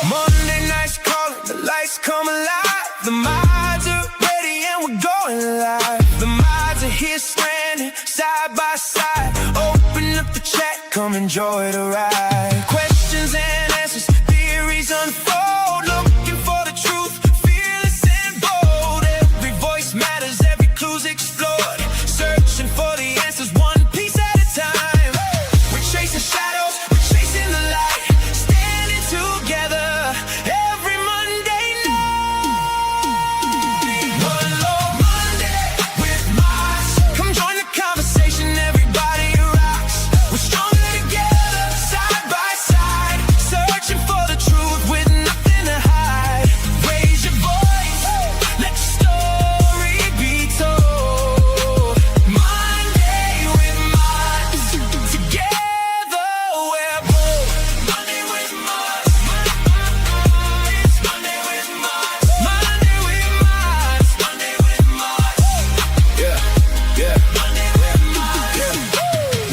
Monday nights calling, the lights come alive. The mods are ready and we're going live. The mods are here stranded, side by side. Open up the chat, come enjoy the ride. Questions and answers, theories unfold. Looking for the truth, fearless and bold. Every voice matters, every clue's explored. Searching for the answers, one piece at a time. We're chasing shadows, we're chasing the light. Standing together every Monday night. One Lord Monday with Mods. Come join the conversation, everybody rocks. We're stronger together, side by side. Searching for the truth with nothing to hide. Raise your voice, let your story be told. Monday with Mods. Together we're bold. Monday with Mods. Monday with Mods. Monday with Mods. Monday with Mods. Yeah. Monday with Mods.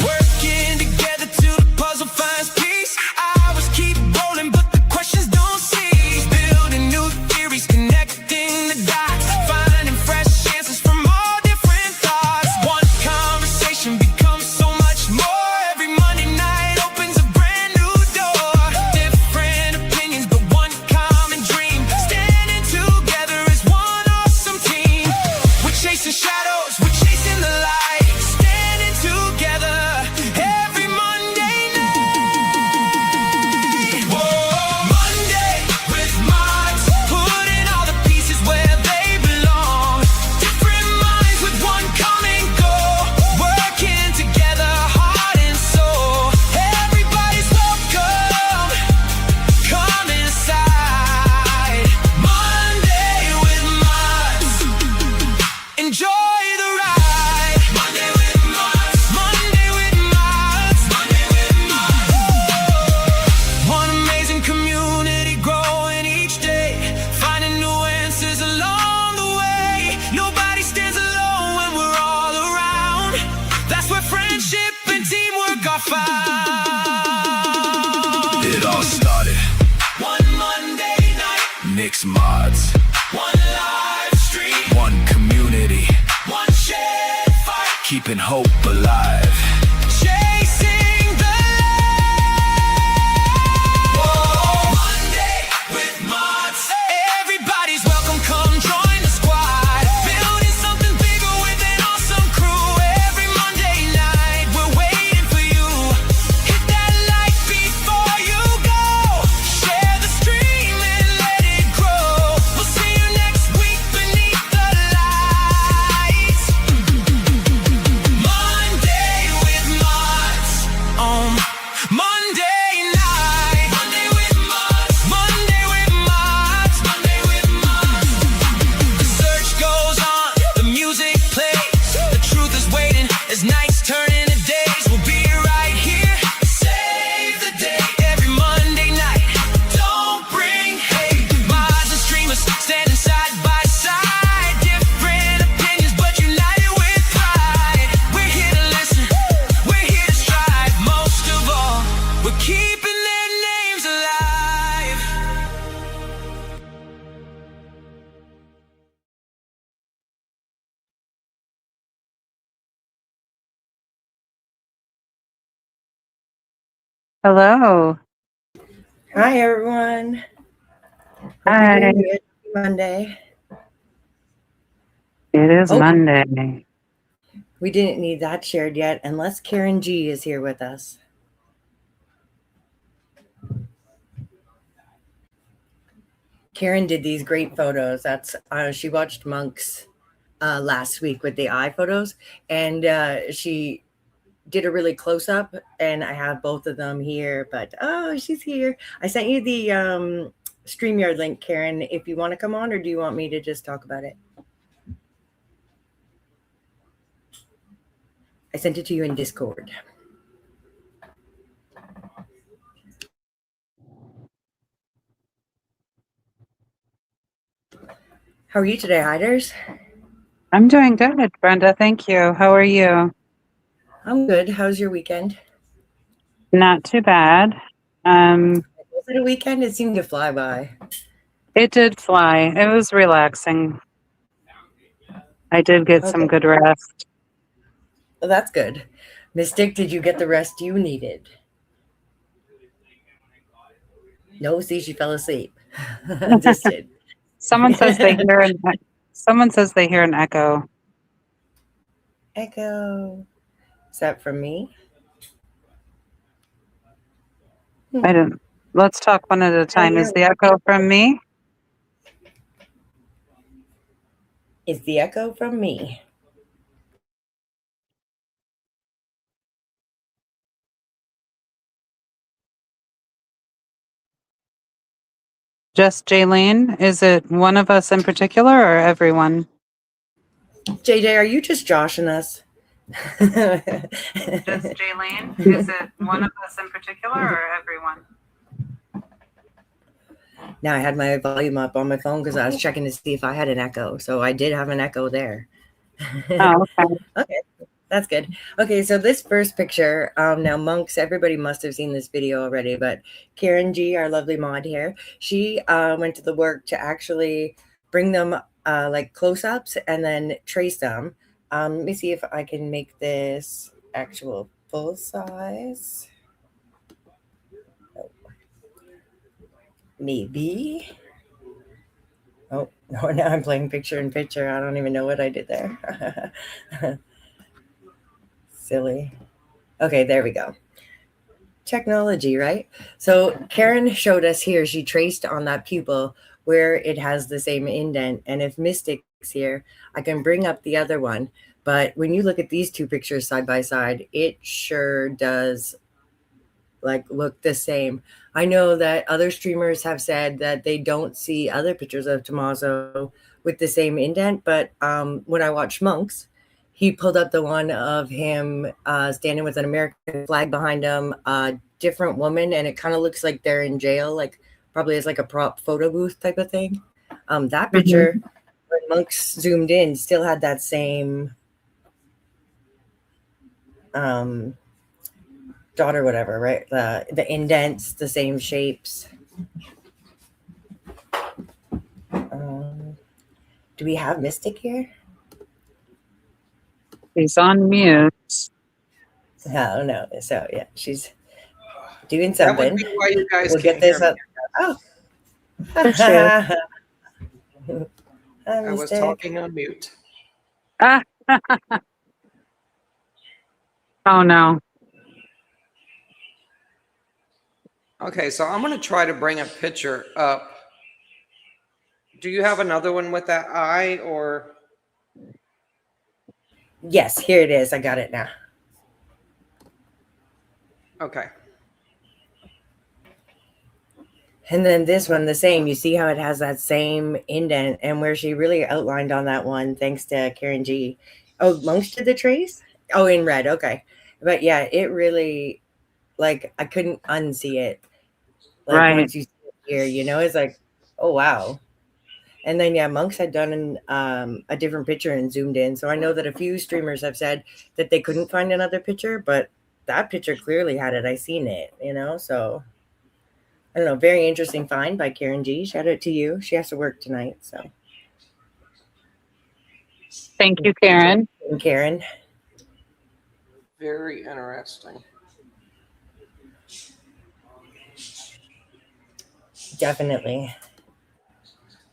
Working together till the puzzle finds peace. Hours keep rolling, but the questions don't cease. Building new theories, connecting the dots. Finding fresh answers from all different thoughts. One conversation becomes so much more. Every Monday night opens a brand new door. Different opinions, but one common dream. Standing together as one awesome team. We're chasing shadows, we're chasing the light. Standing together every Monday night. Whoa, Monday with Mods. Putting all the pieces where they belong. Different minds with one common goal. Working together, heart and soul. Everybody's welcome. Come inside. Monday with Mods. Enjoy the ride. Monday with Mods. Monday with Mods. Monday with Mods. One amazing community growing each day. Finding new answers along the way. Nobody stands alone when we're all around. That's where friendship and teamwork are found. It all started one Monday night. Nick's Mods. One live stream. One community. One shared fight. Keeping hope alive. Chasing the light. Whoa, Monday with Mods. Everybody's welcome, come join the squad. Building something bigger with an awesome crew. Every Monday night we're waiting for you. Hit that like before you go. Share the stream and let it grow. We'll see you next week beneath the lights. Monday with Mods. Monday night. Monday with Mods. Monday with Mods. Monday with Mods. The search goes on, the music plays. The truth is waiting as nights turn into days. We'll be right here, save the day. Every Monday night, don't bring hate. Mods and streamers standing side by side. Different opinions, but united with pride. We're here to listen, we're here to strive. Most of all, we're keeping their names alive. Hello. Hi, everyone. Hope you're Hi. doing good. Monday. It is Oh. Monday. We didn't need that shared yet, unless Karen G is here with us. Karen did these great photos. That's she watched Monks last week with the eye photos, and she did a really close up, and I have both of them here. But oh, she's here. I sent you the StreamYard link, Karen. If you want to come on, or do you want me to just talk about it? I sent it to you in Discord. How are you today, Hiders? I'm doing good, Brenda. Thank you. How are you? I'm good. How's your weekend? Not too bad. Was it a weekend? It seemed to fly by. It did fly. It was relaxing. I did get some Okay, good rest. well, that's good. Mystic, did you get the rest you needed? No, see, she fell asleep. Just did. Someone says they hear an echo. Echo. Is that from me? I don't. Let's talk one at a Oh, time. yeah. Is the echo from me? It's the echo from me. Just Jaylene? Is it one of us in particular or everyone? JJ, are you just joshing us? Just Jaylene? Is it one of us in particular or everyone? Now I had my volume up on my phone because I was checking to see if I had an echo. So I did have an echo there. Oh, okay. Okay, that's good. Okay, so this first picture, now monks, everybody must have seen this video already, but Karen G, our lovely mod here, she went to the work to actually bring them like close-ups and then trace them. Let me see if I can make this actual full size. Oh, maybe. Oh, no, now I'm playing picture in picture. I don't even know what I did there. Silly. Okay, there we go. Technology, right? So Karen showed us here, she traced on that pupil where it has the same indent. And if Mystic's here, I can bring up the other one. But when you look at these two pictures side by side, it sure does like look the same. I know that other streamers have said that they don't see other pictures of Tommaso with the same indent, but when I watched Monks, he pulled up the one of him standing with an American flag behind him, a different woman, and it kind of looks like they're in jail, like probably as like a prop photo booth type of thing. That picture, Mhm. when Monks zoomed in, still had that same um, dot or whatever, right? The indents, the same shapes. Um, do we have Mystic here? He's on mute. Oh no. So yeah, she's doing That would something. be why you guys We'll get can't hear this me. up. Oh. There she is. Hi, I was Mystic. talking on mute. Ah. Oh no. Okay, so I'm going to try to bring a picture up. Do you have another one with that eye or? Yes, here it is. I got it now. Okay. And then this one, the same. You see how it has that same indent, and where she really outlined on that one, thanks to Karen G. Oh, Monks did the trace? Oh, in red. Okay. But yeah, it really, like, I couldn't unsee it. Like, Right. once you see it here, it's like, oh, wow. And then, yeah, Monks had done a different picture and zoomed in. So I know that a few streamers have said that they couldn't find another picture, but that picture clearly had it. I seen it. So I don't know. Very interesting find by Karen G. Shout out to you. She has to work tonight. So, Thank you, Karen. and Karen. Very interesting. Definitely.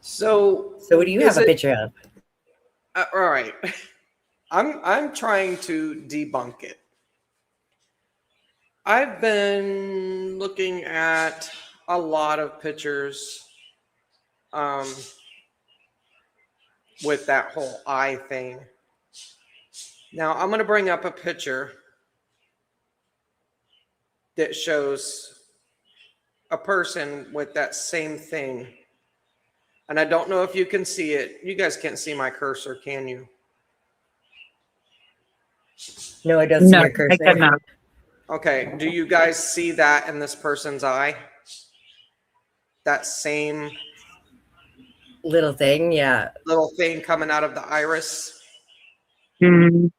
So So, what do you have is a it picture of? all right? I'm trying to debunk it. I've been looking at a lot of pictures um, with that whole eye thing. Now I'm going to bring up a picture that shows a person with that same thing. And I don't know if you can see it. You guys can't see my cursor, can you? No, I don't see No, your I cursor. cannot. Okay. Do you guys see that in this person's eye? That same little thing. Yeah. little thing coming out of the iris. Mhm.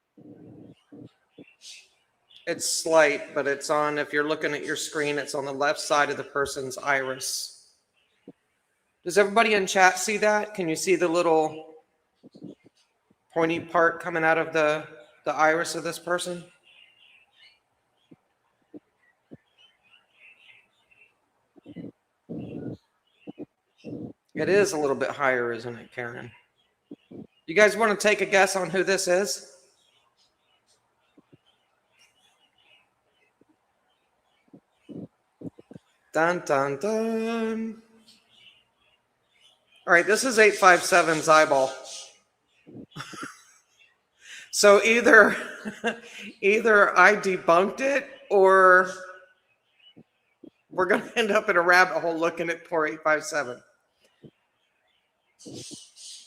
It's slight, but it's on, if you're looking at your screen, it's on the left side of the person's iris. Does everybody in chat see that? Can you see the little pointy part coming out of the iris of this person? It is a little bit higher, isn't it, Karen? You guys want to take a guess on who this is? Dun, dun, dun. All right, this is 857's eyeball. So either I debunked it, or we're going to end up in a rabbit hole looking at poor 857.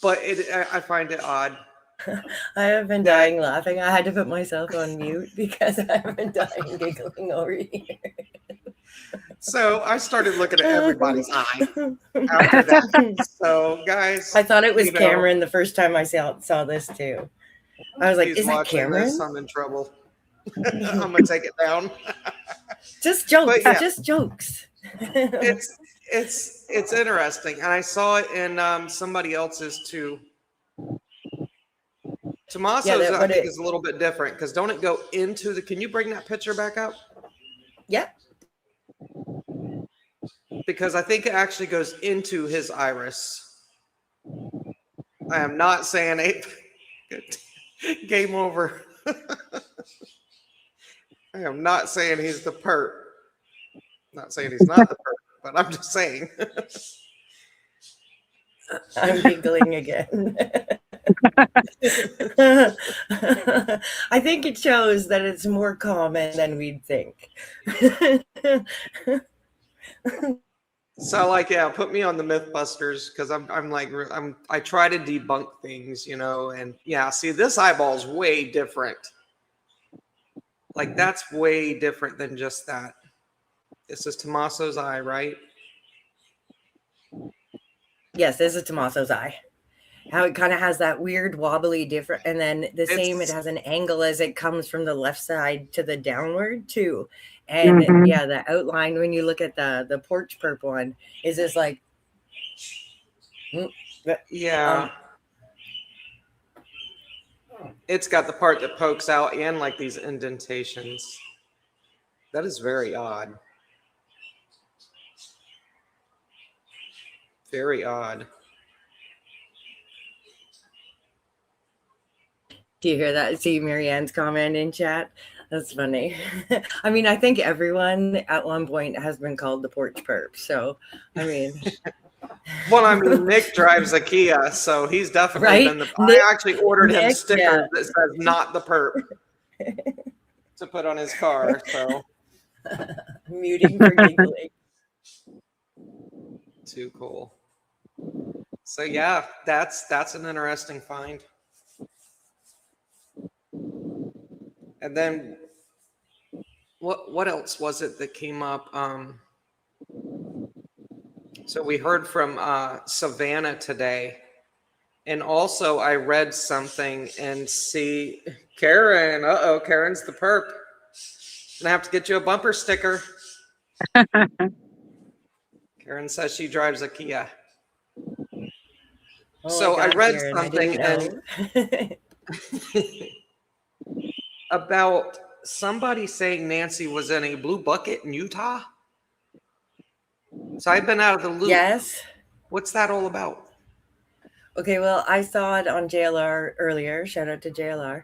But I find it odd. I have been dying laughing. I had to put myself on mute because I have been dying giggling over here. So I started looking at everybody's eye after that. So guys, I thought it was Cameron the first time I saw this too. I was like, he's is that watching Cameron? this, I'm in trouble. I'm gonna take it down. Just jokes. But yeah. Just jokes. It's interesting, and I saw it in somebody else's too. Tommaso's, I think, is a little bit different because don't it go into the? Can you bring that picture back up? Yeah. Because I think it actually goes into his iris. I am not saying game over. I am not saying he's the perp. Not saying he's not the perp, but I'm just saying. I'm giggling again. I think it shows that it's more common than we'd think. So put me on the Mythbusters because I try to debunk things, and see, this eyeball's way different. Like that's way different than just that. This is Tommaso's eye, right? Yes, this is Tommaso's eye. How it kind of has that weird wobbly different, and then it has an angle as it comes from the left side to the downward too. And the outline when you look at the porch perp one is just like it's got the part that pokes out and like these indentations. That is very odd. Very odd. Do you hear that? See Marianne's comment in chat? That's funny. I mean, I think everyone at one point has been called the porch perp. So, I mean. Well, Nick drives a Kia, so he's definitely been the. I actually ordered him stickers that says "not the perp" to put on his car. So. Muting for giggling. Too cool. So yeah, that's an interesting find. And then what else was it that came up? So we heard from Savannah today. And also I read something and see Karen. Karen's the perp. Gonna have to get you a bumper sticker. Karen says she drives a Kia. So I read Karen, something about somebody saying Nancy was in a blue bucket in Utah. So I've been out of the loop. Yes. What's that all about? Okay, well, I saw it on JLR earlier. Shout out to JLR.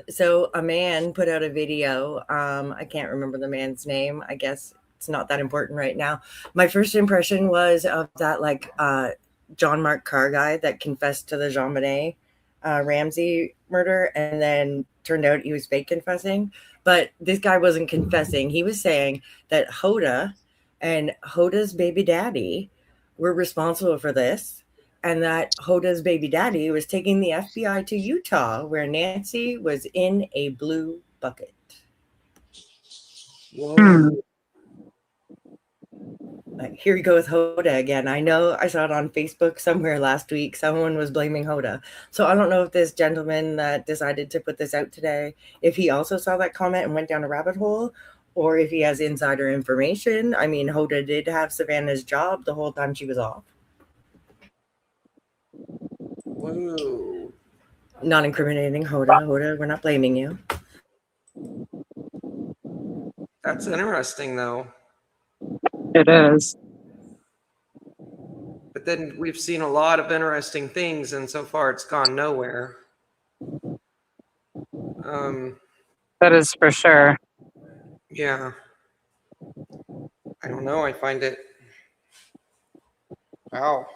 So a man put out a video. I can't remember the man's name. I guess it's not that important right now. My first impression was of that John Mark Carr guy that confessed to the JonBenet Ramsey murder, and then turned out he was fake confessing. But this guy wasn't confessing. He was saying that Hoda and Hoda's baby daddy were responsible for this, and that Hoda's baby daddy was taking the FBI to Utah, where Nancy was in a blue bucket. Whoa. Here we go with Hoda again. I know I saw it on Facebook somewhere last week. Someone was blaming Hoda. So I don't know if this gentleman that decided to put this out today, if he also saw that comment and went down a rabbit hole, or if he has insider information. I mean, Hoda did have Savannah's job the whole time she was off. Whoa. Not incriminating Hoda. Hoda, we're not blaming you. That's interesting, though. It is. But then we've seen a lot of interesting things, and so far it's gone nowhere. That is for sure. Yeah. I don't know. I find it. Wow.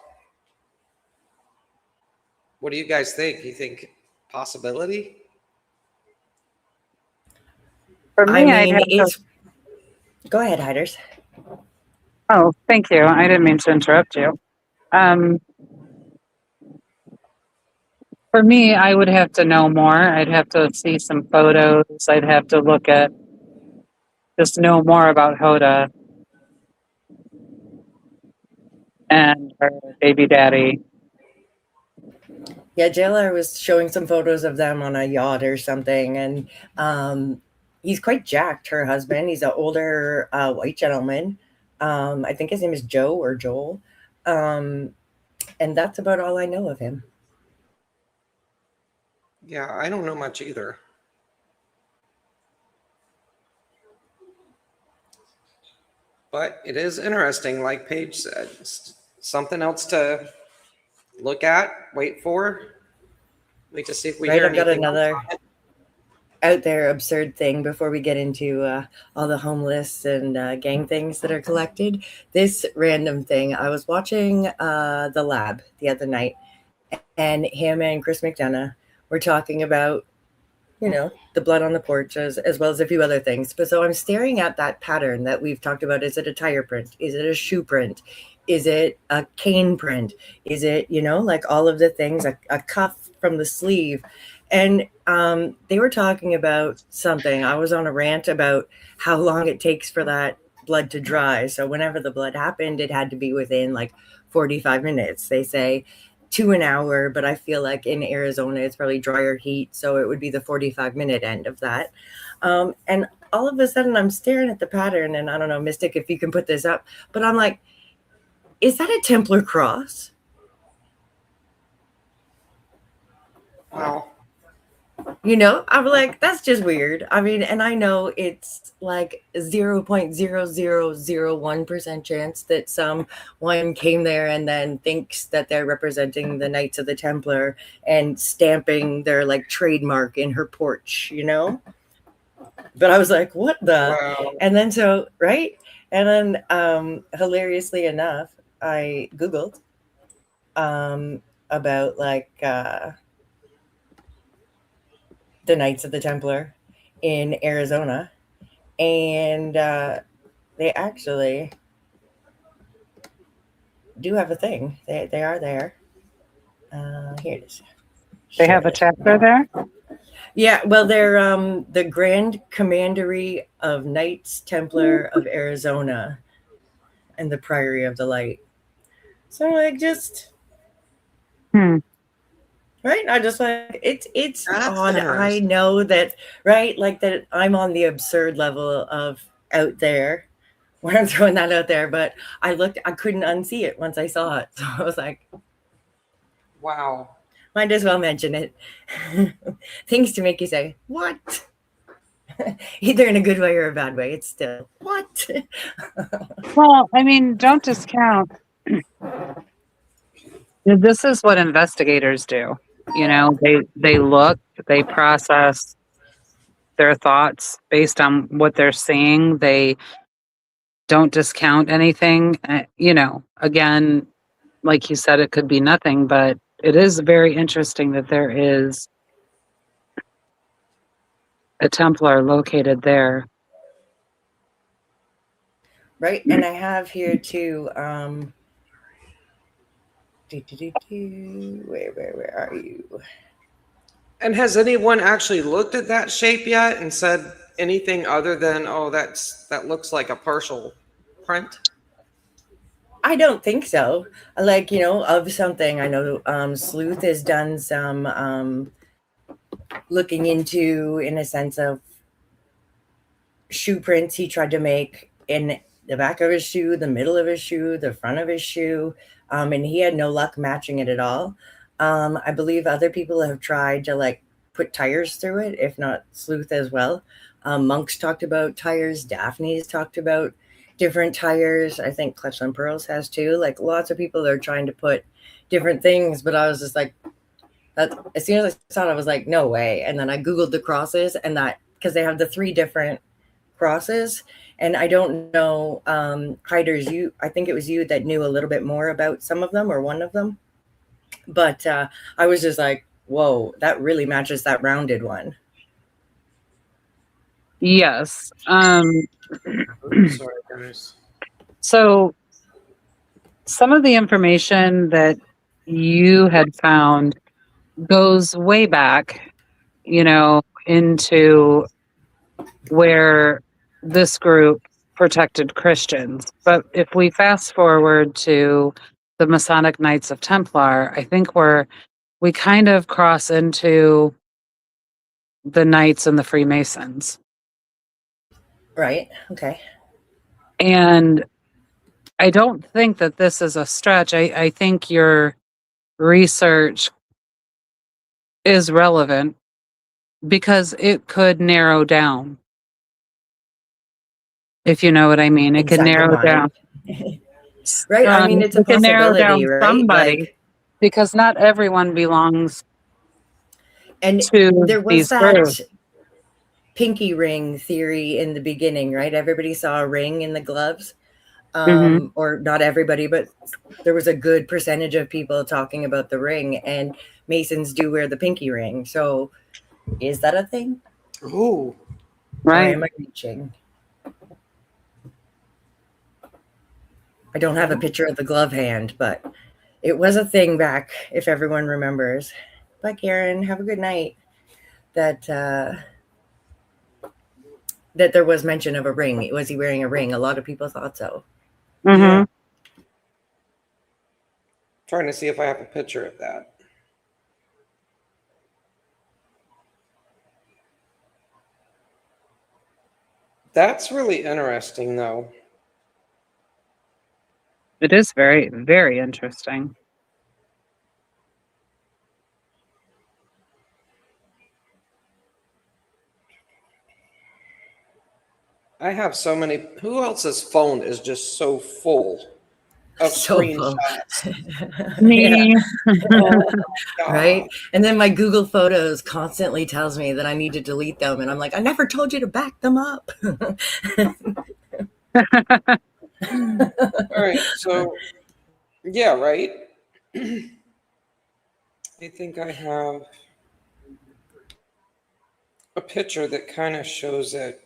What do you guys think? You think possibility? For me, I I'd mean, have to. it's. Go ahead, Hiders. Oh, thank you. I didn't mean to interrupt you. For me, I would have to know more. I'd have to see some photos. I'd have to look at, just know more about Hoda and her baby daddy. Yeah, JLR was showing some photos of them on a yacht or something, and he's quite jacked. Her husband, he's an older white gentleman. I think his name is Joe or Joel, and that's about all I know of him. Yeah, I don't know much either. But it is interesting, like Paige said. Something else to look at, wait for. Wait to see if we Right, hear I've got anything else another on it. out there absurd thing before we get into all the homeless and gang things that are collected. This random thing, I was watching The Lab the other night, and him and Chris McDonough were talking about, you know, the blood on the porch as well as a few other things. But so I'm staring at that pattern that we've talked about. Is it a tire print? Is it a shoe print? Is it a cane print? Is it, you know, like all of the things, a cuff from the sleeve? And they were talking about something. I was on a rant about how long it takes for that blood to dry. So whenever the blood happened, it had to be within like 45 minutes. They say to an hour, but I feel like in Arizona it's probably drier heat, so it would be the 45-minute end of that. And all of a sudden I'm staring at the pattern, and I don't know, Mystic, if you can put this up, but I'm like, is that a Templar cross? Wow. You know, I'm like, that's just weird. I mean, and I know it's like 0.0001% chance that someone came there and then thinks that they're representing the Knights of the Templar and stamping their like trademark in her porch, you know? But I was like, what the? Wow. And then so, right? And then hilariously enough, I Googled about like the Knights of the Templar in Arizona, and they actually do have a thing. They are there. Here it is. They have a chapter there. Yeah, well, they're the Grand Commandery of Knights Templar of Arizona and the Priory of the Light. So like just right? I just like it's That's odd. I interesting. know that, right? Like that I'm on the absurd level of out there when I'm throwing that out there, but I couldn't unsee it once I saw it. So I was like, Wow. might as well mention it. Things to make you say, what? Either in a good way or a bad way. It's still what? Well, I mean, don't discount. This is what investigators do. You know, they look, they process their thoughts based on what they're seeing. They don't discount anything. You know, again, like you said, it could be nothing, but it is very interesting that there is a Templar located there. Right. And I have here too. Where are you? And has anyone actually looked at that shape yet and said anything other than, oh, that looks like a partial print? I don't think so. Like, of something. I know Sleuth has done some looking into, in a sense of shoe prints he tried to make in the back of his shoe, the middle of his shoe, the front of his shoe, and he had no luck matching it at all. I believe other people have tried to like put tires through it, if not Sleuth as well. Monk's talked about tires. Daphne's talked about different tires. I think Clutch and Pearls has too. Like lots of people are trying to put different things, but I was just like, that as soon as I saw it, I was like, no way. And then I Googled the crosses, and that because they have the 3 different crosses. And I don't know, Hiders, I think it was you that knew a little bit more about some of them or one of them. But I was just like, whoa, that really matches that rounded one. Yes. Sorry, guys. So some of the information that you had found goes way back, into where this group protected Christians. But if we fast forward to the Masonic Knights of Templar, I think we kind of cross into the Knights and the Freemasons. Right. Okay. And I don't think that this is a stretch. I think your research is relevant because it could narrow down. If you know what I mean, it could narrow down. Right. I mean, it's a it can narrow down possibility, right? somebody, Like, because not everyone belongs and to there was these that groups. pinky ring theory in the beginning, right? Everybody saw a ring in the gloves. Mhm. Or not everybody, but there was a good percentage of people talking about the ring, and Masons do wear the pinky ring. So is that a thing? Ooh. Or Right. am I reaching? I don't have a picture of the glove hand, but it was a thing back, if everyone remembers. Bye, Karen. Have a good night. That there was mention of a ring. Was he wearing a ring? A lot of people thought so. Mhm. Yeah. Trying to see if I have a picture of that. That's really interesting, though. It is very, very interesting. I have so many. Who else's phone is just so full of So full. screenshots? Me. Oh, God. Right? And then my Google Photos constantly tells me that I need to delete them. And I'm like, I never told you to back them up. All right. So, yeah, right. I think I have a picture that kind of shows it.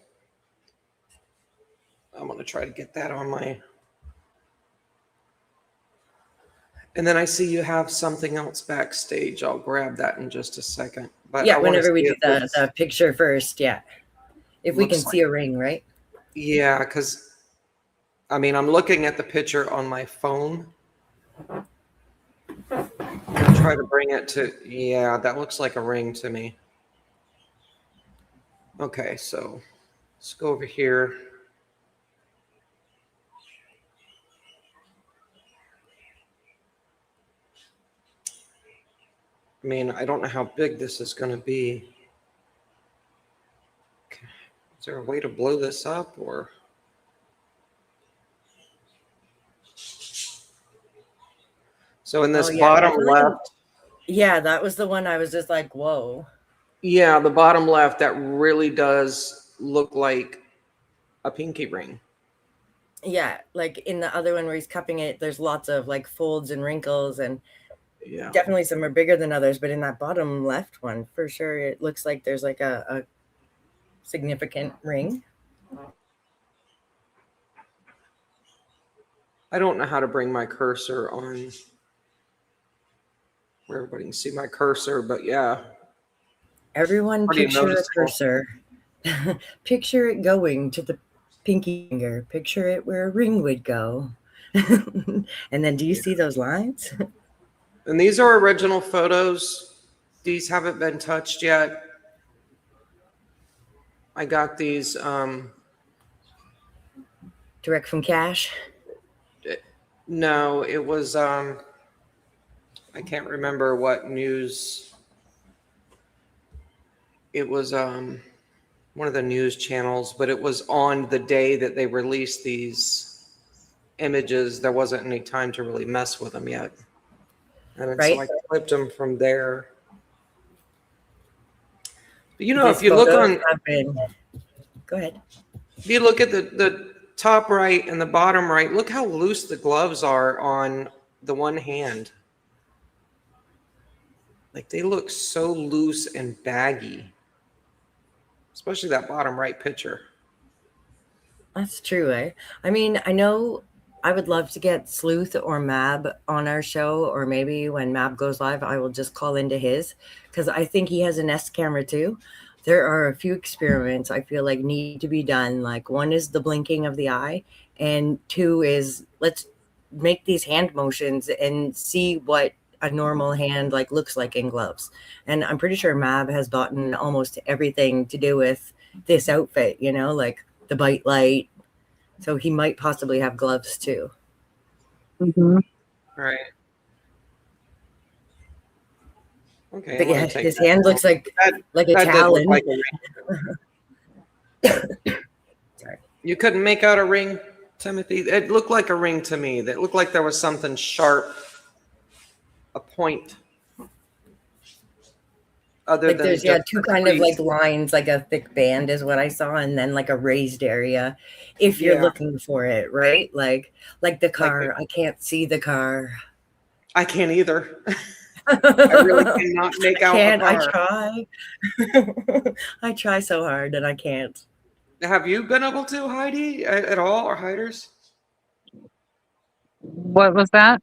I'm going to try to get that on my. And then I see you have something else backstage. I'll grab that in just a second. But Yeah, I wanna whenever we see do if this the picture first. Yeah. If we can looks see a ring, right? Yeah, because I mean, I'm looking at the picture on my phone. I'll try to bring it to. Yeah, that looks like a ring to me. Okay, so let's go over here. I mean, I don't know how big this is going to be. Okay. Is there a way to blow this up or? So in this Oh, yeah, bottom definitely. left, Yeah, that was the one I was just like, whoa. yeah, the bottom left, that really does look like a pinky ring. Yeah, like in the other one where he's cupping it, there's lots of like folds and wrinkles, and Yeah. definitely some are bigger than others. But in that bottom left one, for sure, it looks like there's like a significant ring. I don't know how to bring my cursor on where everybody can see my cursor, but yeah. Everyone Pretty picture a noticeable. cursor. Picture it going to the pinky finger. Picture it where a ring would go. And then do you see those lines? And these are original photos. These haven't been touched yet. I got these. Direct from Cash? No, it was. I can't remember what news. It was one of the news channels, but it was on the day that they released these images. There wasn't any time to really mess with them yet. And then, so Right. I clipped them from there. But you know, These if you look photos on, have been- Go ahead. if you look at the top right and the bottom right, look how loose the gloves are on the one hand. Like they look so loose and baggy, especially that bottom right picture. That's true, eh? I mean, I know I would love to get Sleuth or Mab on our show, or maybe when Mab goes live, I will just call into his because I think he has an S camera too. There are a few experiments I feel like need to be done. Like one is the blinking of the eye, and two is let's make these hand motions and see what a normal hand like looks like in gloves. And I'm pretty sure Mab has gotten almost everything to do with this outfit, you know, like the bite light. So he might possibly have gloves too. Mhm. Right. Okay. But let me yeah, take his that hand out. looks like That, a that did look talon. like a ring. Sorry. You couldn't make out a ring, Timothy? It looked like a ring to me. That looked like there was something sharp, a point. Other Like than there's just two a kind of crease. like lines, like a thick band is what I saw, and then like a raised area if you're Yeah. looking for it, right? Like the Like car. I can't see the car. I can't either. I really I cannot make out a can't. I car. try. I try so hard and I can't. Have you been able to, Heidi, at all, or Hiders? What was that?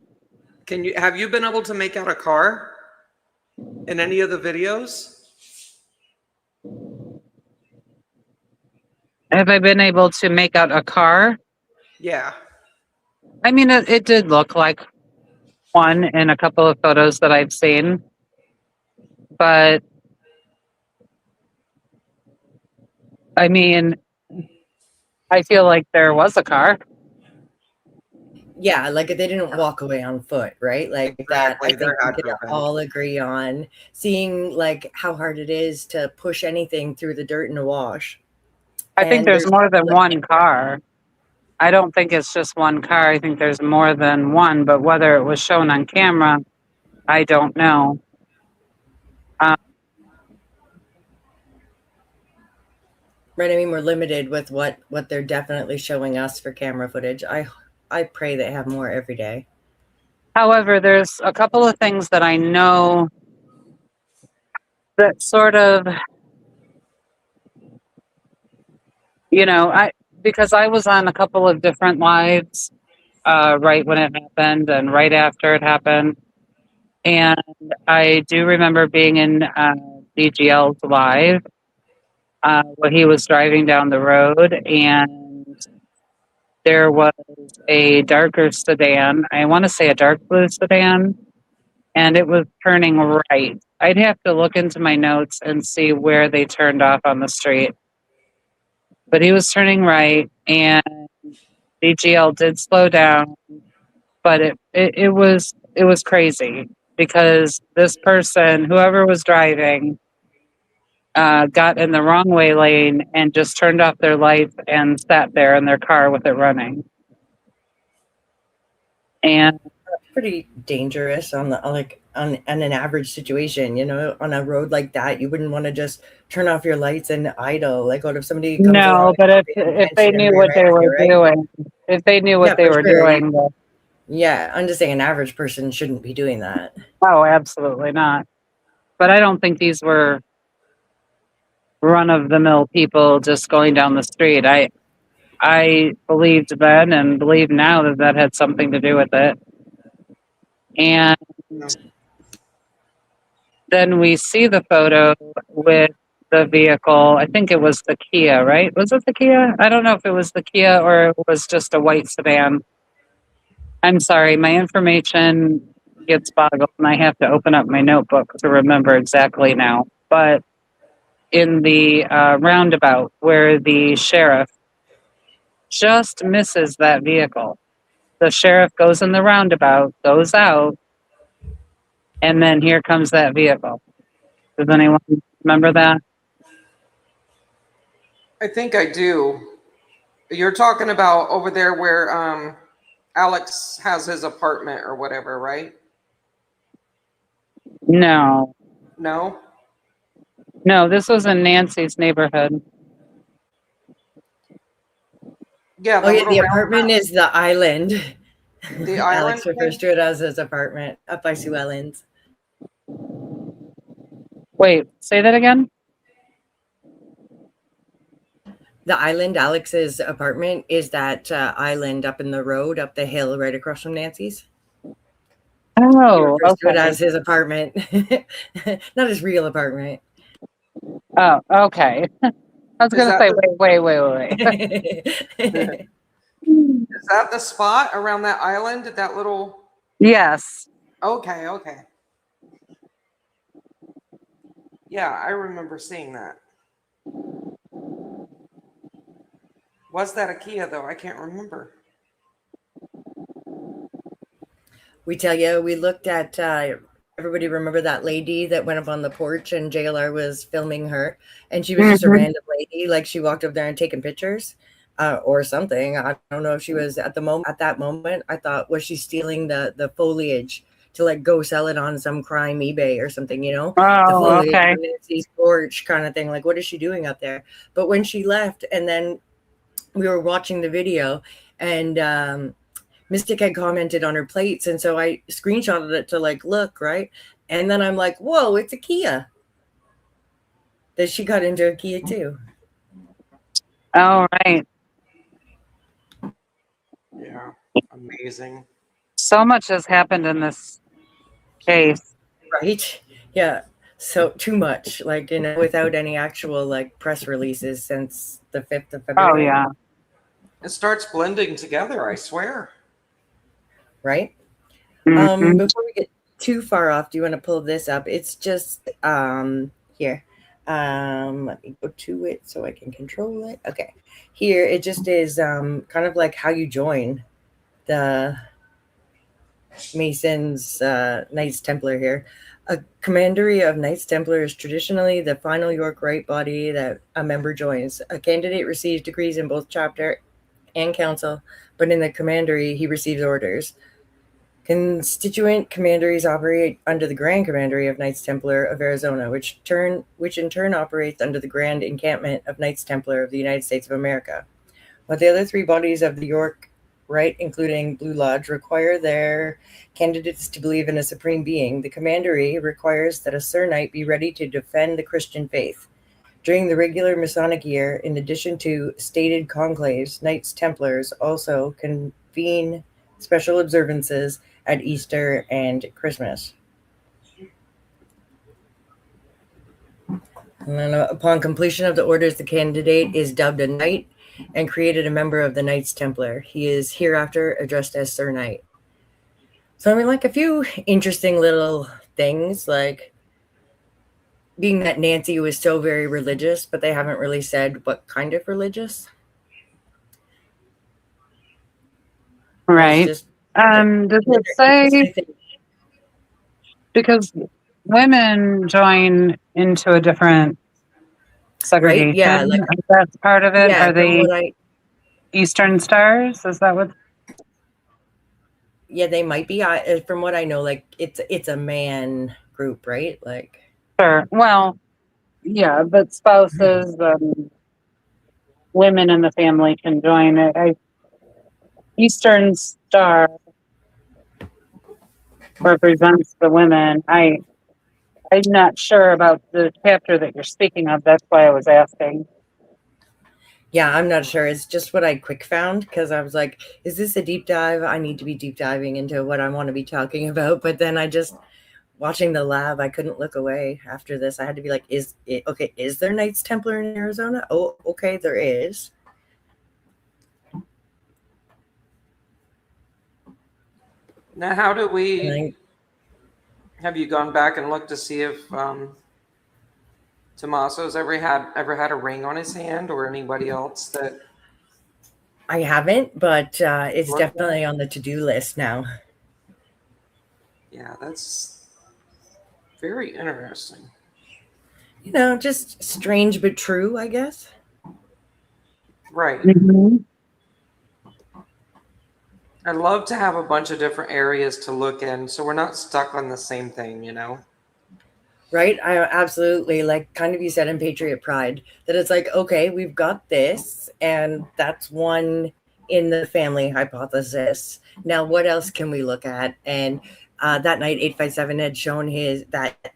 Have you been able to make out a car in any of the videos? Have I been able to make out a car? Yeah. I mean, it did look like one in a couple of photos that I've seen, but I mean, I feel like there was a car. Yeah, like they didn't walk away on foot, right? Like that I Exactly. think There we had could to have been. all agree on, seeing like how hard it is to push anything through the dirt in a wash. I think And there's there's more than people that one can't do it. car. I don't think it's just one car. I think there's more than one, but whether it was shown on camera, I don't know. Right, I mean we're limited with what they're definitely showing us for camera footage. I pray they have more every day. However, there's a couple of things that I know that sort of, because I was on a couple of different lives right when it happened and right after it happened. And I do remember being in DGL's live when he was driving down the road, and there was a darker sedan. I want to say a dark blue sedan, and it was turning right. I'd have to look into my notes and see where they turned off on the street. But he was turning right, and DGL did slow down, but it was crazy because this person, whoever was driving, got in the wrong way lane and just turned off their lights and sat there in their car with it running. And Pretty dangerous on the on an average situation, on a road like that. You wouldn't want to just turn off your lights and idle. Like what if somebody comes no, along but and if they and knew rear what they ends were you, right? doing, if they knew what Yeah, they for were sure. doing, Yeah, I'm just saying an average person shouldn't be doing that. oh, absolutely not. But I don't think these were run of the mill people just going down the street. I believed then and believe now that that had something to do with it. And No. then we see the photo with the vehicle. I think it was the Kia, right? Was it the Kia? I don't know if it was the Kia or it was just a white sedan. I'm sorry, my information gets boggled and I have to open up my notebook to remember exactly now. But in the roundabout where the sheriff just misses that vehicle, the sheriff goes in the roundabout, goes out, and then here comes that vehicle. Does anyone remember that? I think I do. You're talking about over there where Alex has his apartment or whatever, right? No. No? No, this was in Nancy's neighborhood. Yeah, Oh the yeah, little the apartment roundabout. is the island. The island Alex refers thing? to it as his apartment up by Sue Ellen's. Wait, say that again? The island, Alex's apartment, is that island up in the road, up the hill, right across from Nancy's. He Oh, refers to it okay. as his apartment, not his real apartment. Oh, okay. I was Is gonna that say, the, wait. is that the spot around that island? That little. Yes. Okay, okay. Yeah, I remember seeing that. Was that a Kia though? I can't remember. We tell you, we looked at. Everybody remember that lady that went up on the porch and JLR was filming her, and she was just a Mhm. random lady, like she walked up there and taking pictures, or something. I don't know if she was at the moment. At that moment, I thought, was she stealing the foliage to like go sell it on some crime eBay or something? You know, the Oh, foliage okay. on Nancy's porch kind of thing. Like, what is she doing up there? But when she left, and then we were watching the video, and Mystic had commented on her plates, and so I screenshotted it to like look, right? And then I'm like, whoa, it's a Kia. That she got into a Kia too. All right. Yeah, amazing. So much has happened in this case. Right? Yeah. So too much, like, you know, without any actual like press releases since the 5th of Oh, February. yeah. It starts blending together, I swear. Right? Mhm. Before we get too far off, do you want to pull this up? It's just here. Let me go to it so I can control it. Okay. Here it just is kind of like how you join the Masons Knights Templar here. A commandery of Knights Templar is traditionally the final York Rite body that a member joins. A candidate receives degrees in both chapter and council, but in the commandery he receives orders. Constituent commanderies operate under the Grand Commandery of Knights Templar of Arizona, which in turn operates under the Grand Encampment of Knights Templar of the United States of America. While the other three bodies of the York Rite, including Blue Lodge, require their candidates to believe in a supreme being, the commandery requires that a Sir Knight be ready to defend the Christian faith. During the regular Masonic year, in addition to stated conclaves, Knights Templars also convene special observances at Easter and Christmas. And then upon completion of the orders, the candidate is dubbed a knight and created a member of the Knights Templar. He is hereafter addressed as Sir Knight. So, I mean, like a few interesting little things, like being that Nancy was so very religious, but they haven't really said what kind of religious. It's Right. just Does it say interesting thing. because women join into a different Right? Yeah, segregation? like That's part of it. yeah, Are from they what I Eastern Stars? Is that what? yeah, they might be. From what I know, like it's a man group, right? Like Sure. Well, yeah, but spouses, women in the family can join it. Eastern Star represents the women. I'm not sure about the chapter that you're speaking of. That's why I was asking. yeah, I'm not sure. It's just what I quick found because I was like, is this a deep dive? I need to be deep diving into what I want to be talking about. But then I just watching the lab, I couldn't look away after this. I had to be like, is it okay? Is there Knights Templar in Arizona? Oh, okay, there is. Now, how do we? And Have you gone back and looked to see if Tommaso's ever had a ring on his hand, or anybody else that I haven't, but it's looked at? definitely on the to-do list now. Yeah, that's very interesting. You know, just strange but true, I guess. Right. Mhm. I'd love to have a bunch of different areas to look in, so we're not stuck on the same thing, you know? Right? I absolutely, like, kind of, you said in Patriot Pride that it's like, okay, we've got this, and that's one in the family hypothesis. Now, what else can we look at? And that night, 857 had shown that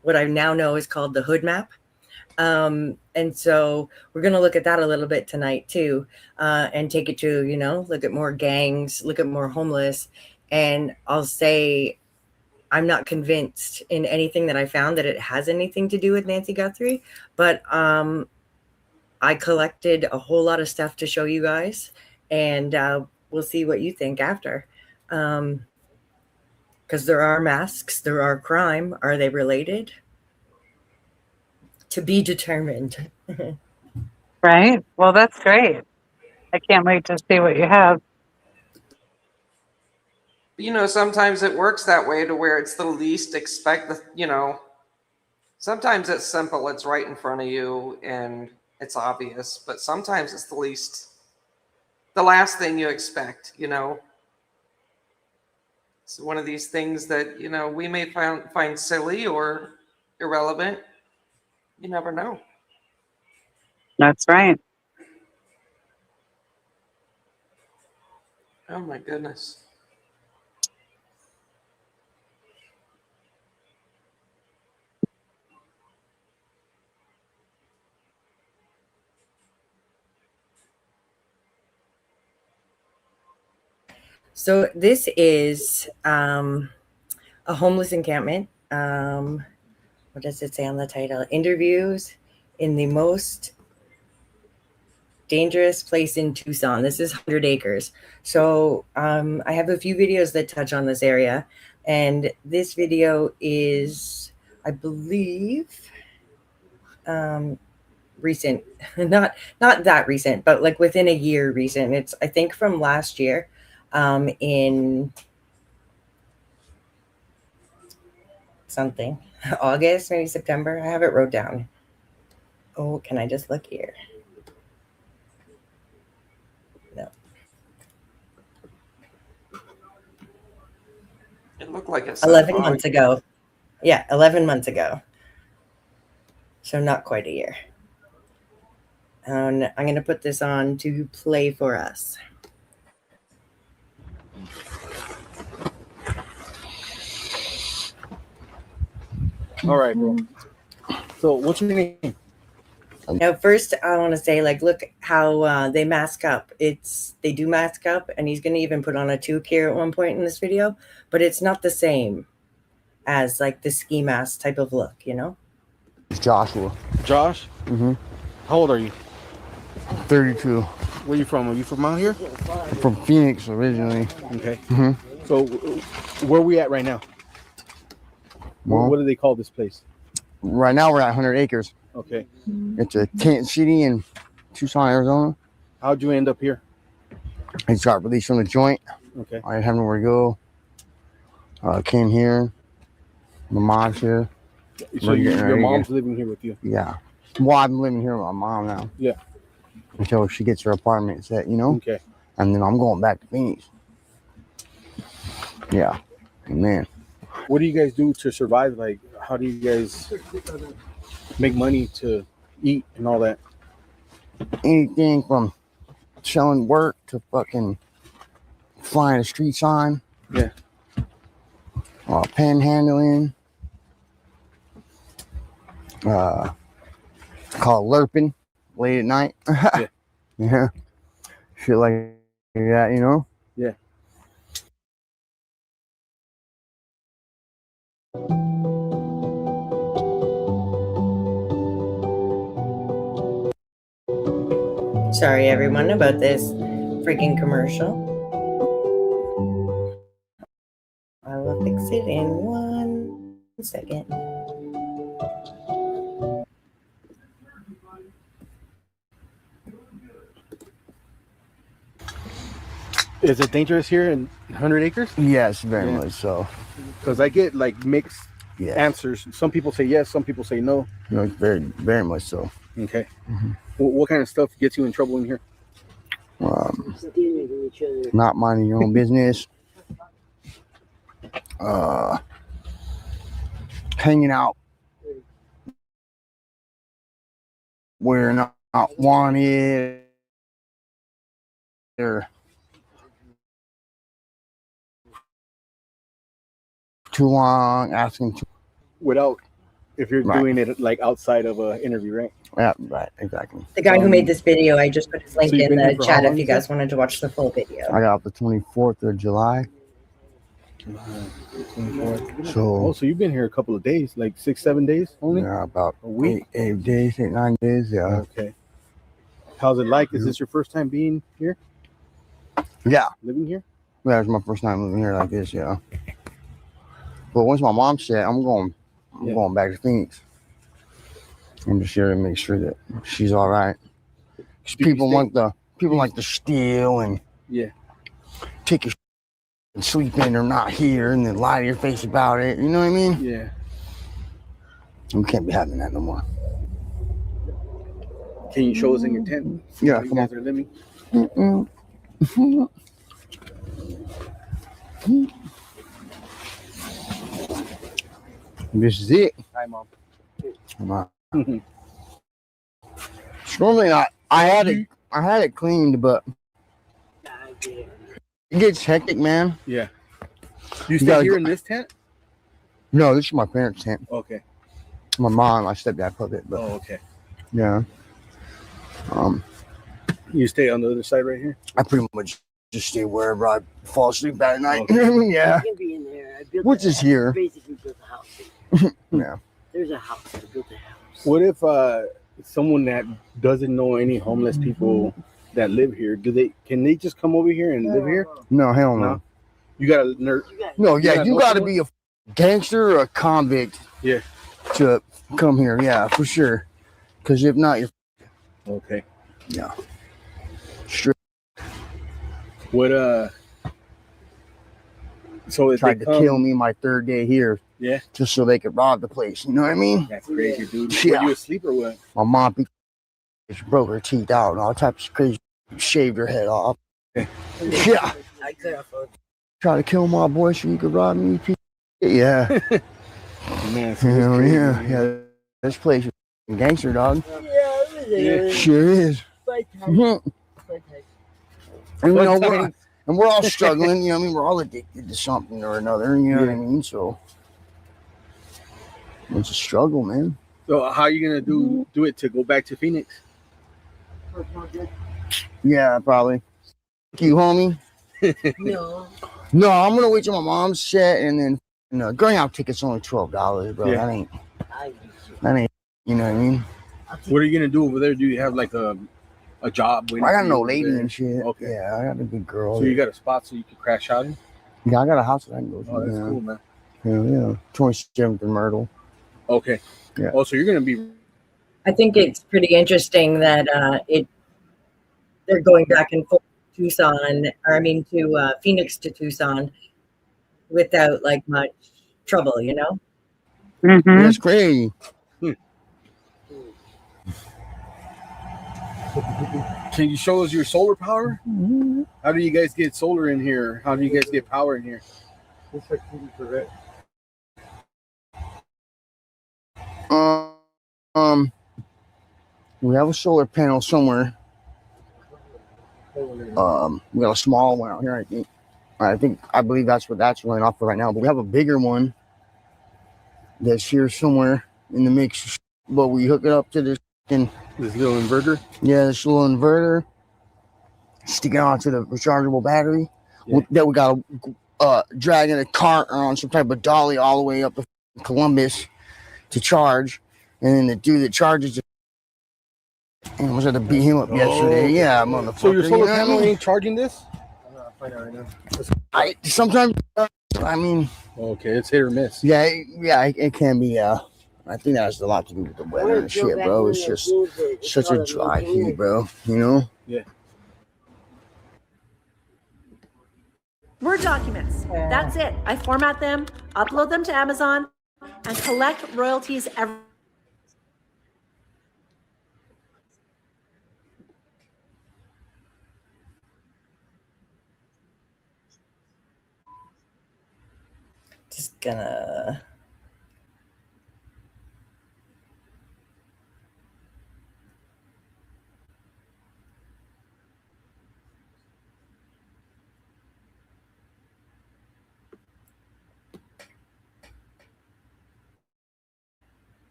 what I now know is called the hood map. And so we're going to look at that a little bit tonight too, and take it to, look at more gangs, look at more homeless. And I'll say, I'm not convinced in anything that I found that it has anything to do with Nancy Guthrie, but I collected a whole lot of stuff to show you guys, and we'll see what you think after. Because there are masks, there are crime. Are they related? To be determined. Right? Well, that's great. I can't wait to see what you have. Sometimes it works that way to where it's the least sometimes it's simple, it's right in front of you and it's obvious, but sometimes it's the last thing you expect. It's one of these things that, we may find silly or irrelevant. You never know. That's right. Oh my goodness. So this is a homeless encampment. What does it say on the title? Interviews in the most dangerous place in Tucson. This is 100 acres. So I have a few videos that touch on this area. And this video is, I believe, recent. not that recent, but like within a year recent. It's, I think, from last year, in something August, maybe September. I have it wrote down. Oh, can I just look here? No. It looked like it's 11 months ago. Yeah, 11 months ago. So not quite a year. And I'm going to put this on to play for us. All right, bro. So what's your name? Now, first, I want to say, like, look how they mask up. They do mask up, and he's going to even put on a toque here at one point in this video, but it's not the same as like the ski mask type of look, It's Joshua. Josh? Mm-hmm. How old are you? 32. Where you from? Are you from out here? From Phoenix originally. Okay. Mm-hmm. So where are we at right now? Well, What do they call this place? right now we're at 100 acres. Okay. It's a tent city in Tucson, Arizona. How'd you end up here? I just got released from the joint. Okay. I didn't have nowhere to go. Came here. My mom's here. So your mom's living here with you? Yeah. Well, I'm living here with my mom now. Yeah. Until she gets her apartment set, Okay. And then I'm going back to Phoenix. Yeah. Amen. What do you guys do to survive? Like, how do you guys make money to eat and all that? Anything from selling work to fucking flying a street sign. Yeah. Panhandling. Called lerping late at night. Yeah. Yeah. Shit like that, Yeah. Sorry, everyone, about this freaking commercial. fix it in 1 second. Is it dangerous here in 100 acres? Yes, very Yeah. much so. Because I get like mixed Yeah, answers. Some people say yes, some people say no. you know, it's very, very much so. Okay. What kind of stuff gets you in trouble in here? Not minding your own business. Hanging out where you're not wanted, or too long, asking too. Without, if you're Right. doing it like outside of an interview, right? Yeah, right, exactly. The guy who made this video, I just put his link so you've in been here the for how chat long, if you you said? guys wanted to watch the full video. I got off the 24th of July. Oh, So so you've been here a couple of days, like 6-7 days only? yeah, about A week? 8 days, 9 days. Yeah, Okay. How's it like? Is this your first time being here, yeah. living here? That was my first time living here like this. Yeah, but once my mom said I'm going back to Phoenix. I'm just here to make sure that she's all right. 'Cause people like to steal and Yeah. take your and sleep in or not here and then lie to your face about it. You know what I mean? Yeah. We can't be having that no more. Can you show us in your tent? Yeah, How you come guys on. are living? This is it. Hi, Mom. Normally I had it cleaned, but it gets hectic, man. Yeah. You stay gotta here go- in this tent? No, this is my parents' tent. Okay. My mom, my stepdad put it, but Oh, okay. yeah. You stay on the other side right here? I pretty much just stay wherever I fall asleep at night. Okay. Yeah. Can be in there. I built Which is here. Basically built a house. Yeah. There's a house. I built a house. What if someone that doesn't know any homeless people that live here, can they just come over here and live here? No, hell no. No. You got to You got No, yeah, gotta you know gotta someone? be a gangster or a convict. Yeah. To come here, yeah, for sure. Because if not, you're Okay. straight. What so if Tried they to come, kill me my third day here. Yeah. Just so they could rob the place. You know what I mean? That's crazy, dude. Yeah. Were you asleep or what? My mom broke her teeth out and all types of crazy. Shaved her head off. Yeah. I could afford. Try to kill my boy so you could rob me. Yeah. Man, so Hell crazy, yeah. man. Yeah. This place is gangster, dog. Yeah, it was there. Sure is. Fight time. Mhm. Fight time. And, you know, Fun we're all struggling. You know what I mean? We're all addicted to something or another. You know what I mean? So it's a struggle, man. So how are you gonna do it to go back to Phoenix? Yeah, probably. Thank you, homie. No. No, I'm gonna wait till my mom's set and then going out tickets only $12, bro. Yeah. That ain't you know what I mean? What are you gonna do over there? Do you have like a job? waiting I got for no you over lady there? and shit. Okay. Yeah, I got a good girl. So you got a spot so you can crash out in? Yeah, I got a house that I can go to. Oh, that's yeah. cool, man. Yeah. 27th and Myrtle. Okay. Yeah. Oh, so you're gonna be I think it's pretty interesting that they're going back and forth to Tucson, or I mean to Phoenix to Tucson without like much trouble, you know? Mhm. That's crazy. Can you show us your solar power? How do you guys get solar in here? How do you guys get power in here? We have a solar panel somewhere. We got a small one out here, I believe that's what that's running off of right now. But we have a bigger one that's here somewhere in the mix. But we hook it up to this and This little inverter. this little inverter, stick it onto the rechargeable battery. Yeah. That we got to drag in a cart or on some type of dolly all the way up to Columbus to charge, and then the dude that charges it. And I was at to beat him up yesterday. okay. Yeah, motherfucker. So your solar you know what panel I mean? ain't charging this? Sometimes, I mean, Okay, it's hit or miss. Yeah, it can be. I think that has a lot to do with the weather and shit, bro. It's just such a dry heat, bro. You know? Yeah. Word documents. That's it. I format them, upload them to Amazon, and collect royalties every. Just gonna.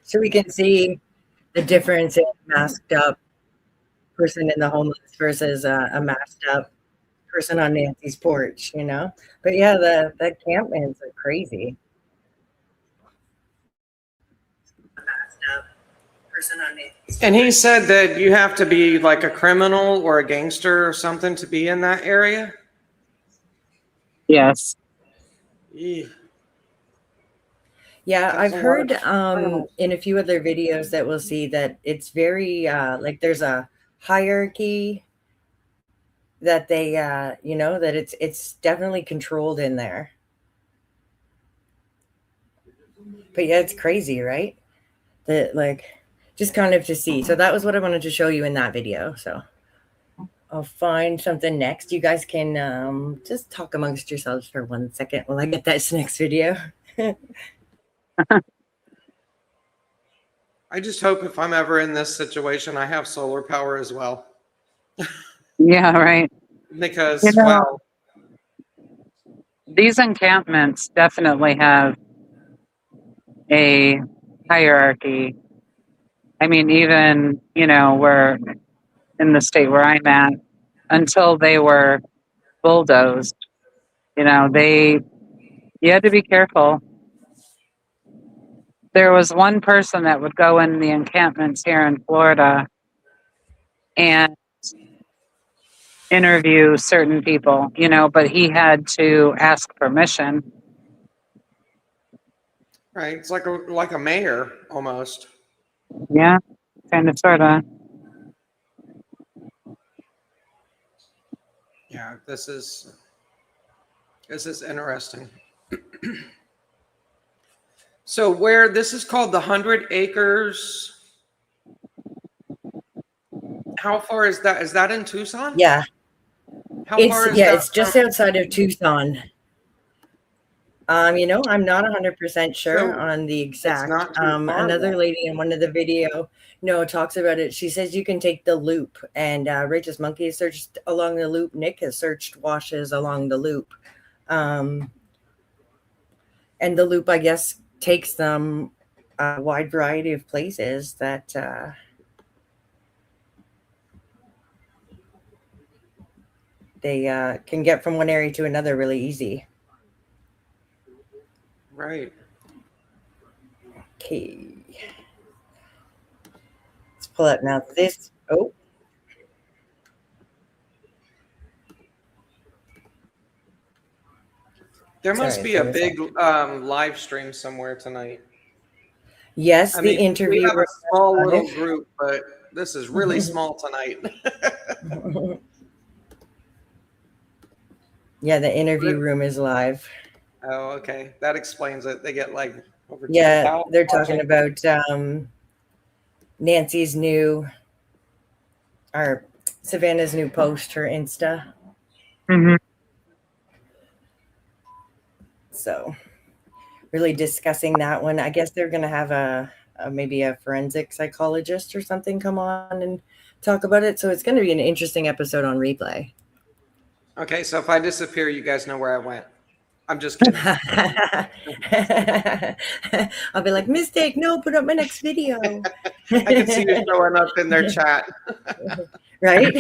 So we can see the difference in a masked up person in the homeless versus a masked up person on Nancy's porch, you know? But yeah, the campmans are crazy. Masked up person on Nancy's And he said that you have to be like a criminal or a gangster or something to be in that area. Yes. Yeah. Yeah, That's I've a lot heard of criminals. in a few other videos that we'll see that it's very like there's a hierarchy that they you know, that it's definitely controlled in there. But yeah, it's crazy, right? That like just kind of to see. So that was what I wanted to show you in that video. So I'll find something next. You guys can just talk amongst yourselves for 1 second while I get this next video. I just hope if I'm ever in this situation, I have solar power as well. Yeah, right. Because, You know, wow. these encampments definitely have a hierarchy. I mean, even, where in the state where I'm at, until they were bulldozed, you had to be careful. There was one person that would go in the encampments here in Florida and interview certain people, but he had to ask permission. Right. It's like a mayor almost. Yeah, kind of, sort of. Yeah, this is interesting. So where this is called the 100 Acres. How far is that? Is that in Tucson? Yeah. How far is that It's just from? outside of Tucson. I'm not 100% sure So on the exact. not too far Another then. lady in one of the video, talks about it. She says you can take the loop, and Rachel's Monkey has searched along the loop. Nick has searched washes along the loop, and the loop, I guess, takes them a wide variety of places that. They can get from one area to another really easy. Right. Okay. Let's pull up now this. Oh. There must Sorry, be a there was big live stream somewhere tonight. Yes, I the mean, interview. we have a small little live. group, but this is really small tonight. Yeah, the interview room is live. Oh, okay. That explains it. They get like over Yeah, 10,000 they're talking watching. about Nancy's new, or Savannah's new post, her Insta. Mm-hmm. So really discussing that one. I guess they're going to have a maybe a forensic psychologist or something come on and talk about it. So it's going to be an interesting episode on replay. Okay, so if I disappear, you guys know where I went. I'm just kidding. I'll be like, mistake, no, put up my next video. I can see you showing up in their chat. Right?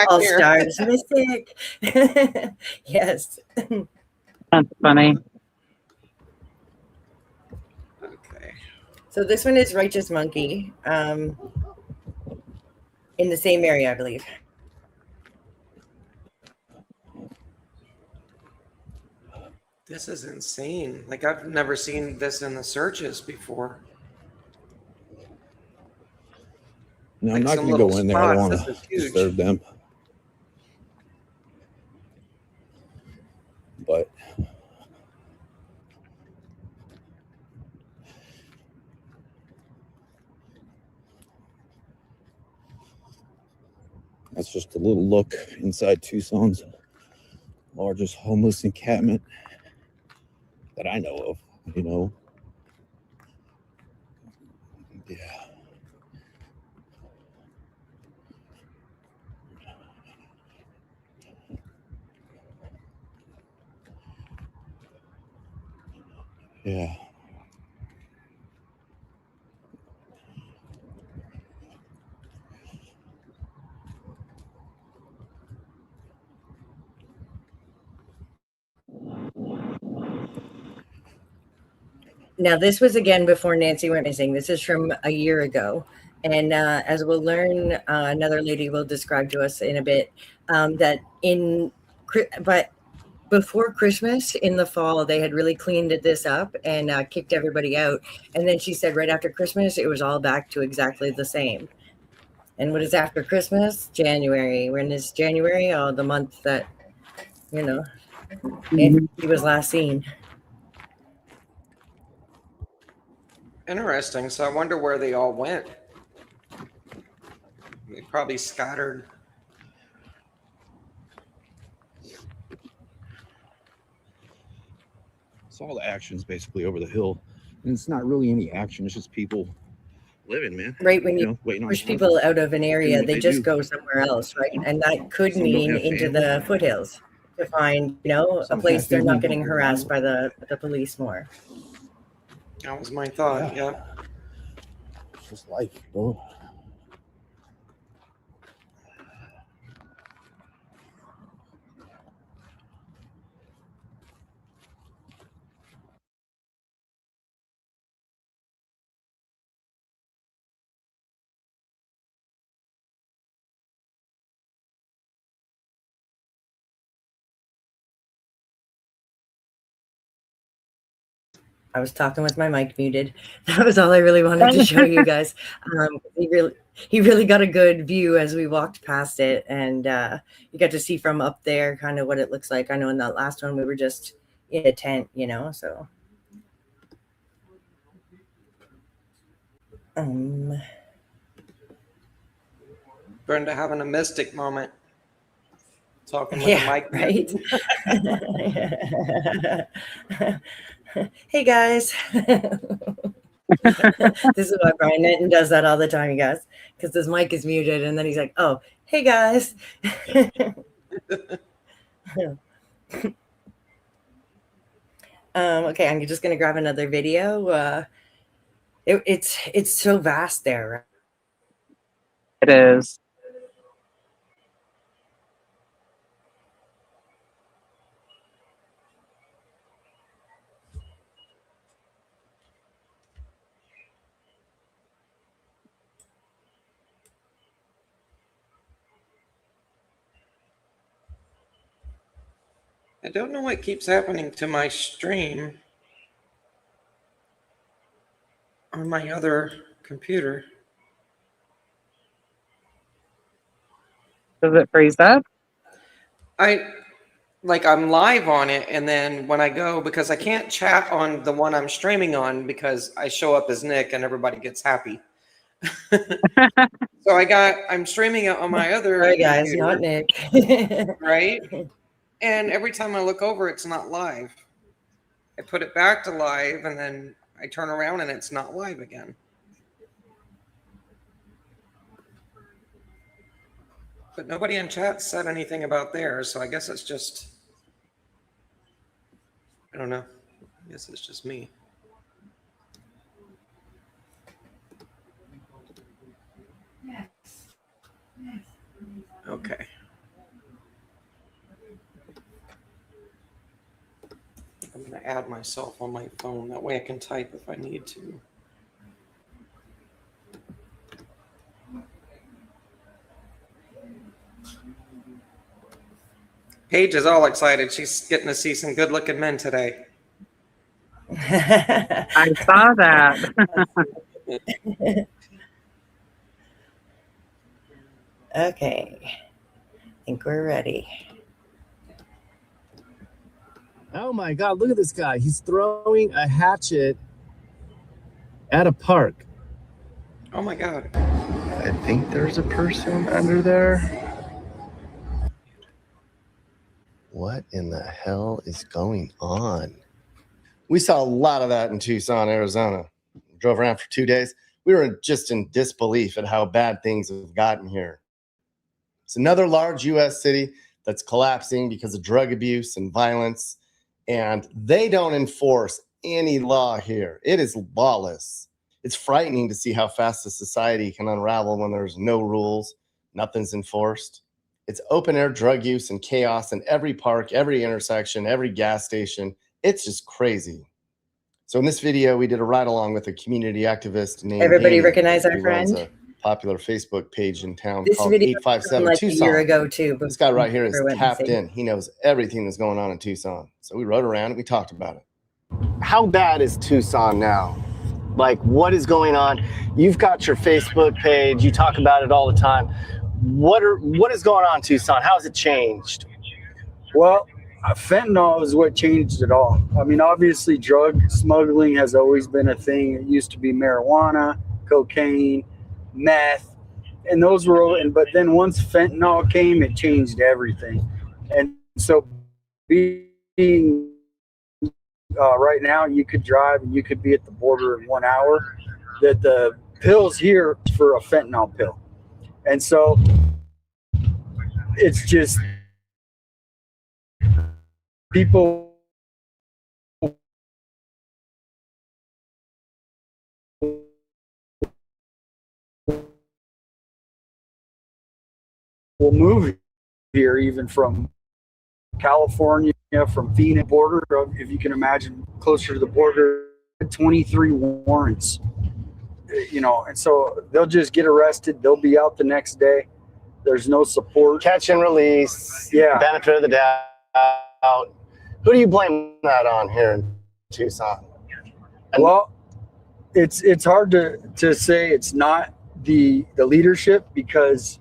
All here. stars, mistake. Yes. That's funny. Okay. So this one is Righteous Monkey, in the same area, I believe. This is insane. Like, I've never seen this in the searches before. No, Like I'm not some going to little go in there. I don't spots. want This to is huge. disturb them. But that's just a little look inside Tucson's largest homeless encampment that I know of, you know. Yeah. Yeah. Now, this was again before Nancy went missing. This is from a year ago. And as we'll learn, another lady will describe to us in a bit that but before Christmas in the fall, they had really cleaned this up and kicked everybody out. And then she said right after Christmas, it was all back to exactly the same. And what is after Christmas? January. When is January? Oh, the month that, you know, Nancy was last seen. Interesting. So I wonder where they all went. They probably scattered. So all the action's basically over the hill. And it's not really any action. It's just people living, man. Right, when you know, waiting on push time. people out of an area, what they they just do. go somewhere else, right? And that could Some don't mean have into family. the foothills to find, a Some place have they're family not getting here. harassed by the police more. That was my thought. Yeah. It's just life, bro. I was talking with my mic muted. That was all I really wanted to show you guys. He really got a good view as we walked past it, and you got to see from up there kind of what it looks like. I know in that last one we were just in a tent, so. Brenda having a mystic moment. Talking with Yeah, the mic. right. Hey guys. This is why Brian Nitton does that all the time, you guys, because his mic is muted, and then he's like, "Oh, hey guys." Okay, I'm just gonna grab another video. It's so vast there, right? It is. I don't know what keeps happening to my stream on my other computer. Does it freeze up? I'm live on it, and then when I go, because I can't chat on the one I'm streaming on because I show up as Nick and everybody gets happy. So I'm streaming it on my other Sorry, guys, computer, not Nick. right? And every time I look over, it's not live. I put it back to live, and then I turn around and it's not live again. But nobody in chat said anything about theirs, so I guess it's just, I don't know. I guess it's just me. Okay. I'm going to add myself on my phone. That way I can type if I need to. Paige is all excited. She's getting to see some good-looking men today. I saw that. Okay, I think we're ready. Oh my God, look at this guy. He's throwing a hatchet at a park. Oh my God. I think there's a person under there. What in the hell is going on? We saw a lot of that in Tucson, Arizona. Drove around for 2 days. We were just in disbelief at how bad things have gotten here. It's another large U.S. city that's collapsing because of drug abuse and violence, and they don't enforce any law here. It is lawless. It's frightening to see how fast a society can unravel when there's no rules, nothing's enforced. It's open air drug use and chaos in every park, every intersection, every gas station. It's just crazy. So in this video, we did a ride along with a community activist named Everybody Amy, recognize our who runs friend? a popular Facebook page in town This called video was 857 like a Tucson. year ago too. This guy right here is before we went tapped missing. in. He knows everything that's going on in Tucson. So we rode around and we talked about it. How bad is Tucson now? Like, what is going on? You've got your Facebook page. You talk about it all the time. What is going on in Tucson? How has it changed? Well, fentanyl is what changed it all. I mean, obviously, drug smuggling has always been a thing. It used to be marijuana, cocaine, meth, and those were all. But then once fentanyl came, it changed everything. And so, being right now, you could drive and you could be at the border in 1 hour. That the pills here for a fentanyl pill, and so it's just people will move here, even from California, from Phoenix border. If you can imagine, closer to the border, 23 warrants, and so they'll just get arrested. They'll be out the next day. There's no support. Catch and release. Yeah. Benefit of the doubt. Who do you blame that on here in Tucson? Well, it's hard to say it's not the leadership, because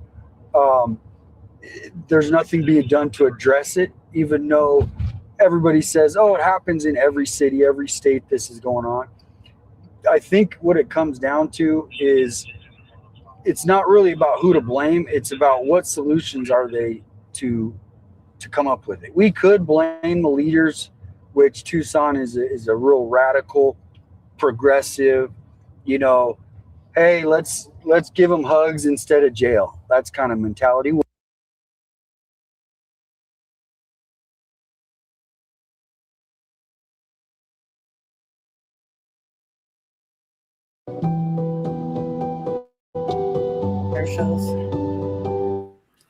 there's nothing being done to address it, even though everybody says, oh, it happens in every city, every state, this is going on. I think what it comes down to is it's not really about who to blame. It's about what solutions are they to come up with it. We could blame the leaders, which Tucson is a real radical, progressive, hey, let's give them hugs instead of jail. That's kind of mentality. Commercials.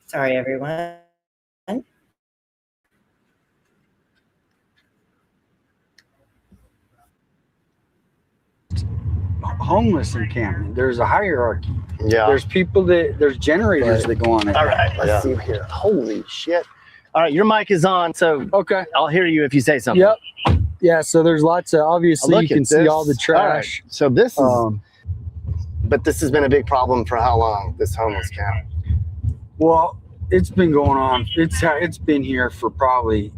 Sorry, everyone. Homeless encampment. There's a hierarchy. Yeah. There's people there's generators that go on it. All right, let's see here. Holy shit. All right, your mic is on, so Okay. I'll hear you if you say something. Yep. Yeah, so there's lots of, obviously Look you can at see this. all the trash. All right, so this is, Um, but this has been a big problem for how long, this homeless camp? well, it's been going on. It's been here for probably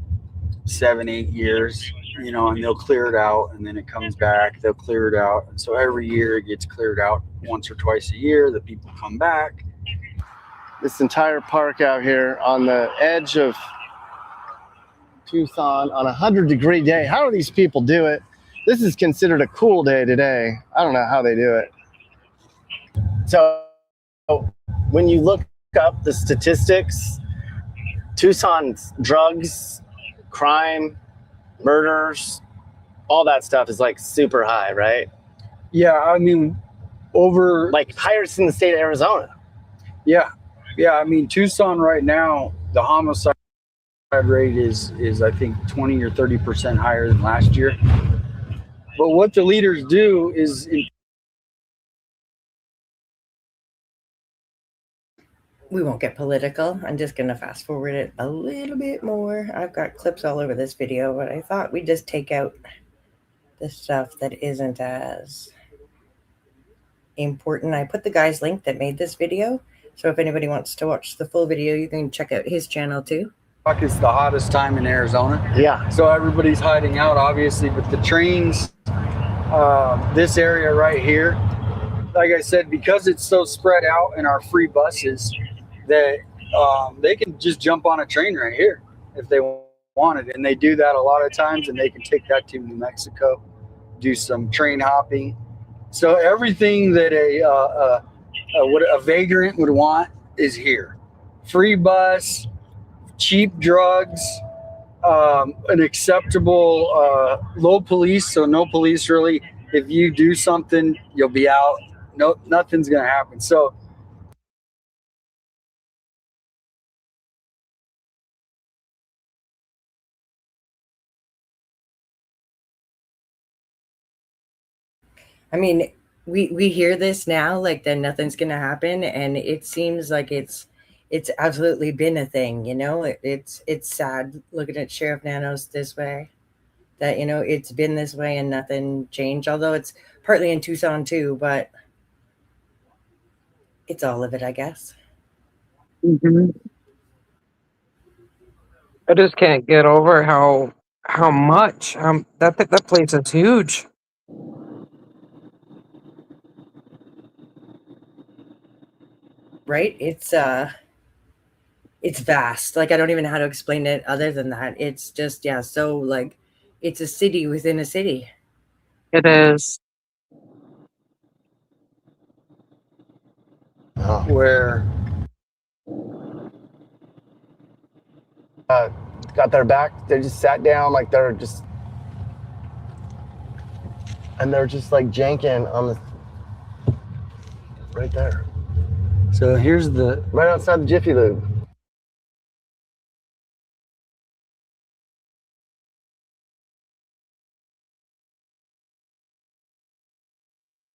7-8 years, and they'll clear it out and then it comes back. They'll clear it out. And so every year it gets cleared out once or twice a year. The people come back. This entire park out here on the edge of Tucson on a 100-degree day. How do these people do it? This is considered a cool day today. I don't know how they do it. So when you look up the statistics, Tucson's drugs, crime, murders, all that stuff is like super high, right? Yeah, I mean, over Like highest in the state of Arizona. Yeah. I mean, Tucson right now, the homicide rate is I think 20 or 30% higher than last year. But what the leaders do is we won't get political. I'm just going to fast forward it a little bit more. I've got clips all over this video, but I thought we'd just take out the stuff that isn't as important. I put the guy's link that made this video. So if anybody wants to watch the full video, you can check out his channel too. It's the hottest time in Arizona. Yeah. So everybody's hiding out, obviously, but the trains, this area right here, like I said, because it's so spread out in our free buses, that they can just jump on a train right here if they wanted. And they do that a lot of times, and they can take that to New Mexico, do some train hopping. So everything that a vagrant would want is here. Free bus, cheap drugs, an acceptable low police, so no police really. If you do something, you'll be out. No, nothing's gonna happen. So I mean, we hear this now, like that nothing's gonna happen, and it seems like it's absolutely been a thing, you know. It's sad looking at Sheriff Nanos this way, that you know it's been this way and nothing changed. Although it's partly in Tucson too, but it's all of it, I guess. Mm-hmm. I just can't get over how much that place is huge. Right? It's vast. Like I don't even know how to explain it other than that. It's just so like it's a city within a city. It is. where got their back, they just sat down like they're just, and they're just like janking on the, right there. So here's the, right outside the Jiffy Lube.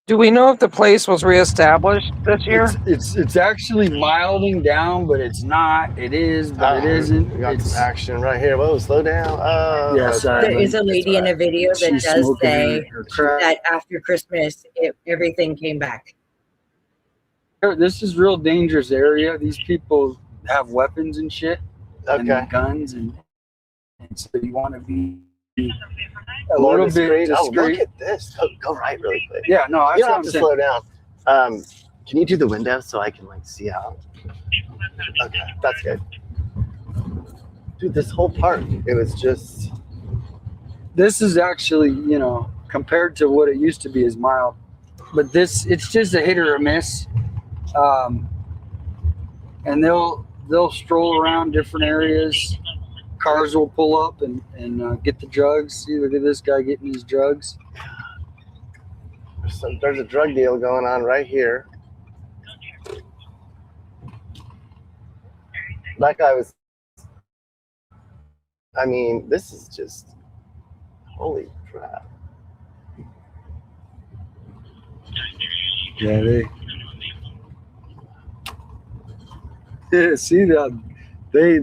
Do we know if the place was reestablished this year? it's actually milding down, but it's not. It is, but it isn't. We got some action right here. Whoa, slow down. Yeah, sorry. There is a lady in a video that She's does smoking say her crack. that after Christmas, everything came back. This is real dangerous area. These people have weapons and shit, Okay. and guns, and so you want to be a More little bit discreet. Oh, discreet. look at this. Go right really quick. Yeah, no, that's You don't what have I'm to saying. slow down. Can you do the window so I can like see how? Okay, that's good. Dude, this whole park, it was just. This is actually, you know, compared to what it used to be, is mild, but this, it's just a hit or a miss. And they'll stroll around different areas. Cars will pull up and get the drugs. See, look at this guy getting these drugs. There's a drug deal going on right here. Like I mean, this is just, holy crap. Yeah, yeah, see that they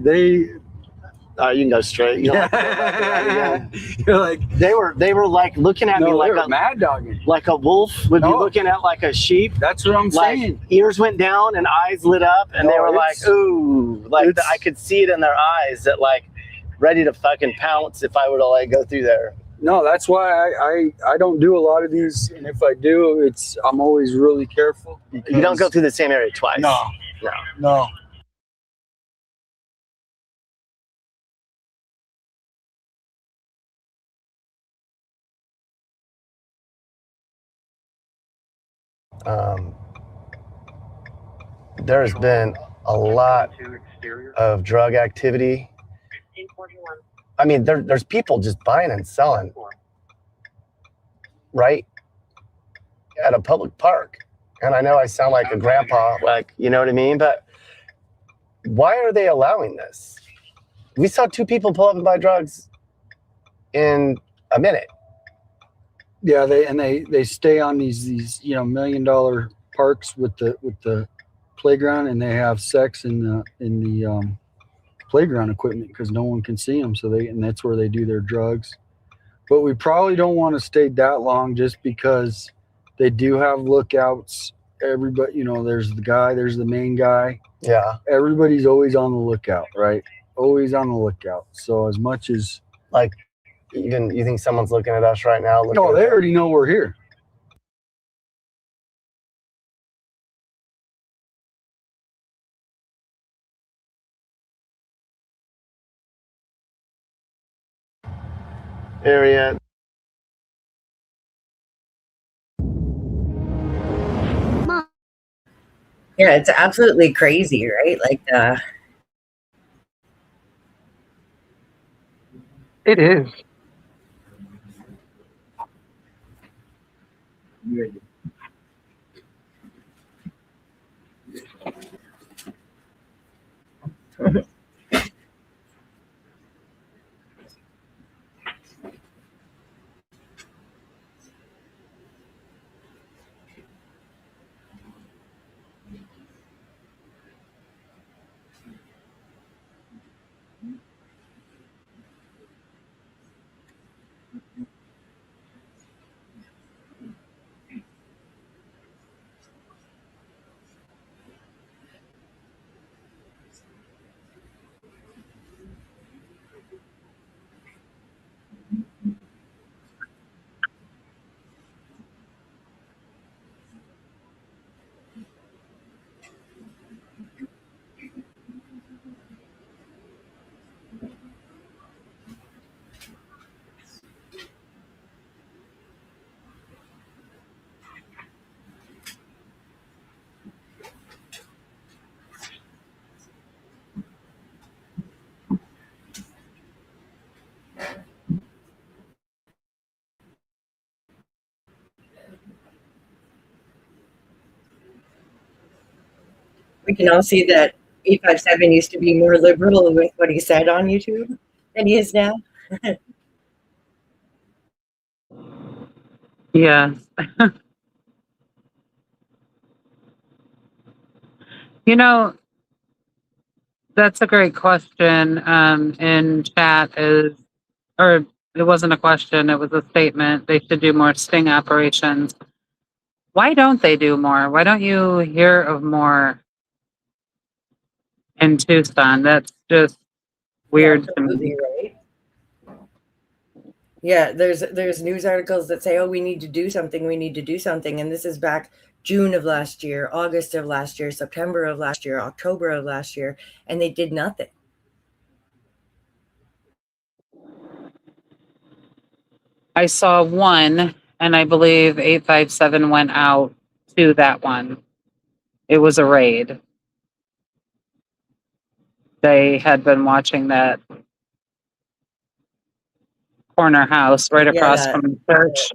You can go straight. You don't have to worry about that again. You're like, they were like looking at me no, like they were a mad dogging. like a wolf would be No. looking at like a sheep. That's what I'm Like saying. ears went down and eyes lit up, and No, they were like, it's- "Ooh!" Like it's- I could see it in their eyes that like ready to fucking pounce if I were to like go through there. No, that's why I don't do a lot of these, and if I do, I'm always really careful. You don't go through the same area twice. No, no. There's been a lot of drug activity. I mean, there's people just buying and selling right at a public park. And I know I sound like a grandpa, like, you know what I mean? But why are they allowing this? We saw 2 people pull up and buy drugs in a minute. Yeah, they stay on these $1 million parks with the playground and they have sex in the playground equipment because no one can see them. And that's where they do their drugs. But we probably don't want to stay that long just because they do have lookouts. Everybody, you know, there's the main guy. Yeah. Everybody's always on the lookout, right? Always on the lookout. So as much as like, even you think someone's looking at us right now? No, they already know we're here. Area. Yeah, it's absolutely crazy, right? Like It is. we can all see that 857 used to be more liberal with what he said on YouTube than he is now. Yeah. You know, that's a great question. In chat or it wasn't a question, it was a statement. They should do more sting operations. Why don't they do more? Why don't you hear of more in Tucson? That's just weird to me. Absolutely right. Yeah, there's news articles that say, "Oh, we need to do something. We need to do something," and this is back June of last year, August of last year, September of last year, October of last year, and they did nothing. I saw one, and I believe 857 went out to that one. It was a raid. They had been watching that corner house right Yeah, across from the church.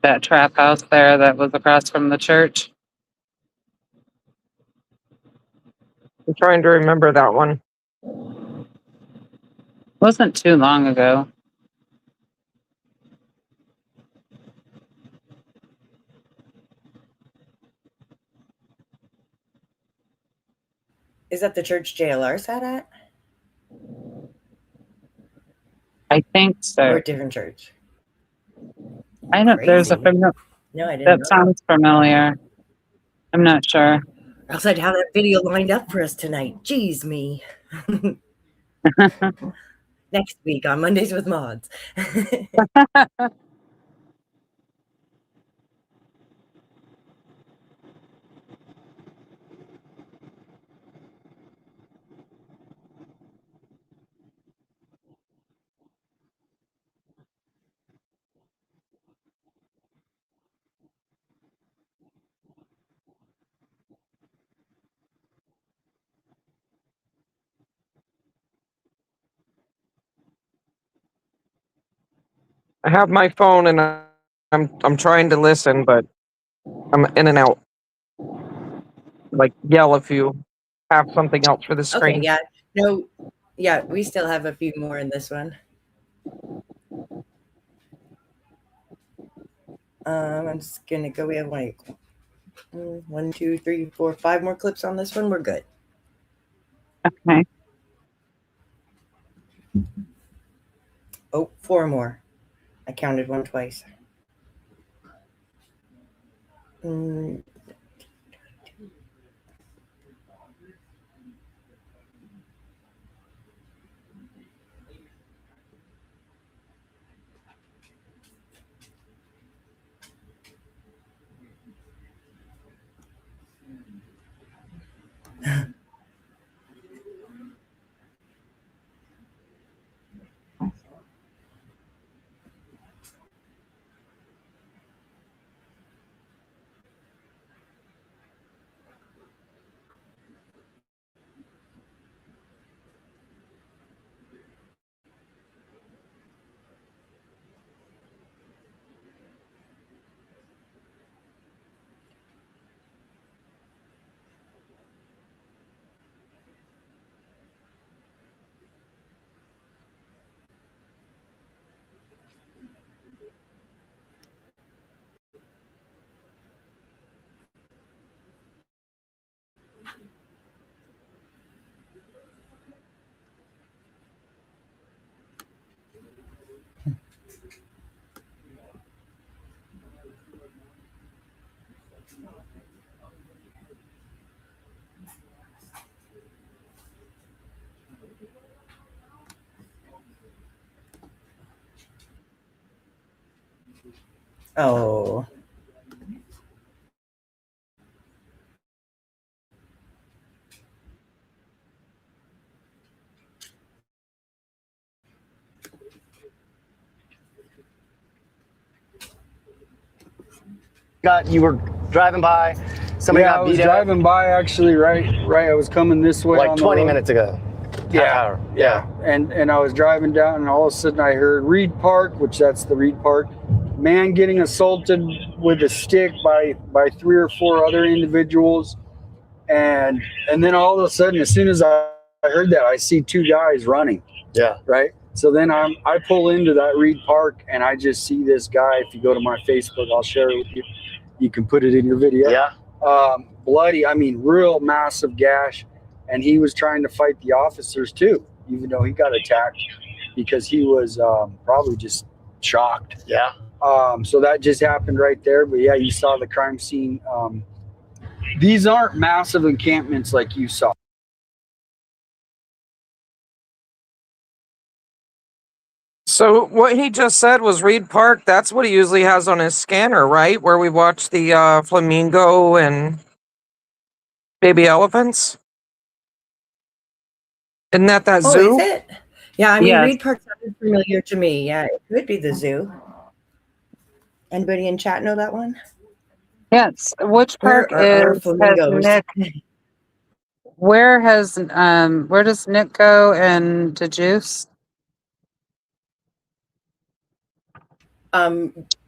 That trap house there that was across from the church. I'm trying to remember that one. Wasn't too long ago. Is that the church JLR sat at? I think so. Or a different church? I don't. There's a Crazy. familiar. No, I didn't That know. sounds familiar. I'm not sure. Or else I'd have that video lined up for us tonight. Jeez, me. Next week on Mondays with Mods. I have my phone and I'm trying to listen, but I'm in and out. Like yell if you have something else for the screen. Okay, yeah. No, yeah, we still have a few more in this one. I'm just gonna go. We have like 1, 2, 3, 4, 5 more clips on this one. We're good. Okay. Oh, 4 more. I counted one twice. Oh. You were driving by. Somebody Yeah, got I was beat up driving by actually. Right. I was coming this way. like on the 20 road. minutes ago. Yeah, Yeah. And I was driving down, and all of a sudden I heard Reed Park, which that's the Reed Park, man getting assaulted with a stick by 3 or 4 other individuals, and then all of a sudden, as soon as I heard that, I see 2 guys running. Yeah. Right. So then I pull into that Reed Park, and I just see this guy. If you go to my Facebook, I'll share it with you. You can put it in your video. Yeah. Bloody, I mean, real massive gash. And he was trying to fight the officers too, even though he got attacked because he was probably just shocked. Yeah. So that just happened right there. But yeah, you saw the crime scene. These aren't massive encampments like you saw. So what he just said was Reed Park. That's what he usually has on his scanner, right? Where we watch the flamingo and baby elephants. Isn't that Oh, zoo? is it? Yeah, I mean, Yes. Reed Park sounded familiar to me. Yeah, it could be the zoo. Anybody in chat know that one? Yes. Which park Where are our has flamingos? Nick? Where does Nick go and to Juice?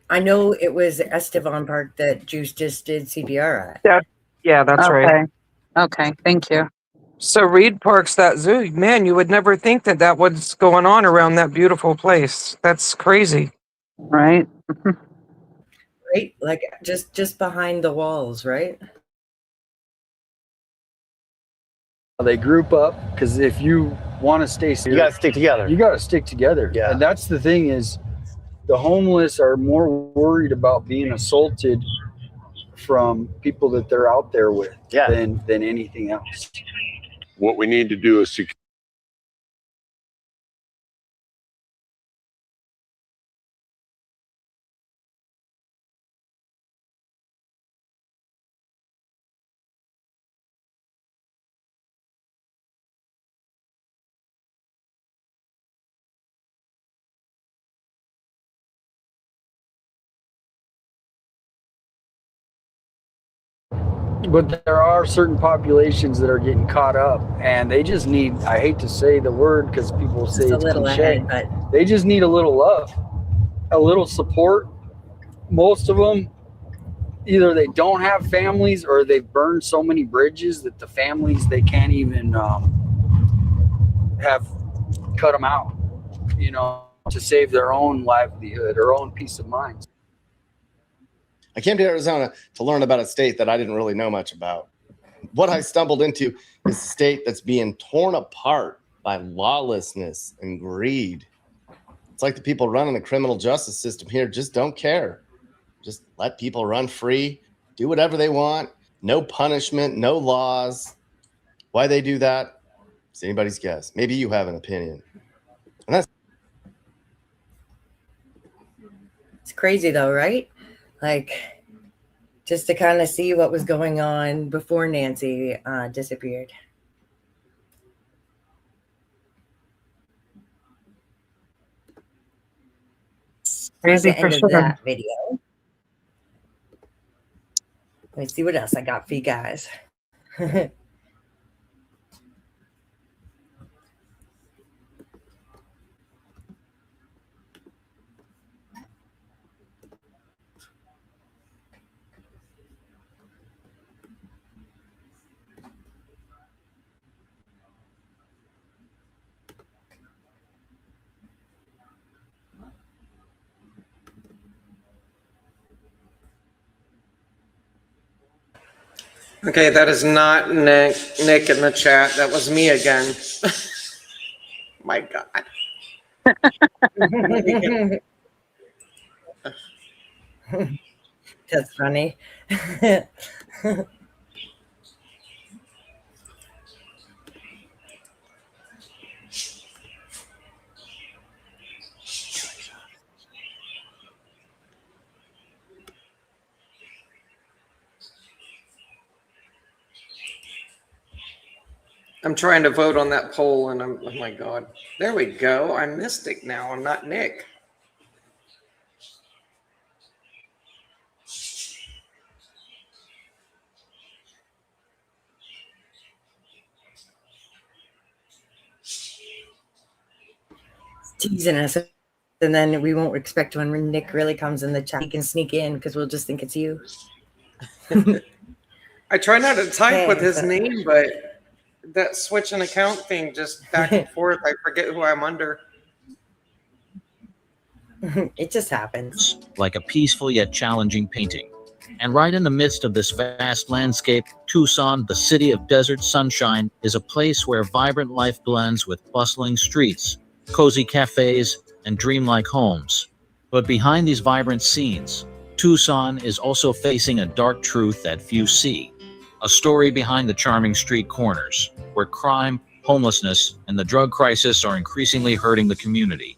I know it was Estevan Park that Juice just did CPR at. Yeah, that's right. Okay, thank you. So Reed Park's that zoo. Man, you would never think that what's going on around that beautiful place. That's crazy. Right? Right? Like just behind the walls, right? They group up because if you want to stay safe, You got to stick together. you got to stick together. Yeah. And that's the thing is the homeless are more worried about being assaulted from people that they're out there with Yeah. than anything else. What we need to do is secure. But there are certain populations that are getting caught up, and they just need, I hate to say the word because people say Just a it's little cliche, ahead, but they just need a little love, a little support. Most of them, either they don't have families or they've burned so many bridges that the families, they can't even have cut them out, to save their own livelihood or own peace of mind. I came to Arizona to learn about a state that I didn't really know much about. What I stumbled into is a state that's being torn apart by lawlessness and greed. It's like the people running the criminal justice system here just don't care. Just let people run free, do whatever they want, no punishment, no laws. Why they do that? It's anybody's guess. Maybe you have an opinion. And that's It's crazy though, right? Like, just to kind of see what was going on before Nancy disappeared. Here's Crazy the for end of sure. that video. Let me see what else I got for you guys. Okay, that is not Nick in the chat. That was me again. My God. That's funny. I'm trying to vote on that poll, and oh my God. There we go. I'm Mystic now. I'm not Nick. Teasing us, and then we won't expect when Nick really comes in the chat. He can sneak in because we'll just think it's you. I try not to type with Okay, his so- name, but that switch an account thing just back and forth. I forget who I'm under. It just happens. Like a peaceful yet challenging painting. And right in the midst of this vast landscape, Tucson, the city of desert sunshine, is a place where vibrant life blends with bustling streets, cozy cafes, and dreamlike homes. But behind these vibrant scenes, Tucson is also facing a dark truth that few see. A story behind the charming street corners, where crime, homelessness, and the drug crisis are increasingly hurting the community.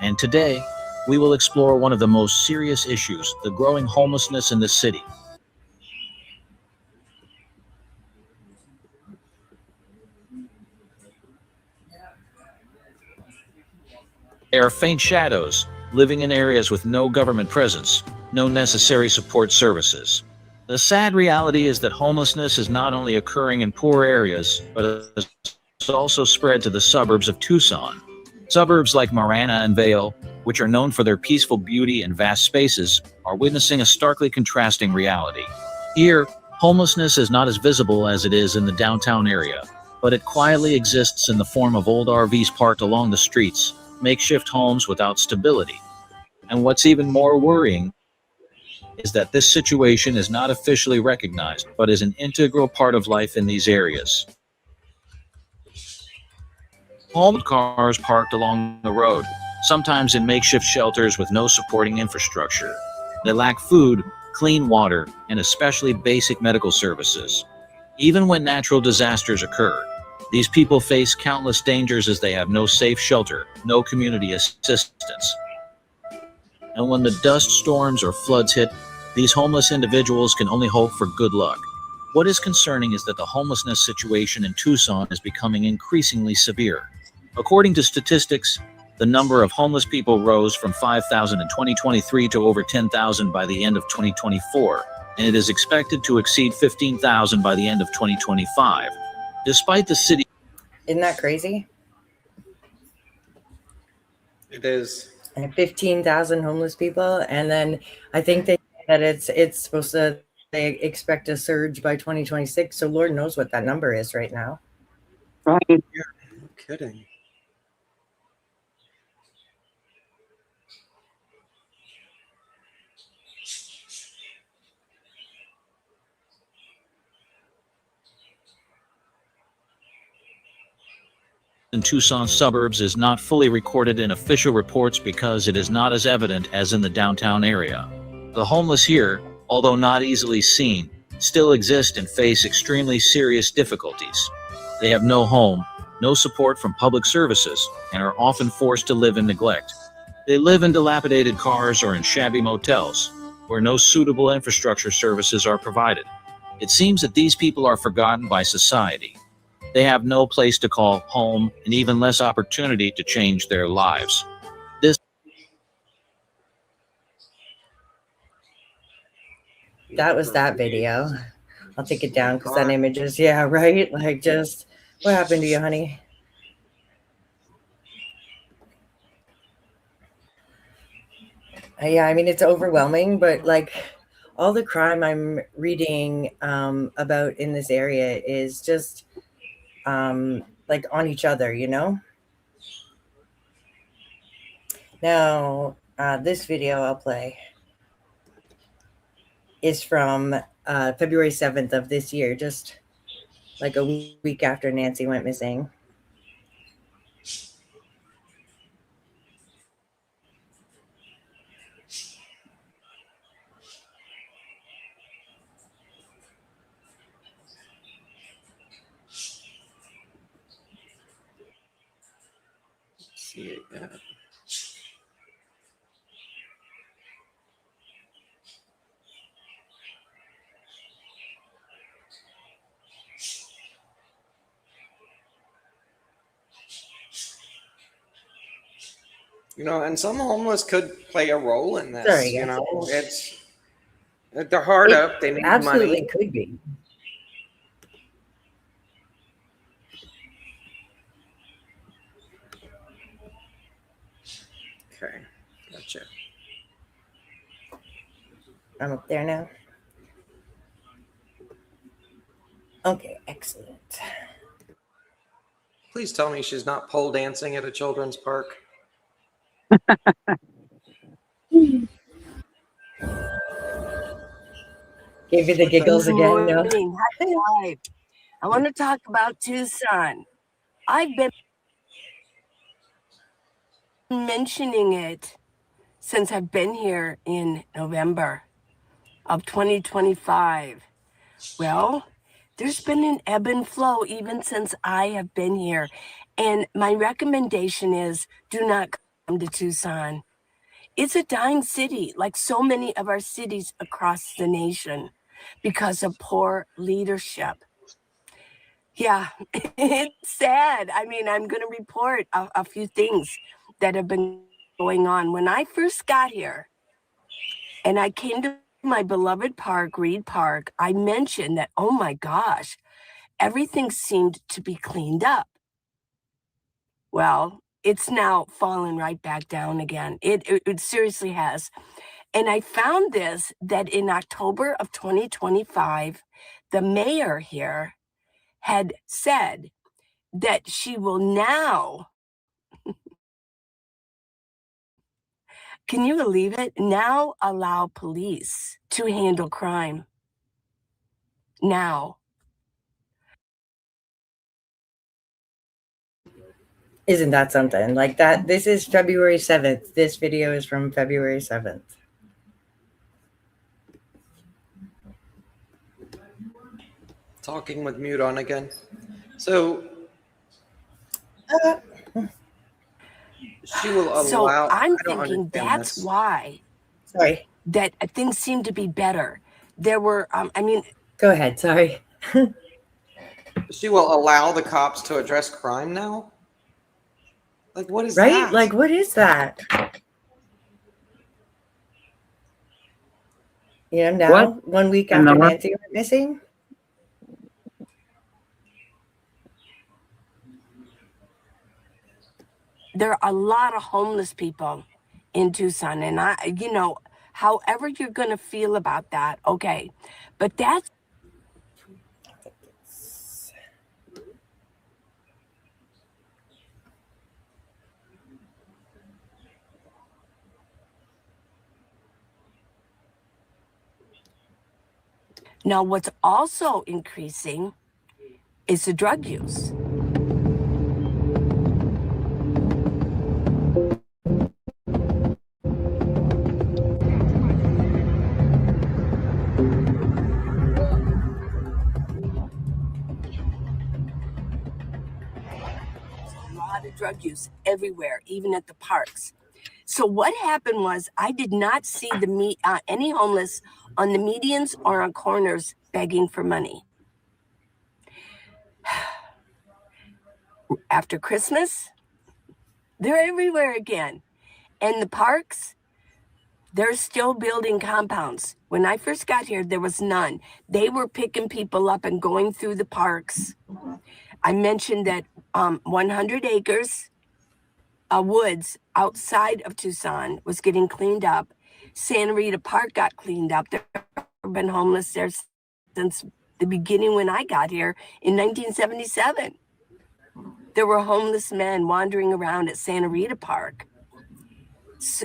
And today, we will explore one of the most serious issues, the growing homelessness in the city. There are faint shadows, living in areas with no government presence, no necessary support services. The sad reality is that homelessness is not only occurring in poor areas, but it's also spread to the suburbs of Tucson. Suburbs like Marana and Vail, which are known for their peaceful beauty and vast spaces, are witnessing a starkly contrasting reality. Here, homelessness is not as visible as it is in the downtown area, but it quietly exists in the form of old RVs parked along the streets, makeshift homes without stability. And what's even more worrying is that this situation is not officially recognized, but is an integral part of life in these areas. Home cars parked along the road, sometimes in makeshift shelters with no supporting infrastructure. They lack food, clean water, and especially basic medical services. Even when natural disasters occur, these people face countless dangers as they have no safe shelter, no community assistance. And when the dust storms or floods hit, these homeless individuals can only hope for good luck. What is concerning is that the homelessness situation in Tucson is becoming increasingly severe. According to statistics, the number of homeless people rose from 5,000 in 2023 to over 10,000 by the end of 2024, and it is expected to exceed 15,000 by the end of 2025. Despite the city... Isn't that crazy? It is. And 15,000 homeless people, and then I think that it's supposed to, they expect a surge by 2026. So Lord knows what that number is right now. Right. Yeah, no kidding. in Tucson suburbs is not fully recorded in official reports because it is not as evident as in the downtown area. The homeless here, although not easily seen, still exist and face extremely serious difficulties. They have no home, no support from public services, and are often forced to live in neglect. They live in dilapidated cars or in shabby motels, where no suitable infrastructure services are provided. It seems that these people are forgotten by society. They have no place to call home and even less opportunity to change their lives. This That was that video. I'll take it down because that image is, yeah, right? Like, just what happened to you, honey? Yeah, I mean, it's overwhelming, but like all the crime I'm reading about in this area is just like on each other, you know? Now, this video I'll play is from February 7th of this year, just like a week after Nancy went missing. See it yet. You know, and some homeless could play a role in this. Sorry, you yes. know, they're hard up. They need Absolutely money. could be. Okay, gotcha. I'm up there now. Okay, excellent. Please tell me she's not pole dancing at a children's park. Gave you the giggles Good again, no? morning. Happy life. I want to talk about Tucson. I've been mentioning it since I've been here in November of 2025. Well, there's been an ebb and flow even since I have been here. And my recommendation is do not come to Tucson. It's a dying city, like so many of our cities across the nation, because of poor leadership. Yeah, it's sad. I mean, I'm going to report a few things that have been going on. When I first got here and I came to my beloved park, Reed Park, I mentioned that, oh my gosh, everything seemed to be cleaned up. Well, it's now fallen right back down again. It seriously has. And I found this, that in October of 2025, the mayor here had said that she will now, can you believe it? Now allow police to handle crime. Now. Isn't that something? Like that, this is February 7th. This video is from February 7th. Talking with mute on again. So she will allow. So I'm I don't thinking understand that's this. why Sorry. that things seem to be better. There were, I mean, Go ahead. Sorry. She will allow the cops to address crime now? Like, what is Right? that? Like, what is that? You know, now, What 1 week in the after world? Nancy went missing. there are a lot of homeless people in Tucson. And however you're going to feel about that, okay. But that's now what's also increasing is the drug use. drug use everywhere, even at the parks. So what happened was I did not see any homeless on the medians or on corners begging for money. After Christmas, they're everywhere again. And the parks, they're still building compounds. When I first got here, there was none. They were picking people up and going through the parks. I mentioned that 100 acres of woods outside of Tucson was getting cleaned up. Santa Rita Park got cleaned up. There have been homeless there since the beginning when I got here in 1977. There were homeless men wandering around at Santa Rita Park.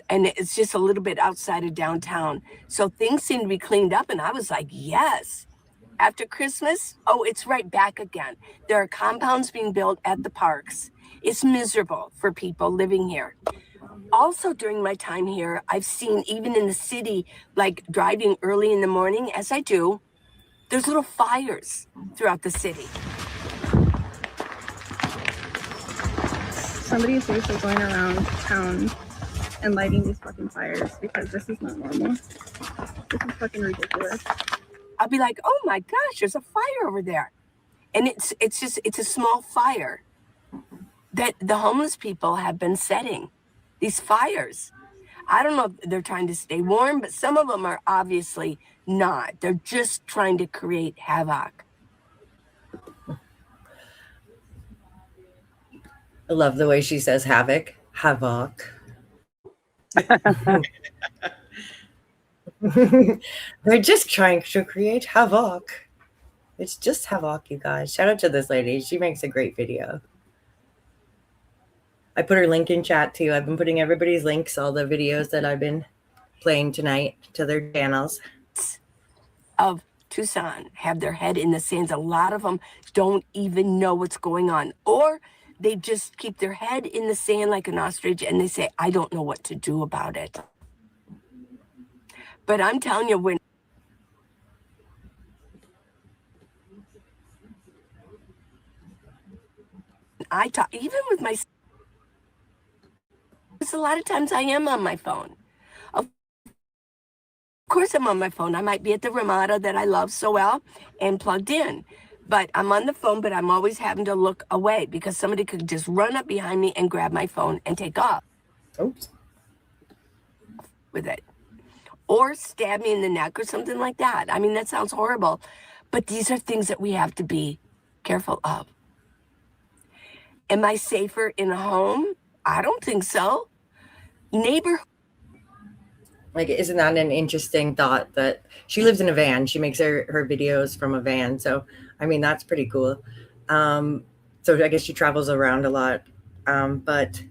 And it's just a little bit outside of downtown. So things seem to be cleaned up. And I was like, yes. After Christmas, oh, it's right back again. There are compounds being built at the parks. It's miserable for people living here. Also, during my time here, I've seen, even in the city, like driving early in the morning, as I do, there's little fires throughout the city. Somebody is seriously going around town and lighting these fucking fires because this is not normal. This is fucking ridiculous. I'll be like, oh my gosh, there's a fire over there. And it's a small fire that the homeless people have been setting, these fires. I don't know if they're trying to stay warm, but some of them are obviously not. They're just trying to create havoc. I love the way she says havoc. Havoc. They're just trying to create havoc. It's just havoc, you guys. Shout out to this lady. She makes a great video. I put her link in chat too. I've been putting everybody's links, all the videos that I've been playing tonight, to their channels. Of Tucson have their head in the sands. A lot of them don't even know what's going on, or they just keep their head in the sand like an ostrich and they say, I don't know what to do about it. But I'm telling you, when I talk, even with my, a lot of times I am on my phone. Of course I'm on my phone. I might be at the Ramada that I love so well and plugged in. But I'm on the phone, but I'm always having to look away because somebody could just run up behind me and grab my phone and take off. Oops. With it. Or stab me in the neck or something like that. I mean, that sounds horrible. But these are things that we have to be careful of. Am I safer in a home? I don't think so. Neighbor. Like, isn't that an interesting thought that she lives in a van? She makes her videos from a van. So, I mean, that's pretty cool. So I guess she travels around a lot. But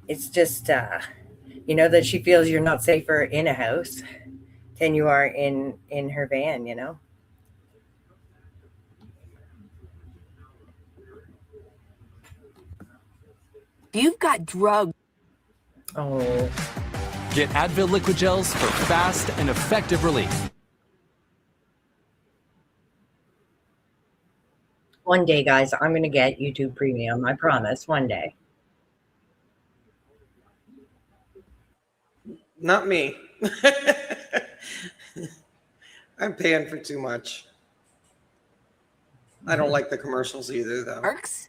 it's just, you know, that she feels you're not safer in a house than you are in her van, you know? You've got drugs. Oh. Get Advil liquid gels for fast and effective relief. One day, guys, I'm going to get YouTube Premium. I promise. One day. Not me. I'm paying for too much. I don't like the commercials either, though. Works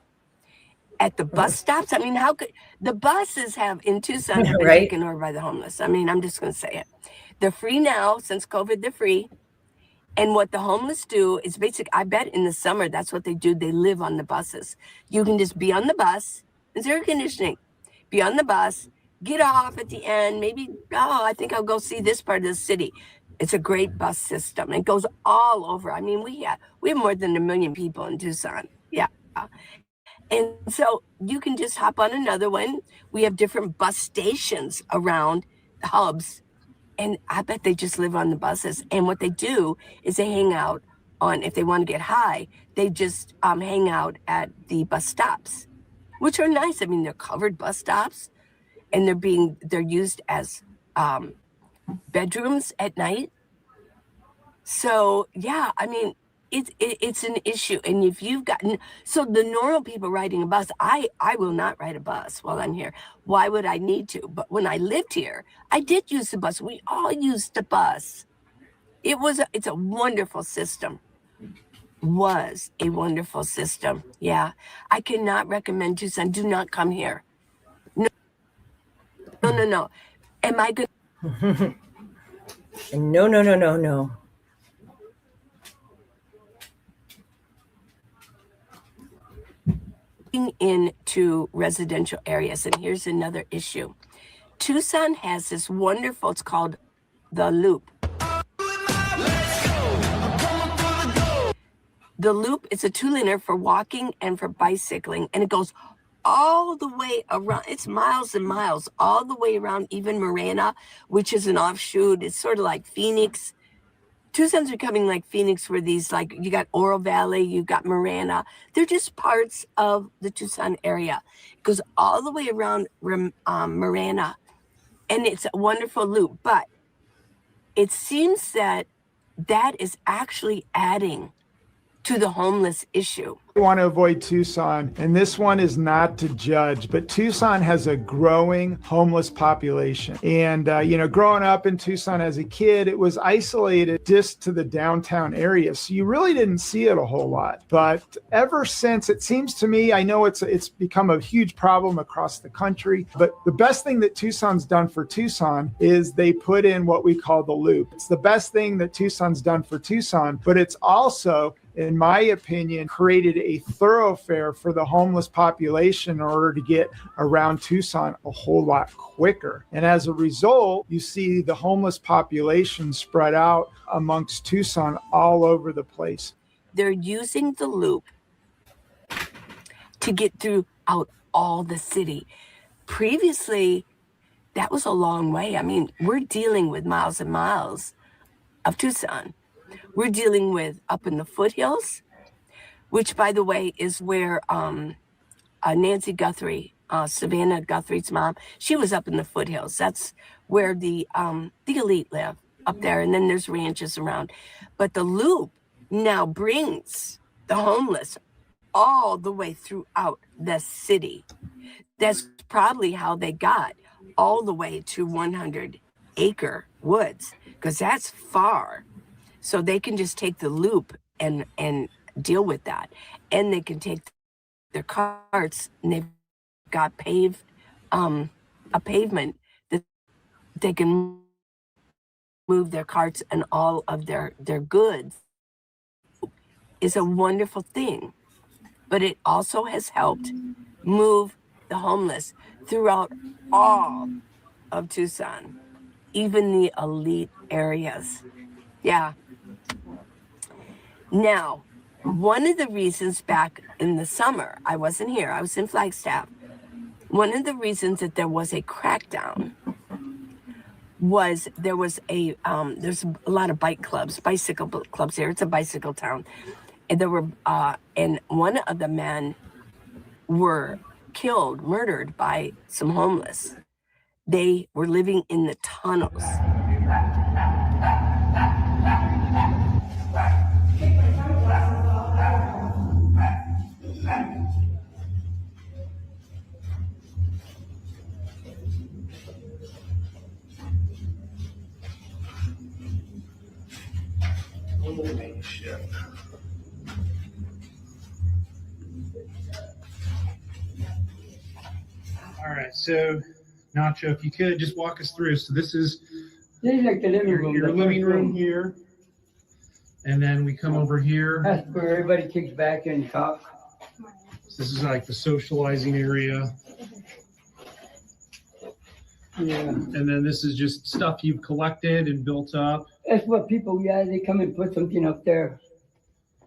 at the bus stops. I mean, how could the buses have in Tucson have been Right. taken over by the homeless? I mean, I'm just going to say it. They're free now since COVID. They're free. And what the homeless do is basic. I bet in the summer, that's what they do. They live on the buses. You can just be on the bus. There's air conditioning. Be on the bus, get off at the end. Maybe, oh, I think I'll go see this part of the city. It's a great bus system. It goes all over. I mean, we have more than 1 million people in Tucson. Yeah. And so you can just hop on another one. We have different bus stations around the hubs. And I bet they just live on the buses. And what they do is they hang out on, if they want to get high, they just hang out at the bus stops, which are nice. I mean, they're covered bus stops and they're used as bedrooms at night. So yeah, I mean, it's an issue. And if you've gotten, so the normal people riding a bus, I will not ride a bus while I'm here. Why would I need to? But when I lived here, I did use the bus. We all used the bus. It's a wonderful system. Was a wonderful system. Yeah. I cannot recommend Tucson. Do not come here. No. Am I good? No. Into residential areas, and here's another issue. Tucson has this wonderful, it's called the Loop. The Loop is a 2-lane for walking and for bicycling, and it goes all the way around. It's miles and miles, all the way around even Marana, which is an offshoot. It's sort of like Phoenix. Tucson's becoming like Phoenix, where these, like, you got Oro Valley, you got Marana. They're just parts of the Tucson area. It goes all the way around Marana, and it's a wonderful loop. But it seems that is actually adding to the homeless issue. We want to avoid Tucson, and this one is not to judge, but Tucson has a growing homeless population. And, growing up in Tucson as a kid, it was isolated just to the downtown area. So you really didn't see it a whole lot. But ever since, it seems to me, I know it's become a huge problem across the country, but the best thing that Tucson's done for Tucson is they put in what we call the Loop. It's the best thing that Tucson's done for Tucson, but it's also, in my opinion, created a thoroughfare for the homeless population in order to get around Tucson a whole lot quicker. And as a result, you see the homeless population spread out amongst Tucson all over the place. They're using the Loop to get throughout all the city. Previously, that was a long way. I mean, we're dealing with miles and miles of Tucson. We're dealing with up in the foothills, which, by the way, is where Nancy Guthrie, Savannah Guthrie's mom, she was up in the foothills. That's where the elite live, up there. And then there's ranches around. But the Loop now brings the homeless all the way throughout the city. That's probably how they got all the way to 100-acre woods, because that's far. So they can just take the Loop and deal with that. And they can take their carts, and they've got a pavement that they can move their carts and all of their goods. Is a wonderful thing. But it also has helped move the homeless throughout all of Tucson, even the elite areas. Yeah. Now, one of the reasons back in the summer, I wasn't here, I was in Flagstaff. One of the reasons that there was a crackdown was there's a lot of bicycle clubs here. It's a bicycle town. And there were, and one of the men were murdered by some homeless. They were living in the tunnels. Holy shit. All right, so Nacho, if you could just walk us through. So this is like the living room. Your living room here, and then we come over here. That's where everybody kicks back and talks. So this is like the socializing area. Yeah. And then this is just stuff you've collected and built up. That's what people, they come and put something up there.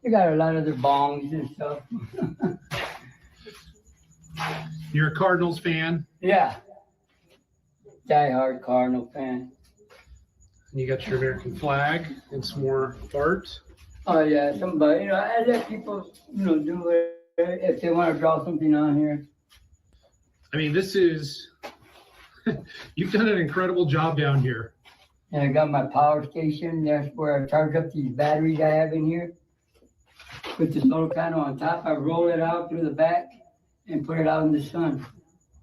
They got a lot of their bongs and stuff. You're a Cardinals fan? Yeah. Die-hard Cardinal fan. And you got your American flag and some more art. Oh, yeah. Somebody, I let people, do it if they want to draw something on here. I mean, this is, you've done an incredible job down here. And I got my power station. That's where I charge up these batteries I have in here. Put the solar panel on top. I roll it out through the back and put it out in the sun.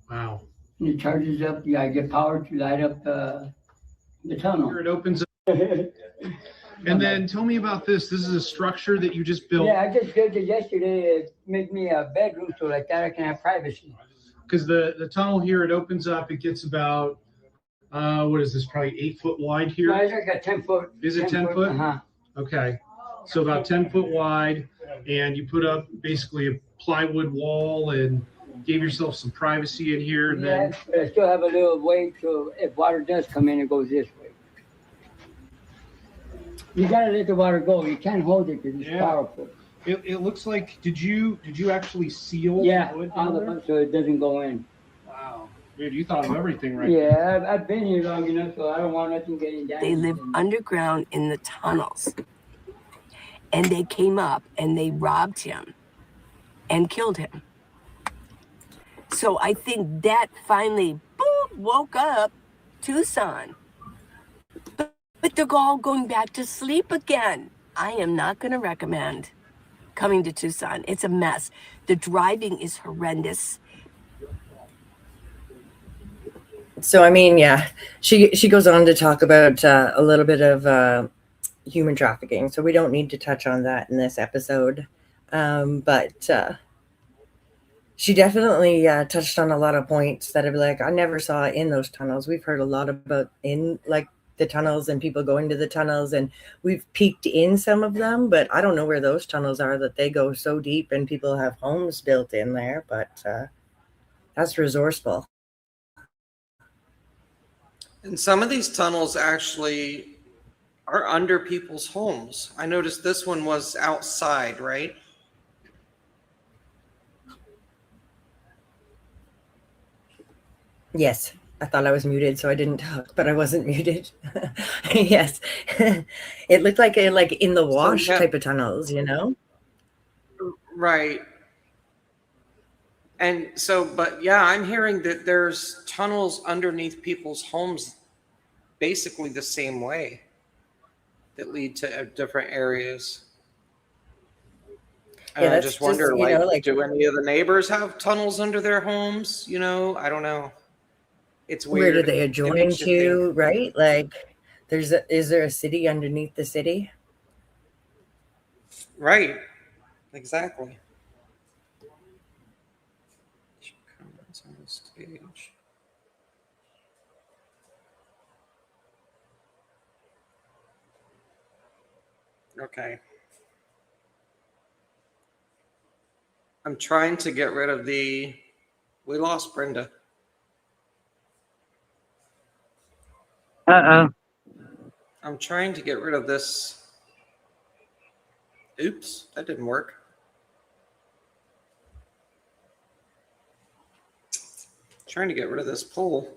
Wow. And it charges up. Yeah, I get power to light up the tunnel. Here it opens up. And then tell me about this. This is a structure that you just built. Yeah, I just built it yesterday. It made me a bedroom so like that I can have privacy. Because the tunnel here, it opens up. It gets about, what is this, probably 8 foot wide here? No, it's like a 10 foot. Is it 10 foot? Uh-huh. Okay. So about 10 foot wide. And you put up basically a plywood wall and gave yourself some privacy in here. And Yeah, then, but I still have a little way so if water does come in, it goes this way. You gotta let the water go. You can't hold it because it's powerful. it looks like, did you actually seal Yeah, the wood on down the there? front so it doesn't go in. Wow. Dude, you thought of everything right Yeah, I've been here long enough, so I don't want nothing getting down. They live underground in the tunnels. And they came up and they robbed him and killed him. So I think that finally boom, woke up Tucson. But they're all going back to sleep again. I am not going to recommend coming to Tucson. It's a mess. The driving is horrendous. So I mean, yeah, she goes on to talk about a little bit of human trafficking. So we don't need to touch on that in this episode, but she definitely touched on a lot of points that I never saw in those tunnels. We've heard a lot about in like the tunnels and people going to the tunnels, and we've peeked in some of them, but I don't know where those tunnels are that they go so deep and people have homes built in there. But that's resourceful. And some of these tunnels actually are under people's homes. I noticed this one was outside, right? Yes, I thought I was muted, so I didn't talk, but I wasn't muted. Yes, it looked like in the wash type of tunnels, you know? Right. And so, but yeah, I'm hearing that there's tunnels underneath people's homes basically the same way that lead to different areas. And Yeah, I that's just wonder, just, you know, like- do any of the neighbors have tunnels under their homes? You know, I don't know. It's Where weird. do they It adjoin makes you to, think. right? Like, is there a city underneath the city? Right. Exactly. Comments on the stage. Okay. I'm trying to get rid of we lost Brenda. Uh-oh. I'm trying to get rid of this. Oops, that didn't work. Trying to get rid of this poll.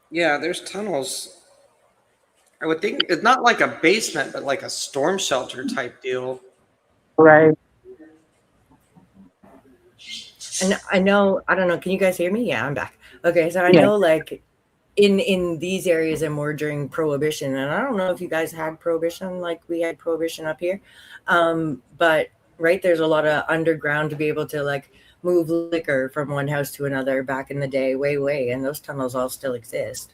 Yeah, there's tunnels. I would think it's not like a basement, but like a storm shelter type deal. Right. And I know, I don't know, can you guys hear me? Yeah, I'm back. Okay, so I Yeah. know like in these areas and more during Prohibition, and I don't know if you guys had Prohibition like we had Prohibition up here, but right, there's a lot of underground to be able to like move liquor from one house to another back in the day, way, and those tunnels all still exist.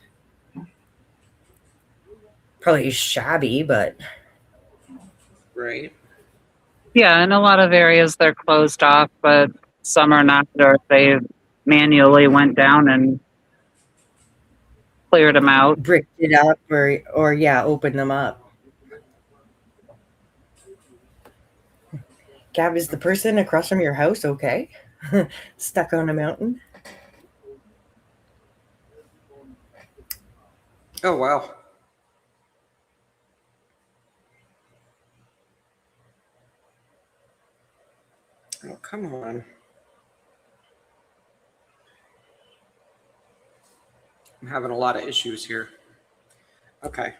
Probably shabby, but Right. Yeah, in a lot of areas they're closed off, but some are not, or they manually went down and cleared them out. bricked it up or yeah, open them up. Gab, is the person across from your house okay? Stuck on a mountain? Oh, wow. Oh, come on. I'm having a lot of issues here. Okay.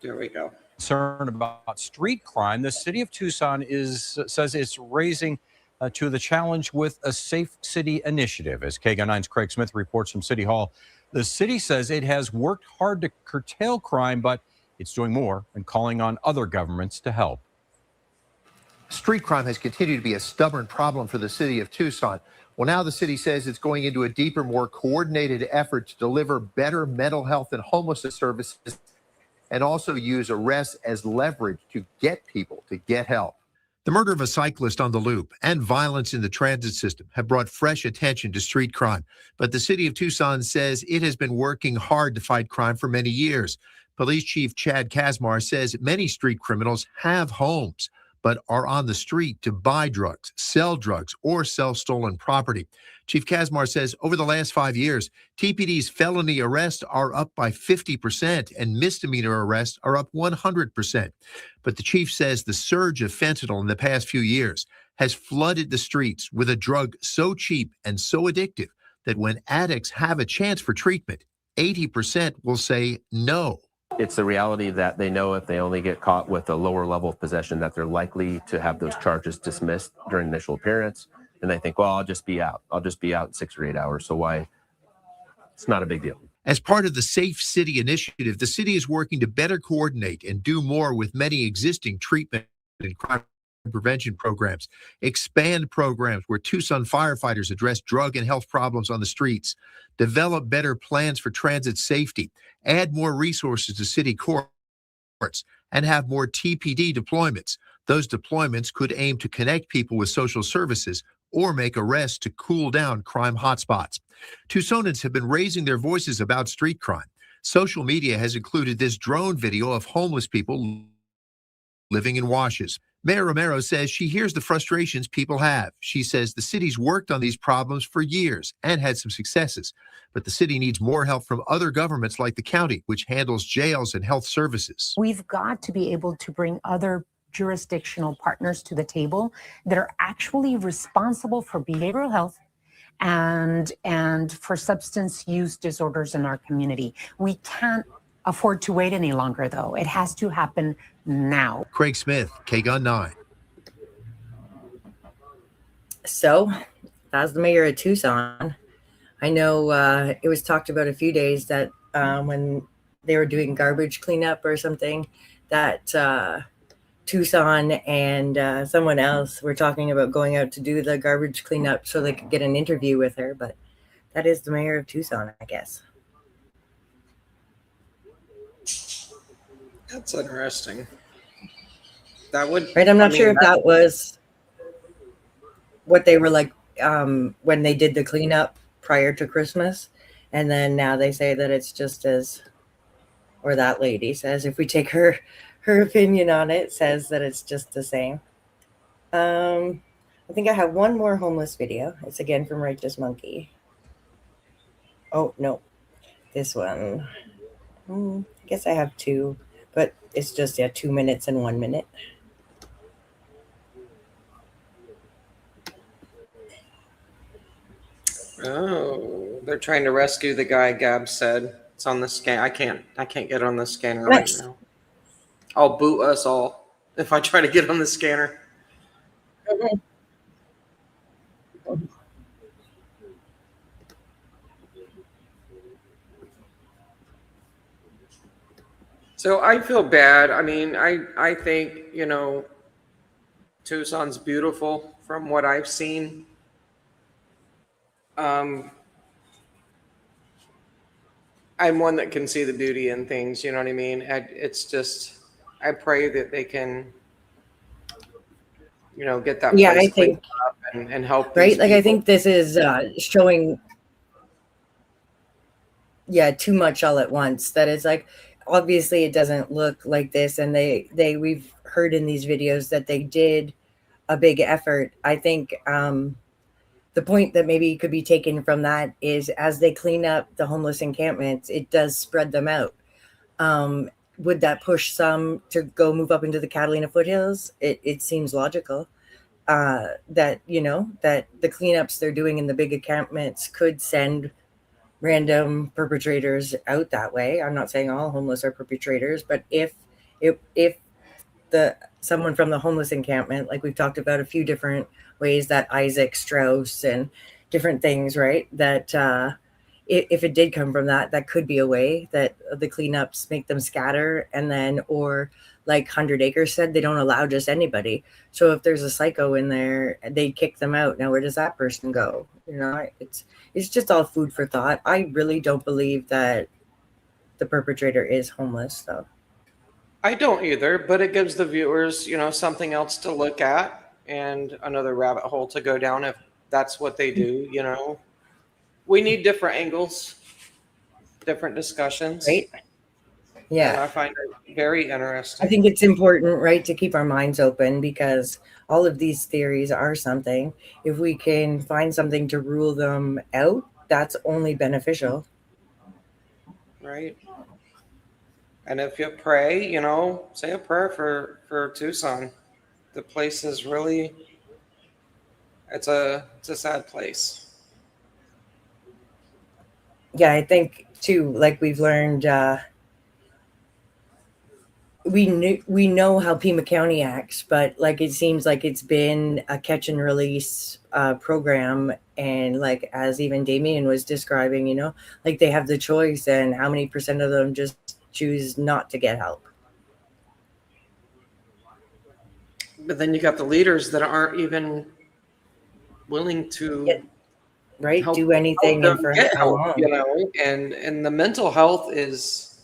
There we go. Concern about street crime, the city of Tucson says it's raising to the challenge with a Safe City initiative. As KGUN 9's Craig Smith reports from City Hall, The city says it has worked hard to curtail crime, but it's doing more and calling on other governments to help. Street crime has continued to be a stubborn problem for the city of Tucson. Well, now the city says it's going into a deeper, more coordinated effort to deliver better mental health and homelessness services and also use arrests as leverage to get people to get help. The murder of a cyclist on the Loop and violence in the transit system have brought fresh attention to street crime. But the city of Tucson says it has been working hard to fight crime for many years. Police Chief Chad Kazmar says many street criminals have homes, but are on the street to buy drugs, or sell stolen property. Chief Kazmar says over the last 5 years, TPD's felony arrests are up by 50% and misdemeanor arrests are up 100%. But the chief says the surge of fentanyl in the past few years has flooded the streets with a drug so cheap and so addictive that when addicts have a chance for treatment, 80% will say no. It's the reality that they know if they only get caught with a lower level of possession that they're likely to have those charges dismissed during initial appearance. And they think, well, I'll just be out. I'll just be out in 6 or 8 hours. So why? It's not a big deal. As part of the Safe City initiative, the city is working to better coordinate and do more with many existing treatment and crime prevention programs, expand programs where Tucson firefighters address drug and health problems on the streets, develop better plans for transit safety, add more resources to city courts, and have more TPD deployments. Those deployments could aim to connect people with social services or make arrests to cool down crime hotspots. Tucsonans have been raising their voices about street crime. Social media has included this drone video of homeless people living in washes. Mayor Romero says she hears the frustrations people have. She says the city's worked on these problems for years and had some successes, but the city needs more help from other governments like the county, which handles jails and health services. We've got to be able to bring other jurisdictional partners to the table that are actually responsible for behavioral health and for substance use disorders in our community. We can't afford to wait any longer, though. It has to happen now. Craig Smith, KGUN 9. So that's the mayor of Tucson. I know it was talked about a few days that when they were doing garbage cleanup or something, that Tucson and someone else were talking about going out to do the garbage cleanup so they could get an interview with her. But that is the mayor of Tucson, I guess. That's interesting. That would Right. I'm not sure if that was what they were like when they did the cleanup prior to Christmas. And then now they say that it's just as, or that lady says, if we take her opinion on it, says that it's just the same. I think I have one more homeless video. It's again from Righteous Monkey. Oh, no. This one. I guess I have two, but it's just 2 minutes and 1 minute. Oh, they're trying to rescue the guy. Gab said it's on the scan. I can't get on the scanner right now. I'll boot us all if I try to get on the scanner. So I feel bad. I mean, I think, Tucson's beautiful from what I've seen. I'm one that can see the beauty in things, you know what I mean? It's just, I pray that they can, get that Yeah, place I think, cleaned up and help. right? these Like, I people. think this is showing, too much all at once. That is like, obviously it doesn't look like this. And we've heard in these videos that they did a big effort. I think the point that maybe could be taken from that is as they clean up the homeless encampments, it does spread them out. Would that push some to go move up into the Catalina foothills? It seems logical that that the cleanups they're doing in the big encampments could send random perpetrators out that way. I'm not saying all homeless are perpetrators, but if someone from the homeless encampment, like we've talked about a few different ways that Isaac Strauss and different things, right? That if it did come from that, that could be a way that the cleanups make them scatter, and then, or like 100 Acres said, they don't allow just anybody. So if there's a psycho in there, they kick them out. Now where does that person go? You know, it's just all food for thought. I really don't believe that the perpetrator is homeless, though. I don't either, but it gives the viewers, something else to look at and another rabbit hole to go down if that's what they do. We need different angles, different discussions. Right? Yeah. And I find it very interesting. I think it's important, right, to keep our minds open, because all of these theories are something. If we can find something to rule them out, that's only beneficial. Right. And if you pray, say a prayer for Tucson. The place is really, it's a sad place. Yeah, I think too, like we've learned, we know how Pima County acts, but like it seems like it's been a catch and release program, and like as even Damien was describing, like they have the choice, and how many % of them just choose not to get help. But then you got the leaders that aren't even willing to do anything and for get how help, long. and the mental health is,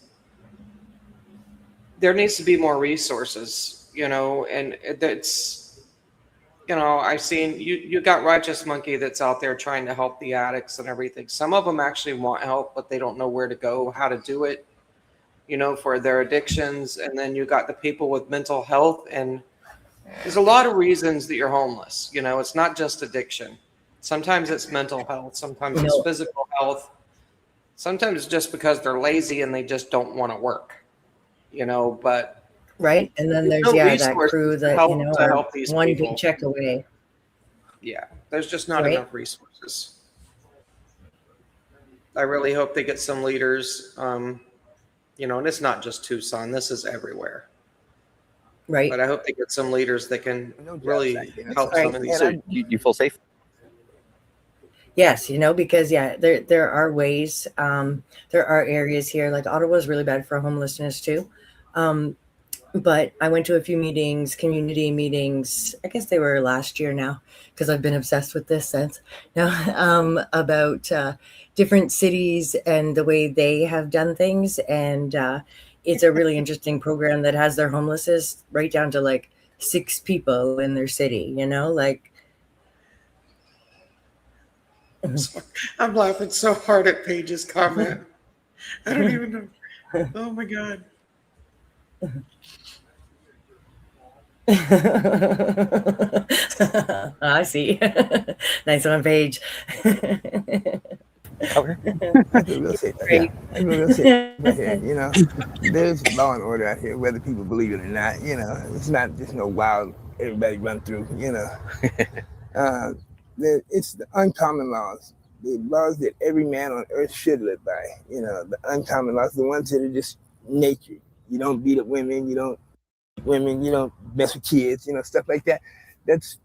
there needs to be more resources, and it's, I've seen you got Righteous Monkey that's out there trying to help the addicts and everything. Some of them actually want help, but they don't know where to go, how to do it, for their addictions. And then you got the people with mental health, and there's a lot of reasons that you're homeless. It's not just addiction. Sometimes it's mental health. Sometimes it's physical health. Sometimes it's just because they're lazy and they just don't want to work, but. Right. And then there's, that crew that, are these one people. paycheck away. Yeah. There's just not enough resources. I really hope they get some leaders, and it's not just Tucson. This is everywhere. Right. But I hope they get some leaders that can really help some of these. So you feel safe? Yes, because there are ways. There are areas here, like Ottawa's really bad for homelessness too. But I went to a few meetings, community meetings. I guess they were last year now, because I've been obsessed with this since. Now, about different cities and the way they have done things, and it's a really interesting program that has their homelessness right down to like 6 people in their city. Like. I'm laughing so hard at Paige's comment. I don't even know. Oh my God. I see. Nice one, Paige. There's law and order out here, whether people believe it or not. It's not just no wild everybody run through. It's the uncommon laws, the laws that every man on earth should live by. The uncommon laws, the ones that are just nature. You don't beat up women, you don't mess with kids, stuff like that. That's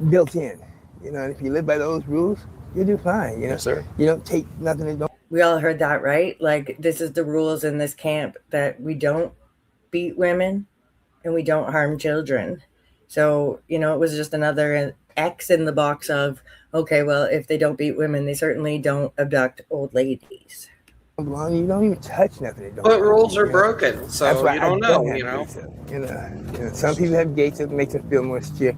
built in. And if you live by those rules, you'll do fine. Yes, sir. You don't take nothing that don't. We all heard that, right? Like, this is the rules in this camp, that we don't beat women and we don't harm children. So, it was just another X in the box of, okay, well, if they don't beat women, they certainly don't abduct old ladies. You don't even touch nothing. But rules are broken, so that's why you don't know, Some people have gates that make them feel more secure.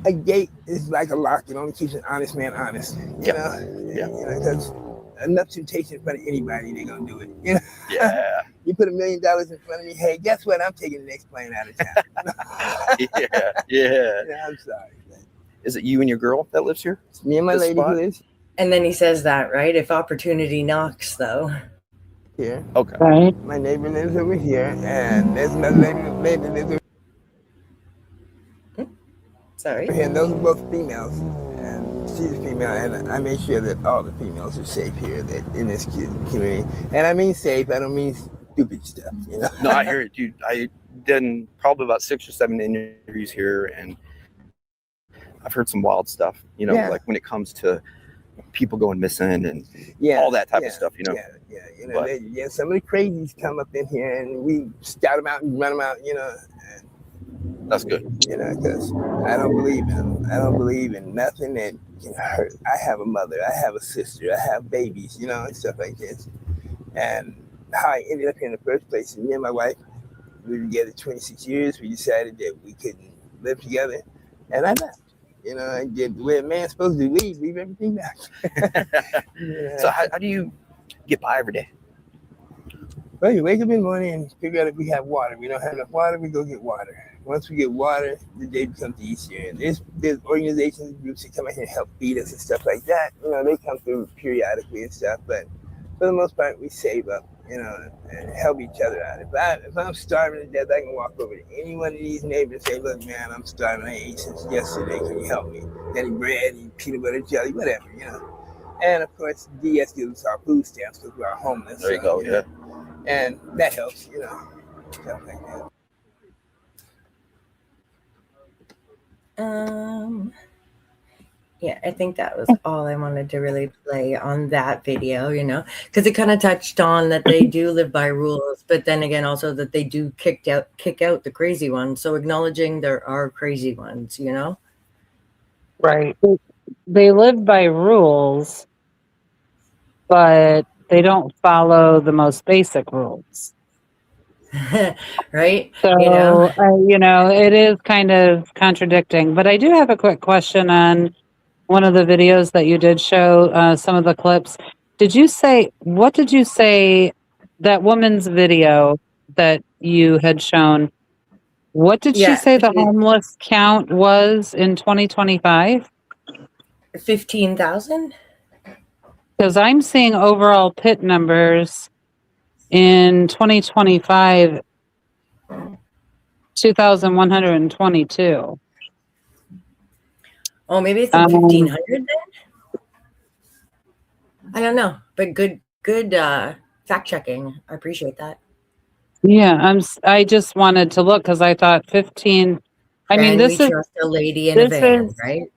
A gate is like a lock. It only keeps an honest man honest. Because enough temptation in front of anybody, they're gonna do it. Yeah. You put $1 million in front of me, hey, guess what? I'm taking the next plane out of town. Yeah. I'm sorry. Is it you and your girl that lives here? It's me and my lady who lives. And then he says that, right? If opportunity knocks, though. Here. Okay. Right. My neighbor lives over here, and there's another lady that lives over Sorry. here. And those are both females. And she's a female, and I make sure that all the females are safe here in this community. And I mean safe, I don't mean stupid stuff, No, I hear it, dude. I done probably about 6 or 7 interviews here, and I've heard some wild stuff, like when it comes to people going missing and Yeah, all that type yeah, of stuff, you know. Yeah, you know, some of the crazies come up in here and we scout them out and run them out, you know. That's good. You know, because I don't believe in them. I don't believe in nothing that can hurt. I have a mother, I have a sister, I have babies, you know, and stuff like this. And how I ended up here in the first place is me and my wife, we were together 26 years. We decided that we couldn't live together, and I left. You know, I did the way a man's supposed to leave everything back. So how do you get by every day? Well, you wake up in the morning and figure out if we have water. We don't have enough water, we go get water. Once we get water, the day becomes easier. And there's organizations, groups that come in here and help feed us and stuff like that. You know, they come through periodically and stuff, but for the most part, we save up, you know, and help each other out. If I'm starving to death, I can walk over to any one of these neighbors and say, look, man, I'm starving. I ain't ate since yesterday. Can you help me? Any bread, any peanut butter jelly, whatever, you know. And of course, DS gives us our food stamps because we're homeless. There you go, yeah. And that helps, you know, stuff like that. Yeah, I think that was all I wanted to really play on that video, you know, because it kind of touched on that they do live by rules, but then again, also that they do kick out the crazy ones. So acknowledging there are crazy ones, you know? Right. They live by rules, but they don't follow the most basic rules. Right? So, you know, it is kind of contradicting. But I do have a quick question on one of the videos that you did show, some of the clips. What did you say, that woman's video that you had shown, what did she say the homeless count was in 2025? 15,000? Because I'm seeing overall PIT numbers in 2025, 2,122. Oh, maybe it's 1,500 then? I don't know, but good fact checking. I appreciate that. Yeah, I just wanted to look because I thought 15. I mean, Can this we is trust a lady in a van, right?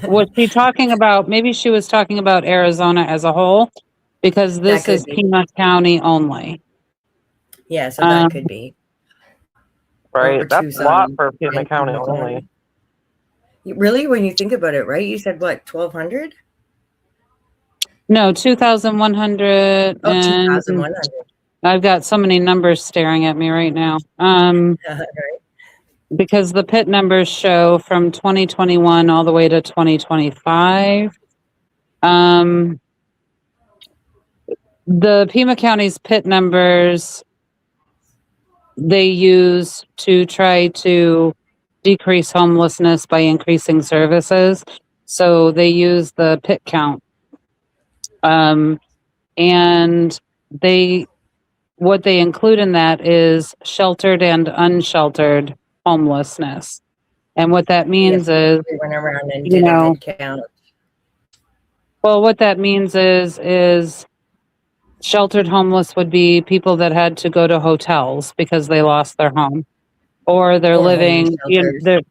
was she talking about? Maybe she was talking about Arizona as a whole, because this is Pima County only. Yeah, so that could be. Right, that's a lot for Pima County only. Really, when you think about it, right? You said what, 1,200? No, 2,100. Oh, 2,100. I've got so many numbers staring at me right now. Because the PIT numbers show from 2021 all the way to 2025. The Pima County's PIT numbers, they use to try to decrease homelessness by increasing services. So they use the PIT count. And what they include in that is sheltered and unsheltered homelessness. And what that means is, we went around and you did a know, head count. well, what that means is sheltered homeless would be people that had to go to hotels because they lost their home, or they're living, they're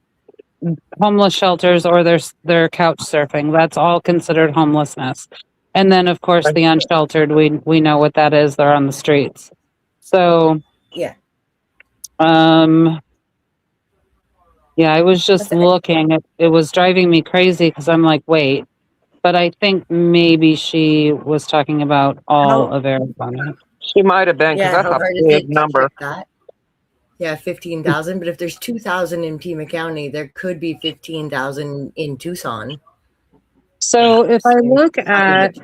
homeless shelters, or they're couch surfing. That's all considered homelessness. And then, of course, the unsheltered, we know what that is. They're on the streets. So, yeah. Yeah, I was just looking. It was driving me crazy because I'm like, wait. But I think maybe she was talking about all of Arizona. She might have been, because Yeah, that's how a hard is big it to number. check that? Yeah, 15,000. But if there's 2,000 in Pima County, there could be 15,000 in Tucson. So if I look at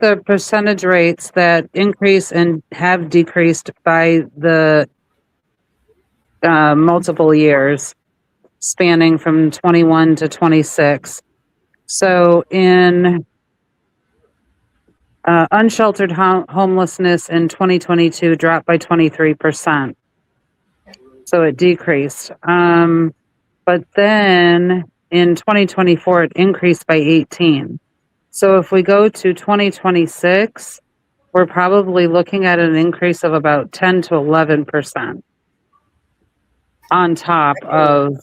the percentage rates that increase and have decreased by the multiple years spanning from 21 to 26. So in unsheltered homelessness in 2022 dropped by 23%. So it decreased. But then in 2024, it increased by 18. So if we go to 2026, we're probably looking at an increase of about 10 to 11% on top of.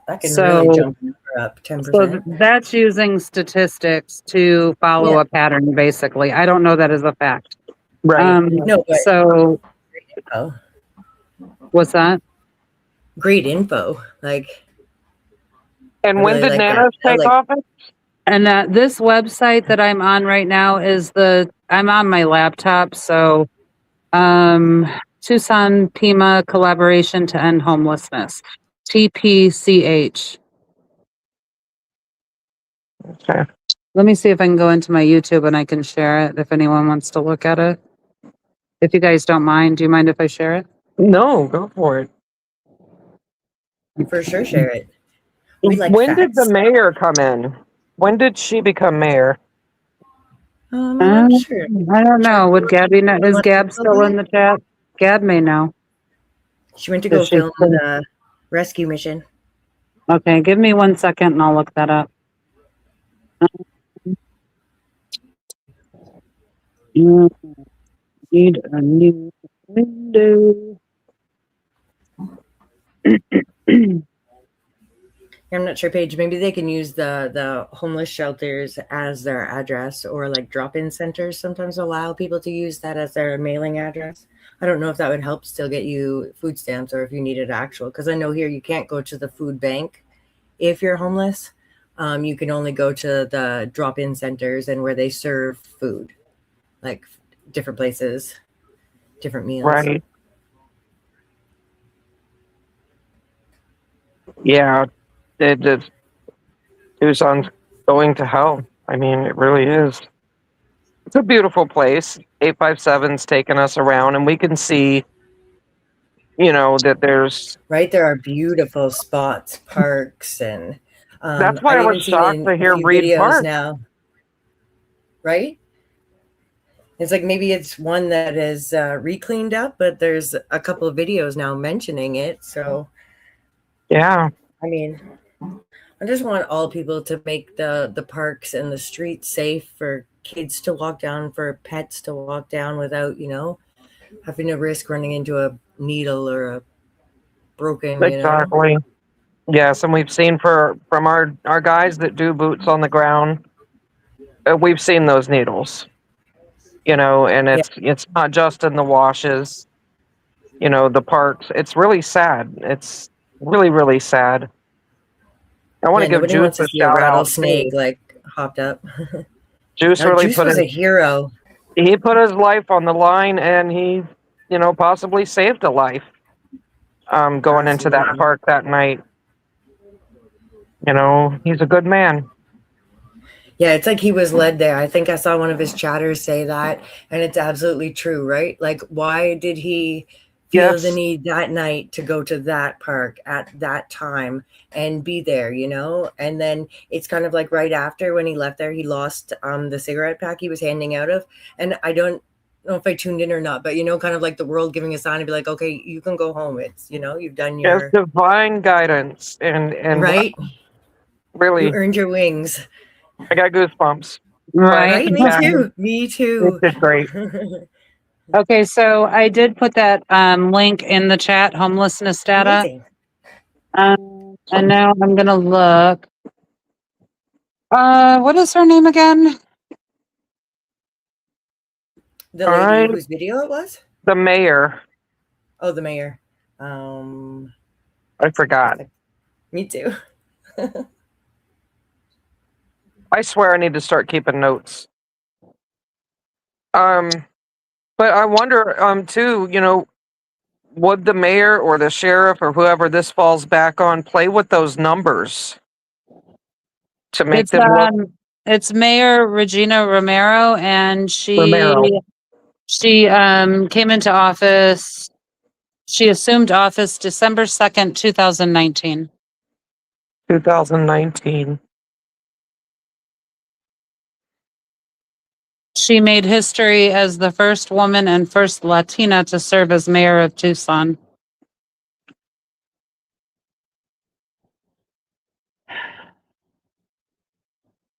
That can really jump in the up 10%. So that's using statistics to follow Yeah. a pattern, basically. I don't know that as a fact. Right. No, but So oh, what's that? great info. Like, I And when really did like that. Nanos take Like, office? And this website that I'm on right now is I'm on my laptop. So, Tucson Pima Collaboration to End Homelessness, TPCH. Okay. Let me see if I can go into my YouTube and I can share it if anyone wants to look at it. If you guys don't mind, do you mind if I share it? No, go for it. for sure, share it. We like When did the facts. mayor come in? When did she become mayor? I'm not sure. I don't know. Would Gabby know? You Is want Gab to still Google in it? the chat? Gab may know. She went to Does go she film the rescue mission. Okay, give me 1 second and I'll look that up. You need a new window. I'm not sure, Paige. Maybe they can use the homeless shelters as their address, or like drop-in centers sometimes allow people to use that as their mailing address. I don't know if that would help still get you food stamps or if you needed actual, because I know here you can't go to the food bank if you're homeless. You can only go to the drop-in centers and where they serve food, like different places, different meals. Right. Yeah. It just Tucson's going to hell. I mean, it really is. It's a beautiful place. 857's taking us around, and we can see, that there's. Right, there are beautiful spots, parks, and That's why I've I was even seen shocked in to a hear few Reed videos Park. now. Right? It's like maybe it's one that is re-cleaned up, but there's a couple of videos now mentioning it. So, Yeah. I mean, I just want all people to make the parks and the streets safe for kids to walk down, for pets to walk down without, having to risk running into a needle or a broken, Exactly. Yes, and we've seen from our guys that do boots on the ground, we've seen those needles. And it's not just in the washes, the parks. It's really sad. It's really, really sad. I want Yeah, to give nobody Juice wants to a see a shout out rattlesnake too. like hopped up. Juice No, really Juice was a hero. he put his life on the line, and he, possibly saved a life. Going into that Absolutely. park that night. He's a good man. Yeah, it's like he was led there. I think I saw one of his chatters say that, and it's absolutely true, right? Like, why did he feel the Yes. need that night to go to that park at that time and be there, And then it's kind of like right after when he left there, he lost the cigarette pack he was handing out of. And I don't know if I tuned in or not, but kind of like the world giving a sign to be like, okay, you can go home. It's, you've done Yes, your divine guidance, and right. really, You earned your wings. I got goosebumps. Right. Me too. Me too. This is great. Okay, so I did put that link in the chat, homelessness data. Amazing. And now I'm gonna look. What is her name again? The lady whose video it was? The mayor. Oh, the mayor. I forgot. Me too. I swear I need to start keeping notes. But I wonder, too, would the mayor or the sheriff or whoever this falls back on play with those numbers to make them look It's Mayor Regina Romero, and Romero. she came into office. She assumed office December 2nd, 2019. 2019. She made history as the first woman and first Latina to serve as mayor of Tucson.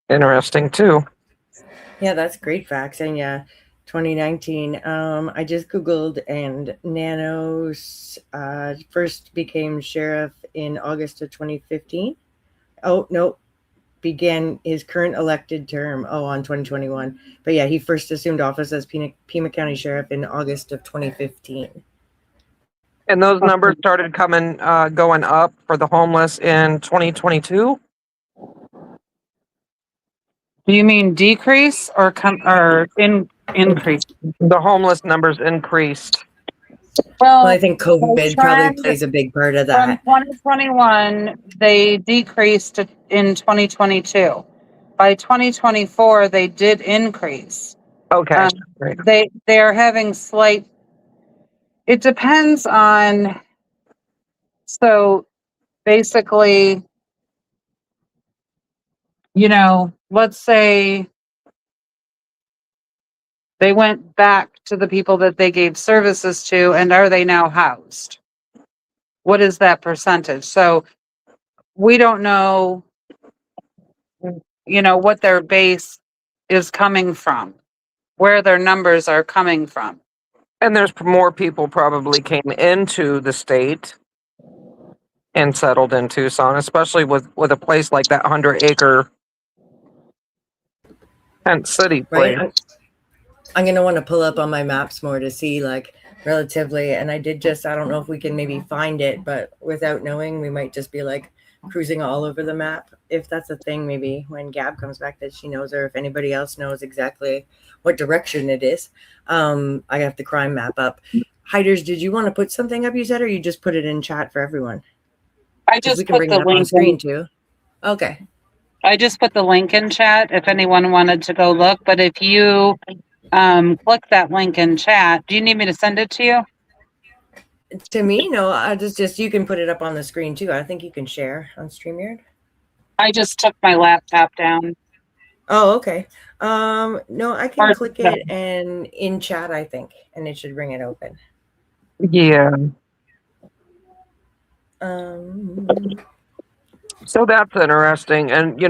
Interesting too. Yeah, that's great facts. And yeah, 2019. I just Googled, and Nanos first became sheriff in August of 2015. Oh, no. Began his current elected term, on 2021. But yeah, he first assumed office as Pima County Sheriff in August of 2015. And those numbers started going up for the homeless in 2022. Do you mean decrease or increase? The homeless numbers increased. Well, Well, I think the COVID probably trend plays a big part of from that. 2021, they decreased in 2022. By 2024, they did increase. Okay. They are having slight. It depends on. So basically, let's say they went back to the people that they gave services to, and are they now housed? What is that percentage? So we don't know, what their base is coming from, where their numbers are coming from. And there's more people probably came into the state and settled in Tucson, especially with a place like that 100-acre tent city place. Right. I'm going to want to pull up on my maps more to see like relatively. And I don't know if we can maybe find it, but without knowing, we might just be like cruising all over the map. If that's a thing, maybe when Gab comes back that she knows, or if anybody else knows exactly what direction it is. I have the crime map up. Hiders, did you want to put something up, you said, or you just put it in chat for everyone? I just we can put bring the it up on link screen too. Okay. I just put the link in chat if anyone wanted to go look. But if you click that link in chat, do you need me to send it to you? To me, no. I just you can put it up on the screen too. I think you can share on StreamYard. I just took my laptop down. Oh, okay. No, I can click it and in chat, I think, and it should bring it open. Yeah. So that's interesting. And,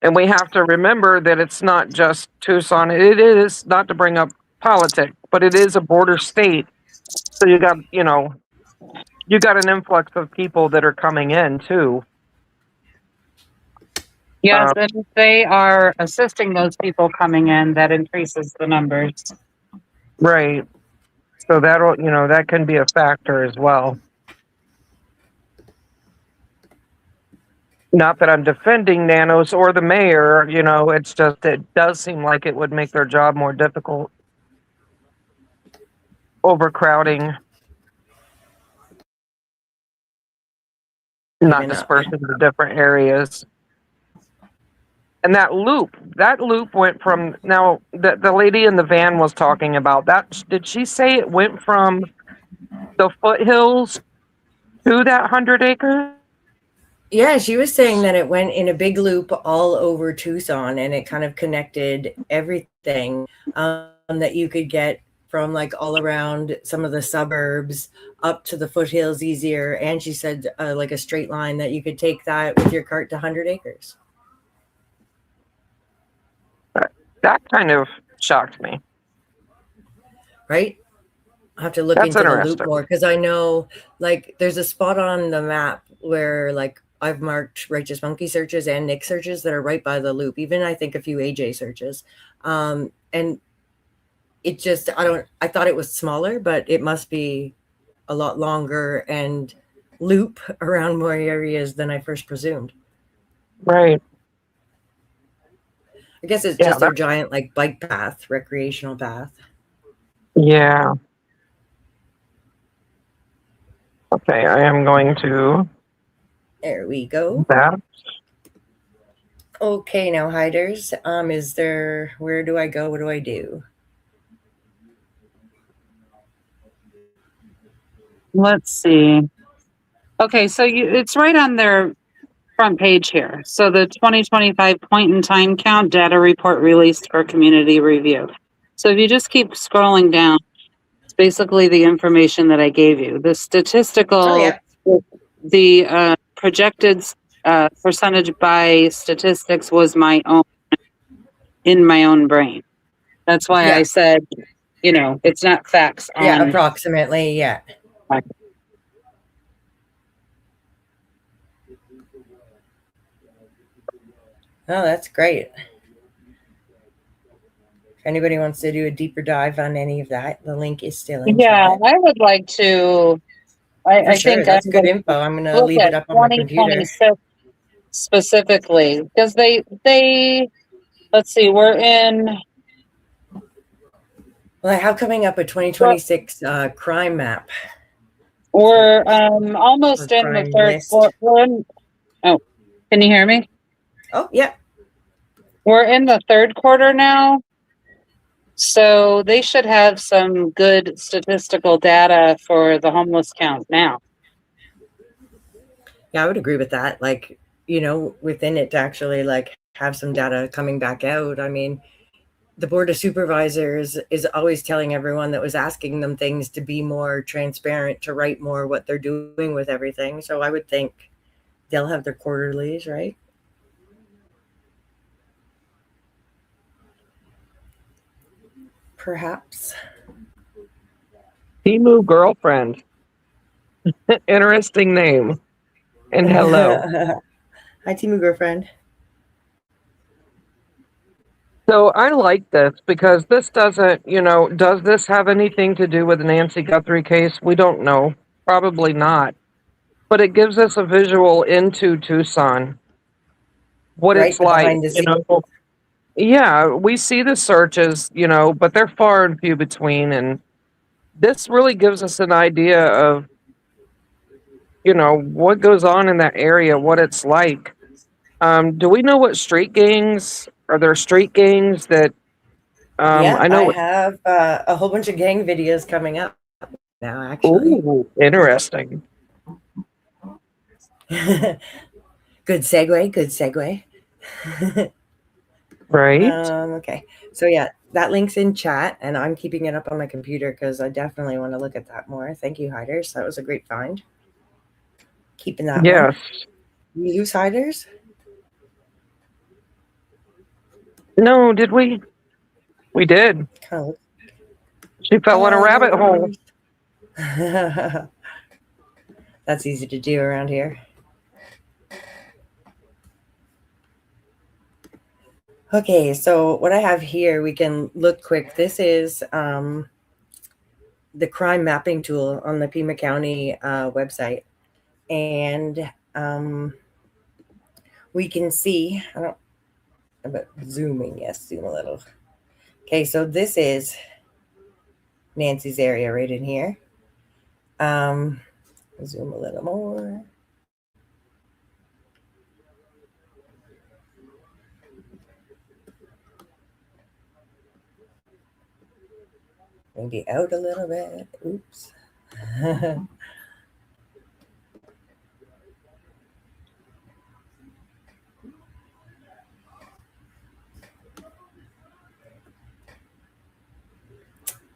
and we have to remember that it's not just Tucson. It is, not to bring up politics, but it is a border state. So you got an influx of people that are coming in too. Yes, and if they are assisting those people coming in, that increases the numbers. Right. So that can be a factor as well. Not that I'm defending Nanos or the mayor, it's just, it does seem like it would make their job more difficult. Overcrowding. Not dispersing to different areas. And that loop went from, now the lady in the van was talking about that. Did she say it went from the foothills to that 100 acres? Yeah, she was saying that it went in a big loop all over Tucson, and it kind of connected everything that you could get from like all around some of the suburbs up to the foothills easier. And she said like a straight line that you could take that with your cart to 100 acres. That kind of shocked me. Right? I have to look into the loop more, because I know like there's a spot on the map where like I've marked Righteous Monkey searches and Nick searches that are right by the loop. Even I think a few AJ searches. And it just, I thought it was smaller, but it must be a lot longer and loop around more areas than I first presumed. Right. I guess it's just their giant like bike path, recreational path. Yeah. Okay, I am going to. There we go. That. Okay, now hiders. Where do I go? What do I do? Let's see. Okay, so it's right on their front page here. So the 2025 point in time count data report released for community review. So if you just keep scrolling down, it's basically the information that I gave you. The statistical, the projected percentage by statistics was in my own brain. That's why I said, it's not facts. Yeah, approximately, yeah. Oh, that's great. If anybody wants to do a deeper dive on any of that, the link is still in Yeah, chat. I would like to. For I sure, think that's I'm good going info. to I'm going to look leave at it up on my computer. 2026 specifically because they let's see, Well, I have coming up a 2026 crime map we're or almost in the crime third. list. We're in. Oh, can you hear me? Oh, yeah. We're in the third quarter now. So they should have some good statistical data for the homeless count now. Yeah, I would agree with that. Like, you know, within it to actually like have some data coming back out. I mean, the board of supervisors is always telling everyone that was asking them things to be more transparent, to write more what they're doing with everything. So I would think they'll have their quarterlies, right? Perhaps. Timu girlfriend. Interesting name. And hello. Hi, Timu girlfriend. So I like this because this doesn't, does this have anything to do with the Nancy Guthrie case? We don't know. Probably not. But it gives us a visual into Tucson. What Right, it's the like, behind the scenes. Yeah, we see the searches, but they're far and few between. And this really gives us an idea of, what goes on in that area, what it's like. Do we know what street gangs? Are there street gangs that Yeah, I I know? have a whole bunch of gang videos coming up now, actually. Ooh, interesting. Good segue. Good segue. Right. Okay. So yeah, that link's in chat, and I'm keeping it up on my computer because I definitely want to look at that more. Thank you, Hiders. That was a great find. Keeping that Yes. one. You use Hiders? No, did we? We did. Oh. She fell in a rabbit hole. That's easy to do around here. Okay, so what I have here, we can look quick. This is the crime mapping tool on the Pima County website. And we can see, about zooming, yes, zoom a little. Okay, so this is Nancy's area right in here. Zoom a little more. Maybe out a little bit. Oops.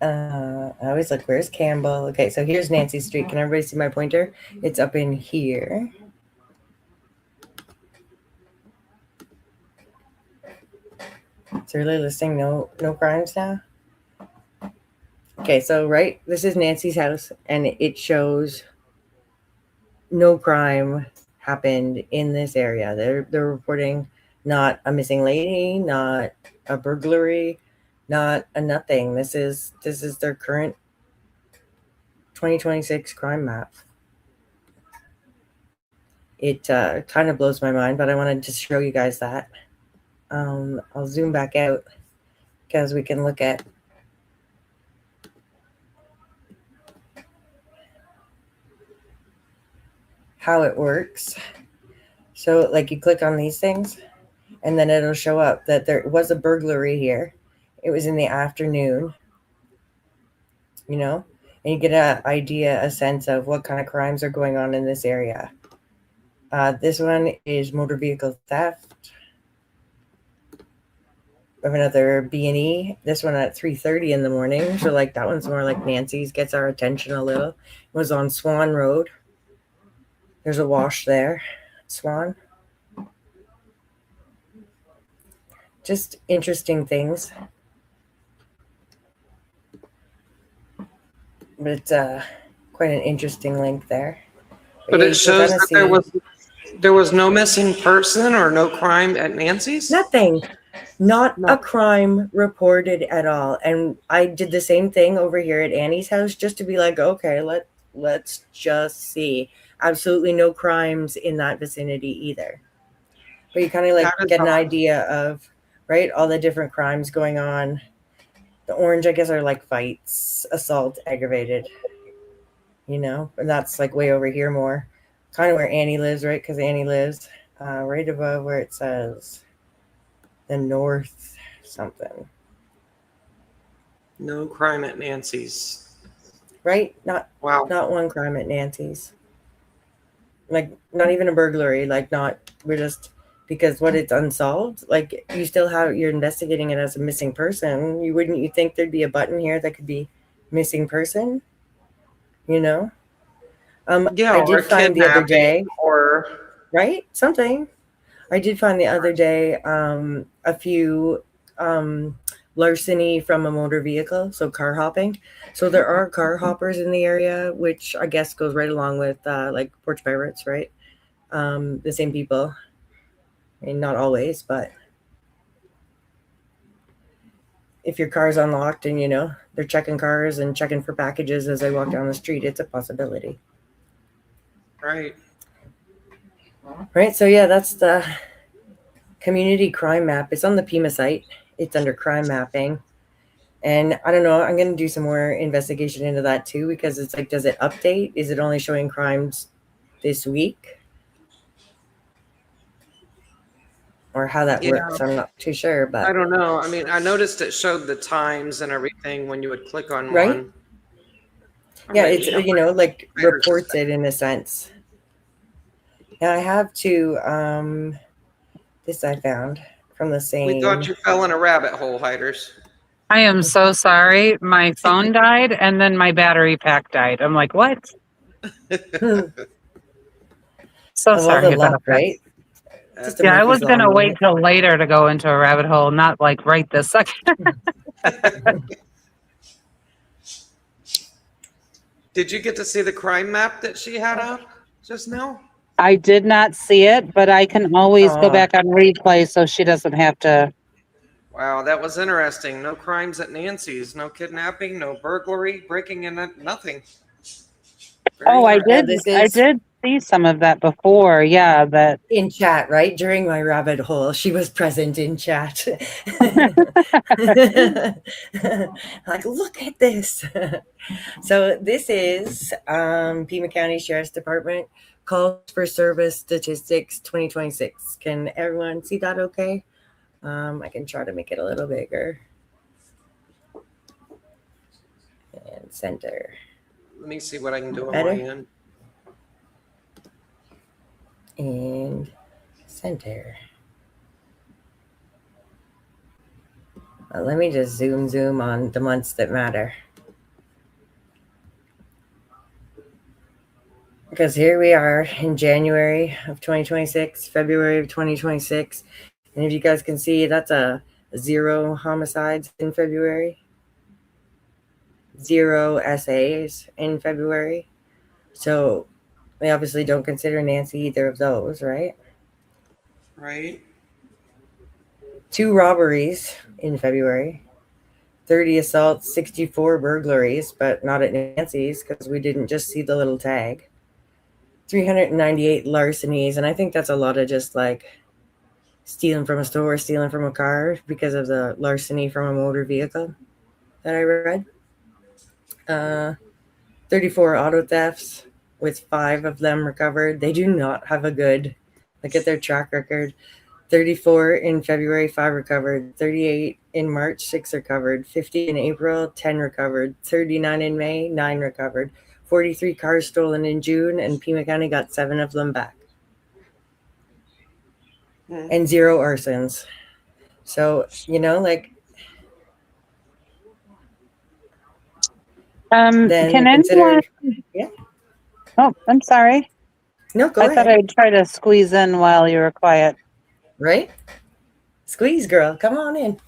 I always look, where's Campbell? Okay, so here's Nancy Street. Can everybody see my pointer? It's up in here. It's really listing no crimes now. Okay, so right, this is Nancy's house, and it shows no crime happened in this area. They're reporting not a missing lady, not a burglary, not a nothing. This is their current 2026 crime map. It kind of blows my mind, but I wanted to show you guys that. I'll zoom back out because we can look at how it works. So like you click on these things and then it'll show up that there was a burglary here. It was in the afternoon, and you get an idea, a sense of what kind of crimes are going on in this area. This one is motor vehicle theft. We have another B&E. This one at 3:30 in the morning. So like that one's more like Nancy's, gets our attention a little. It was on Swan Road. There's a wash there, Swan. Just interesting things. But it's quite an interesting link there. But yeah, it shows that there was There was no missing person or no crime at Nancy's? Nothing. Not a crime reported at all. And I did the same thing over here at Annie's house just to be like, okay, let's just see. Absolutely no crimes in that vicinity either. But you kind of like get an idea of, right, all the different crimes going on. The orange, I guess, are like fights, assault, aggravated, you know, and that's like way over here more. Kind of where Annie lives, right? Because Annie lives right above where it says the north something. No crime at Nancy's. Right? Not one crime at Nancy's. Like not even a burglary. Like we're just because it's unsolved. Like you're investigating it as a missing person. Wouldn't you think there'd be a button here that could be missing person? You know? Yeah, I did find the other day, right? Something. I did find the other day a few larceny from a motor vehicle, so car hopping. So there are car hoppers in the area, which I guess goes right along with like porch pirates, right? The same people. I mean, not always, but if your car's unlocked and they're checking cars and checking for packages as they walk down the street, it's a possibility. Right. Right. So yeah, that's the community crime map. It's on the Pima site. It's under crime mapping. And I don't know, I'm going to do some more investigation into that too, because it's like, does it update? Is it only showing crimes this week? Or how that works, I'm not too sure. But I don't know. I mean, I noticed it showed the times and everything when you would click on right? one. Yeah, it's, like reports it in a sense. Now I have to, this I found from the same. We thought you fell in a rabbit hole, Hiders. I am so sorry. My phone died and then my battery pack died. I'm like, what? So sorry about that. Right? Yeah, I was going to wait till later to go into a rabbit hole, not like right this second. Did you get to see the crime map that she had out just now? I did not see it, but I can always go back on replay so she doesn't have to. Wow, that was interesting. No crimes at Nancy's, no kidnapping, no burglary, breaking in, nothing. I did see some of that before. Yeah, that in chat, right? During my rabbit hole, she was present in chat. Like, look at this. So this is Pima County Sheriff's Department calls for service statistics 2026. Can everyone see that okay? I can try to make it a little bigger. And center. Let me see what I can do on Better? my end. And center. Let me just zoom on the months that matter. Because here we are in January of 2026, February of 2026. And if you guys can see, that's a 0 homicides in February. 0 SAs in February. So we obviously don't consider Nancy either of those, right? Right. 2 robberies in February. 30 assaults, 64 burglaries, but not at Nancy's because we didn't just see the little tag. 398 larcenies, and I think that's a lot of just like stealing from a store, stealing from a car because of the larceny from a motor vehicle that I read. 34 auto thefts with 5 of them recovered. They do not have a good look at their track record. 34 in February, 5 recovered. 38 in March, 6 recovered. 50 in April, 10 recovered. 39 in May, 9 recovered. 43 cars stolen in June, and Pima County got 7 of them back. And 0 arsons. So, like. Then can anyone? Yeah. Oh, I'm sorry. No, go I ahead. thought I'd try to squeeze in while you were quiet. Right? Squeeze, girl. Come on in.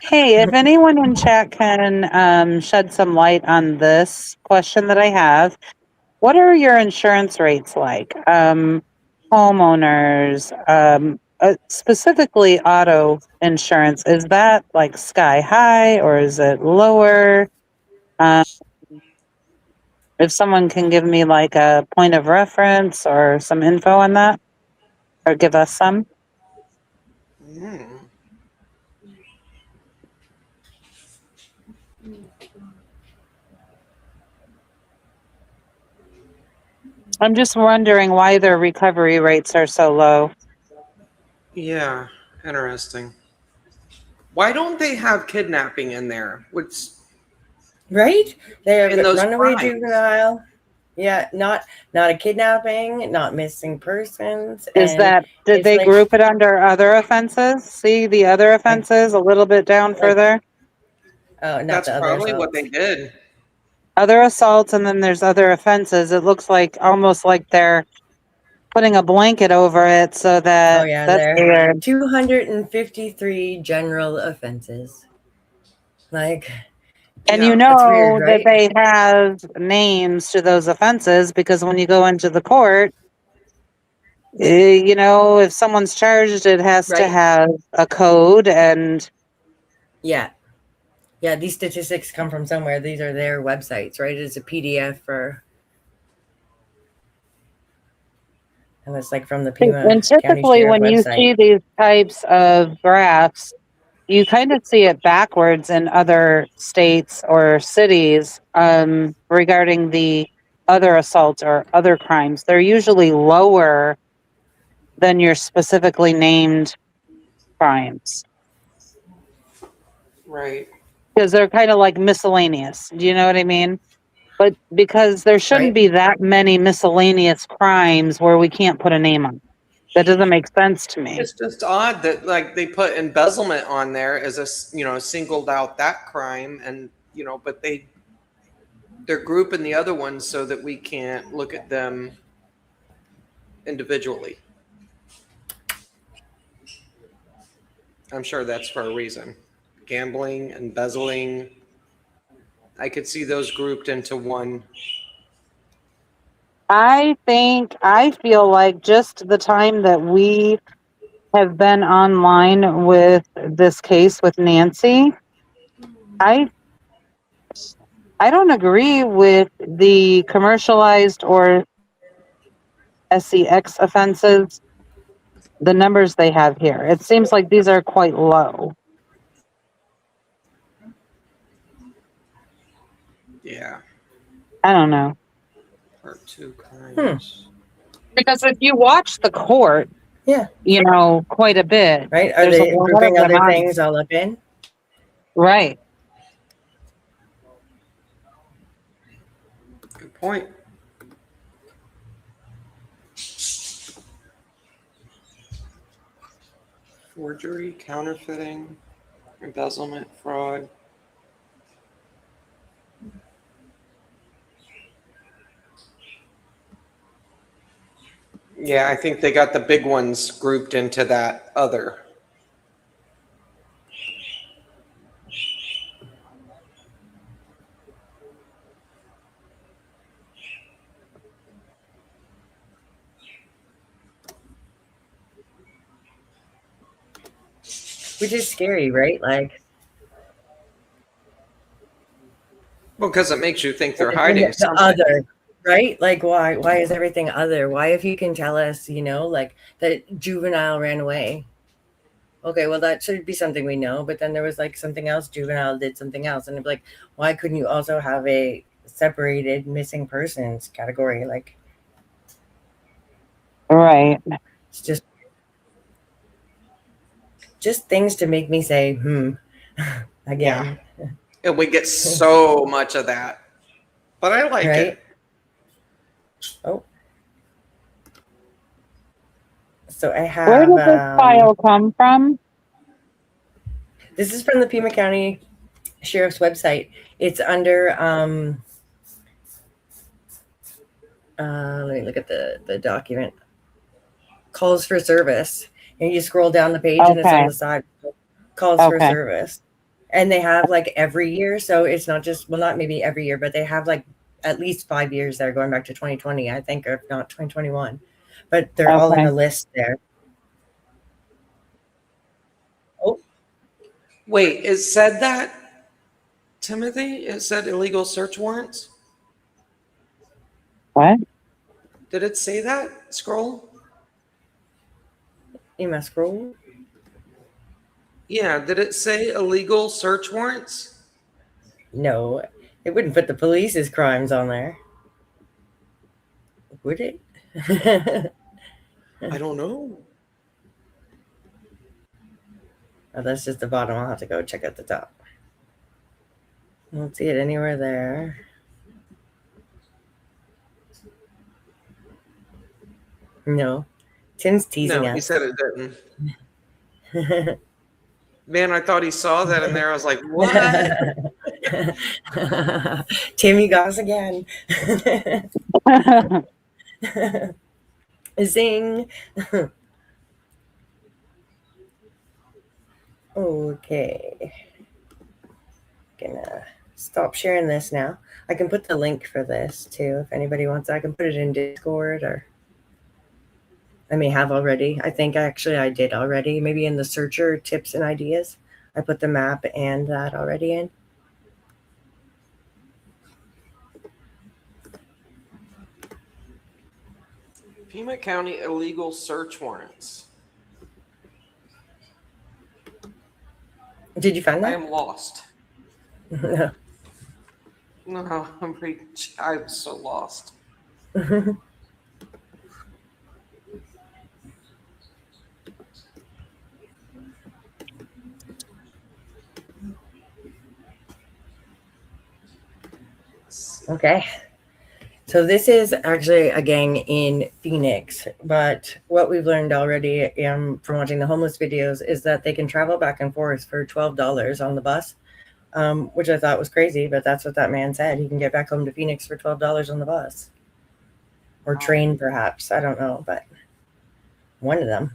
Hey, if anyone in chat can shed some light on this question that I have. what are your insurance rates like? Homeowners, specifically auto insurance, is that like sky high or is it lower? Um, if someone can give me like a point of reference or some info on that, or give us some. I'm just wondering why their recovery rates are so low. Yeah, interesting. Why don't they have kidnapping in there? Right? They have In those runaway crimes. juvenile. Yeah, not a kidnapping, not missing persons. Is And that, did it's they like, group it under other offenses? See the other offenses a little bit down further? oh, not That's the other probably what assaults. they did. Other assaults, and then there's other offenses. It looks like almost like they're putting a blanket over it so that Oh yeah, that's there weird. 253 general offenses. Like, And Yeah. that's weird, that right? they have names to those offenses because when you go into the court, if someone's charged, it has to Right. have a code and Yeah. Yeah, these statistics come from somewhere. These are their websites, right? It's a PDF and it's like from the Pima and County typically Sheriff when you website. see these types of graphs, you kind of see it backwards in other states or cities regarding the other assaults or other crimes. They're usually lower than your specifically named crimes Right. because they're kind of like miscellaneous. Do you know what I mean? But because there shouldn't Right. be that many miscellaneous crimes where we can't put a name on. That doesn't make sense to me. It's just odd that like they put embezzlement on there as singled out that crime, and but they're grouping the other ones so that we can't look at them individually. I'm sure that's for a reason. Gambling, embezzling. I could see those grouped into one. I feel like just the time that we have been online with this case with Nancy, I don't agree with the commercialized or SEX offenses, the numbers they have here. It seems like these are quite low. Yeah. I don't know. Part 2 crimes. Because if you watch the court, Yeah. Quite a bit. Right? Are There's a they lot of grouping them other on. things all up in? Right. Good point. Forgery, counterfeiting, embezzlement, fraud. Yeah, I think they got the big ones grouped into that other. Which is scary, right? Like, Well, because it makes you think they're when hiding the something. other, right? Like, why is everything other? Why, if you can tell us, like that juvenile ran away? Okay, well, that should be something we know. But then there was like something else. Juvenile did something else, and it'd be like, why couldn't you also have a separated missing persons category? Like, Right. it's just things to make me say, again. Yeah. And we get so much of that. But I like Right? it. Oh. So I have. Where did this file come from? This is from the Pima County Sheriff's website. It's under. Let me look at the document. Calls for service, and you scroll down the page, and it's on Okay. the side. Calls for service, and they have like every year. So it's not just not maybe every year, but they have like at least 5 years there, going back to 2020, I think, or if not 2021. But they're all in Okay. a list there. Oh, Wait, it said that, Timothy? It said illegal search warrants? What? Did it say that? Scroll? you must scroll. Yeah, did it say illegal search warrants? No, it wouldn't put the police's crimes on there, would it? I don't know. Oh, that's just the bottom. I'll have to go check out the top. I don't see it anywhere there. No. Tim's teasing No, he us. said it didn't. Man, I thought he saw that in there. I was like, what? Timmy got us again. Zing. Okay. Gonna stop sharing this now. I can put the link for this too if anybody wants. I can put it in Discord, or I may have already. I think actually I did already. Maybe in the searcher tips and ideas. I put the map and that already in. Pima County illegal search warrants. Did you find I that? am lost. No. No, I'm so lost. Okay. So this is actually a gang in Phoenix, but what we've learned already from watching the homeless videos is that they can travel back and forth for $12 on the bus, which I thought was crazy, but that's what that man said. He can get back home to Phoenix for $12 on the bus. Or train, perhaps. I don't know, but one of them.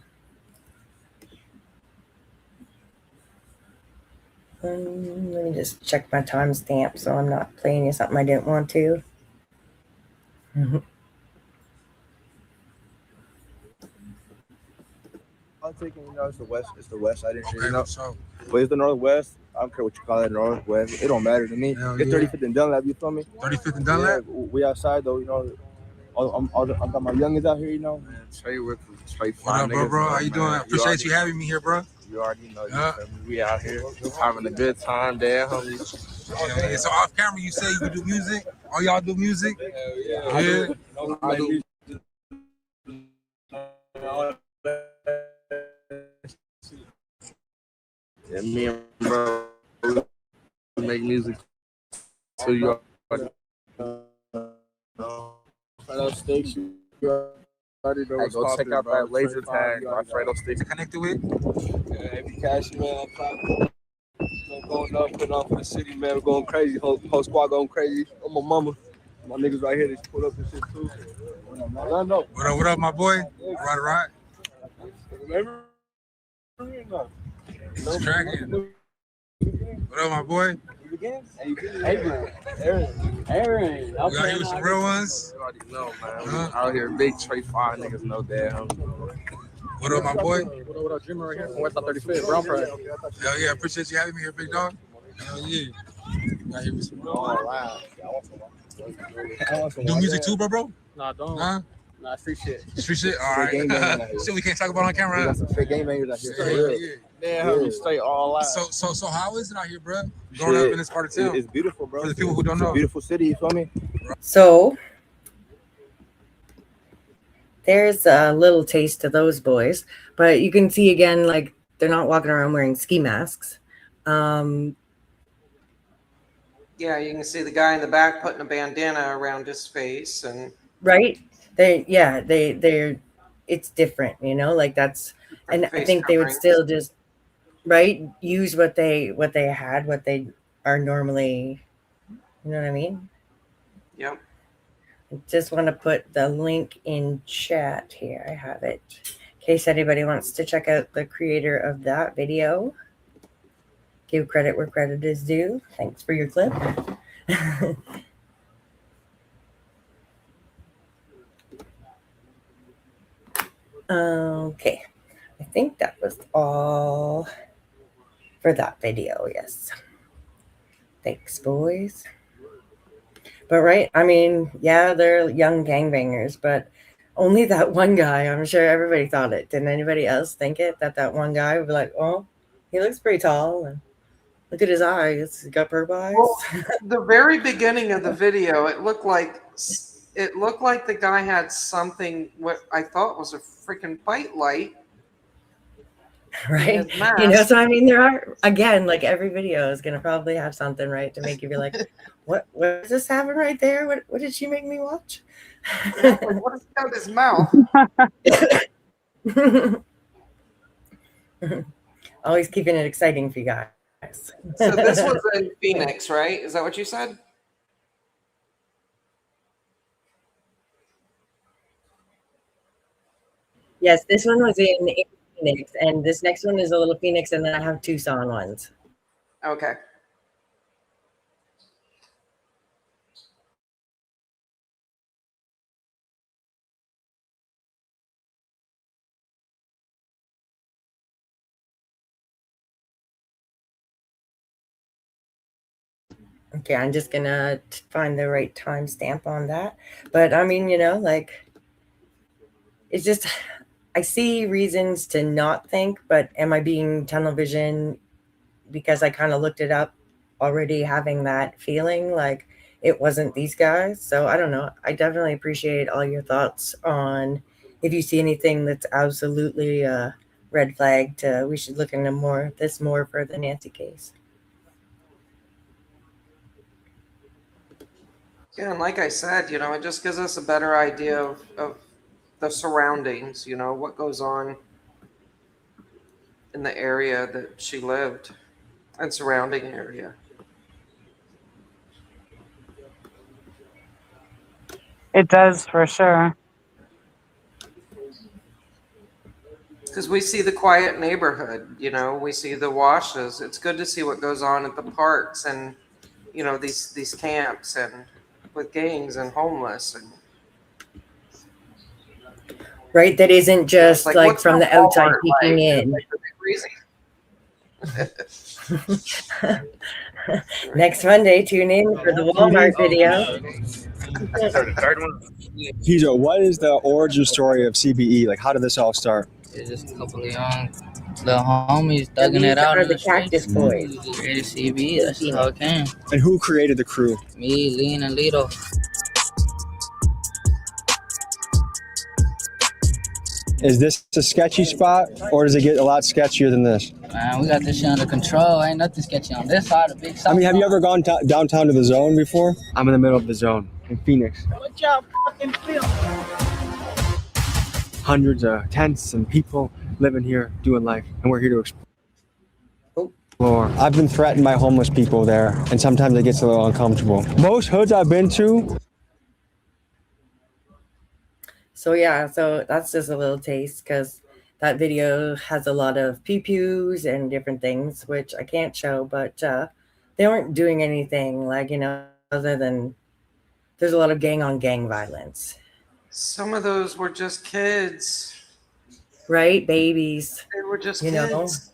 Let me just check my timestamp so I'm not playing you something I didn't want to. I'm taking, it's the west. It's the west side and shit, But it's the northwest. I don't care what you call it, northwest. It don't matter to me. Hell It's yeah. 35th and Dunlap. You feel me? 35th and Dunlap? Yeah, we outside though. I got my youngins out here. Man, Trey with Trey. What up, bro? How you doing? Appreciate you having me here, bro. You already know. We out here having a good time there, homie. Yeah. So off camera, you say you do music? All y'all do music? Yeah. I do. Yeah, me and bro make music. So you station. Hey, go check out that laser tag. My friend Sticks connected with. Every cash man, going up, putting on for the city, man. We're going crazy. Whole squad going crazy. Oh, my mama. My niggas right here, they put up this shit too. What up, my boy? Right. It's cracking. What up, my boy? Aaron. You out here with some real ones? You already know, man. Out here, big Trey 5 niggas know that. What up, my boy? What up, Jimmy right here from West 35th, Brown Pride. Hell yeah, appreciate you having me here, big dog. Hell yeah. You out here with some real ones. Do music too, bro? Nah, don't. Huh? Nah, street shit. Street shit? All right. Shit we can't talk about on camera. We got some straight game bangers out here. Yeah. Straight all out. So how is it out here, bro? Growing up in this part of town. It's beautiful, bro. For the people who don't know. It's a beautiful city, you feel me? So there's a little taste of those boys, but you can see again, like they're not walking around wearing ski masks. Yeah, you can see the guy in the back putting a bandana around his face, and Right? They're it's different, like that's, and I think they would still just use what they had, what they are normally, you know what I mean? Yep. I just want to put the link in chat here. I have it in case anybody wants to check out the creator of that video. Give credit where credit is due. Thanks for your clip. Okay, I think that was all for that video. Yes. Thanks, boys. But right, I mean, yeah, they're young gangbangers, but only that one guy. I'm sure everybody thought it. Didn't anybody else think it? That one guy would be like, oh, he looks pretty tall, and look at his eyes. He's got purple eyes. Well, the very beginning of the video, it looked like the guy had something what I thought was a freaking fight light. Right? You know, so I mean, there are, again, like every video is going to probably have something, right, to make you be like, what is this having right there? What did she make me watch? Yeah, like, what is out his mouth? Always keeping it exciting for you guys. So this was in Phoenix, right? Is that what you said? Yes, this one was in Phoenix, and this next one is a little Phoenix, and then I have Tucson ones. Okay. Okay, I'm just gonna find the right timestamp on that. But I mean, you know, like, it's just, I see reasons to not think, but am I being tunnel vision because I kind of looked it up already, having that feeling like it wasn't these guys? So I don't know. I definitely appreciate all your thoughts on if you see anything that's absolutely a red flag to we should look into this more for the Nancy case. Yeah, and like I said, you know, it just gives us a better idea of the surroundings, you know, what goes on in the area that she lived and surrounding area. It does for sure. Because we see the quiet neighborhood, you know, we see the washes. It's good to see what goes on at the parks and, you know, these camps and with gangs and homeless and Right, that isn't just like, like what's from the the outside Walmart peeking like? in. Next Monday, tune in for the Walmart video. Pijo, what is the origin story of CBE? Like, how did this all start? It's just a couple of young little homies thugging These it out are in the the streets. Cactus Boys. We just created CB. That's just how it came. And who created the crew? Me, Lean, and Lito. Is this a sketchy spot, or does it get a lot sketchier than this? Man, we got this shit under control. Ain't nothing sketchy on this side of Big South. I mean, have you ever gone downtown to the Zone before? I'm in the middle of the Zone in Phoenix. What y'all fucking feel? Hundreds of tents and people living here, doing life, and we're here to explore. I've been threatened by homeless people there, and sometimes it gets a little uncomfortable. Most hoods I've been to. So yeah, so that's just a little taste because that video has a lot of pew-pews and different things, which I can't show, but they weren't doing anything like, you know, other than there's a lot of gang-on-gang violence. Some of those were just kids. Right? Babies. They were just kids.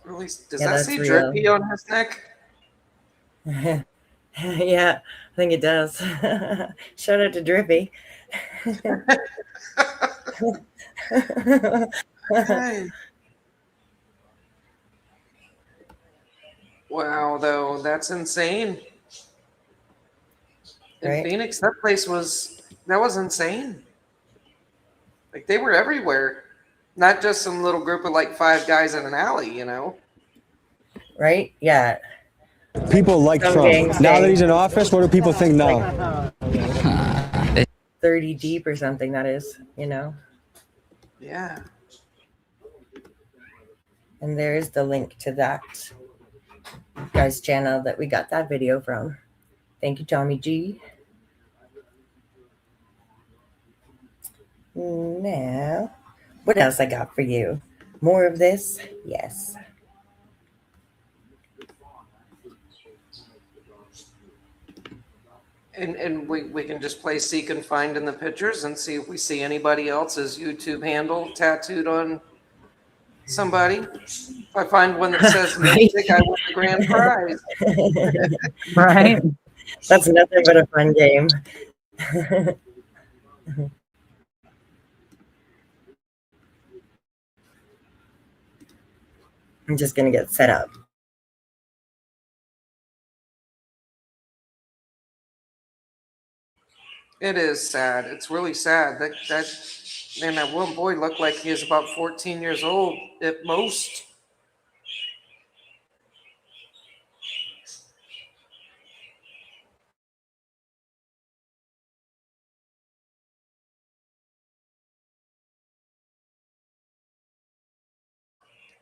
Or at least, does Yeah, that that's say real. drippy on his neck? Yeah, I think it does. Shout out to Drippy. Hey. Wow, though, that's insane. In Right. Phoenix, that was insane. Like, they were everywhere. Not just some little group of like 5 guys in an alley, you know? Right? Yeah. People like Some Trump. gangs Now say- that he's in office, what do people think now? 30 deep or something, that is, you know? Yeah. And there's the link to that guy's channel that we got that video from. Thank you, Tommy G. Now, what else I got for you? More of this? Yes. And we can just play seek and find in the pictures and see if we see anybody else's YouTube handle tattooed on somebody. If I find one that says Right. Mystic, I win the grand prize. Right. That's nothing but a fun game. I'm just gonna get set up. It is sad. It's really sad. That one boy looked like he was about 14 years old at most.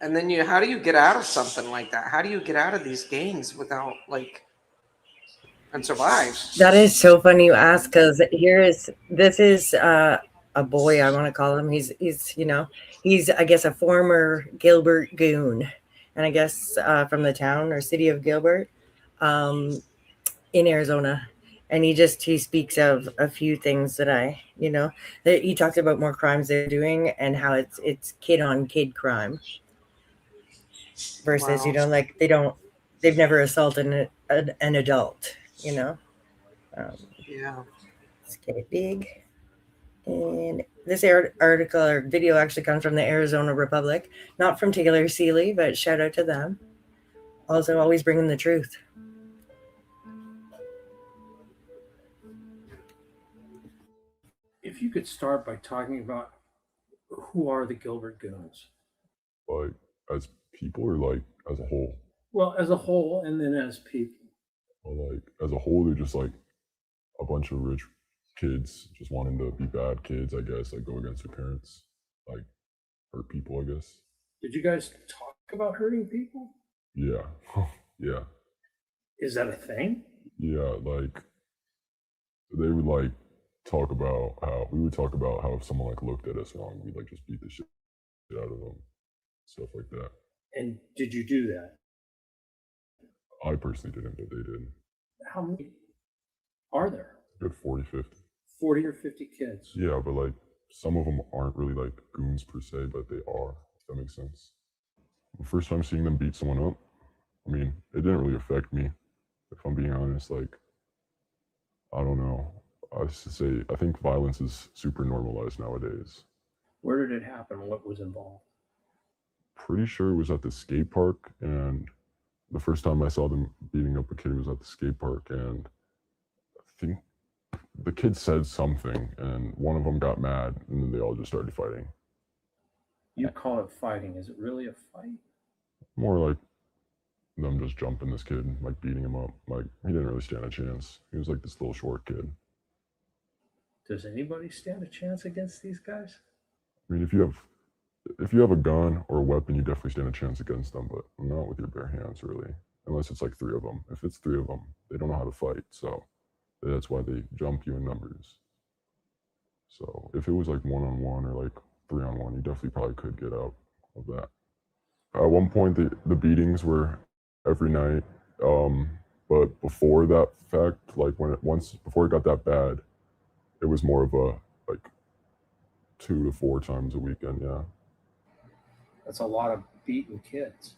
And then how do you get out of something like that? How do you get out of these gangs without and survive? That is so funny you ask, because this is a boy, I want to call him. He's I guess a former Gilbert goon, and I guess from the town or city of Gilbert, in Arizona. And he speaks of a few things that that he talks about more crimes they're doing and how it's kid on kid crime versus Wow. they've never assaulted an adult. Yeah. Let's get it big. And this article or video actually comes from the Arizona Republic, not from Taylor Seeley, but shout out to them. Also, always bringing the truth. If you could start by talking about who are the Gilbert Goons? Like as people or like as a whole? Well, as a whole, and then as people. Well, like as a whole, they're just like a bunch of rich kids just wanting to be bad kids, I guess, like go against their parents, like hurt people, I guess. Did you guys talk about hurting people? Yeah. Yeah. Is that a thing? Yeah, like they would like talk about how we would talk about how if someone like looked at us wrong, we'd like just beat the shit out of them, stuff like that. And did you do that? I personally didn't, but they did. How many are there? Good 40, 50. 40 or 50 kids. Yeah, but like some of them aren't really like goons per se, but they are, if that makes sense. The first time seeing them beat someone up, I mean, it didn't really affect me, if I'm being honest. Like, I don't know. I used to say, I think violence is super normalized nowadays. Where did it happen? What was involved? Pretty sure it was at the skate park, and the first time I saw them beating up a kid was at the skate park, and I think the kid said something, and one of them got mad, and then they all just started fighting. You call it fighting. Is it really a fight? More like them just jumping this kid, like beating him up. Like, he didn't really stand a chance. He was like this little short kid. Does anybody stand a chance against these guys? I mean, if you have a gun or a weapon, you definitely stand a chance against them, but not with your bare hands, really. Unless it's like three of them. If it's three of them, they don't know how to fight, so that's why they jump you in numbers. So if it was like one-on-one or like three-on-one, you definitely probably could get out of that. At one point, the beatings were every night, but before that fact, like before it got that bad, it was more of a like 2 to 4 times a weekend. Yeah. That's a lot of beating kids.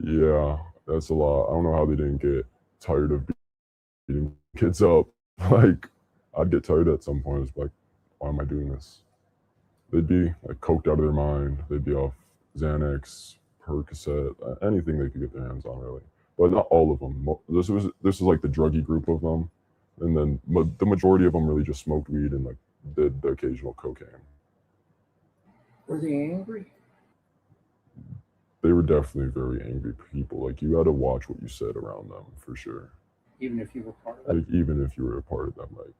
Yeah, that's a lot. I don't know how they didn't get tired of beating kids up. Like, I'd get tired at some point. It's like, why am I doing this? They'd be like coked out of their mind. They'd be off Xanax, Percocet, anything they could get their hands on, really. But not all of them. This was like the druggy group of them, and then the majority of them really just smoked weed and like did the occasional cocaine. Were they angry? They were definitely very angry people. Like, you had to watch what you said around them for sure. Even if you were part of it? Like, even if you were a part of them, like,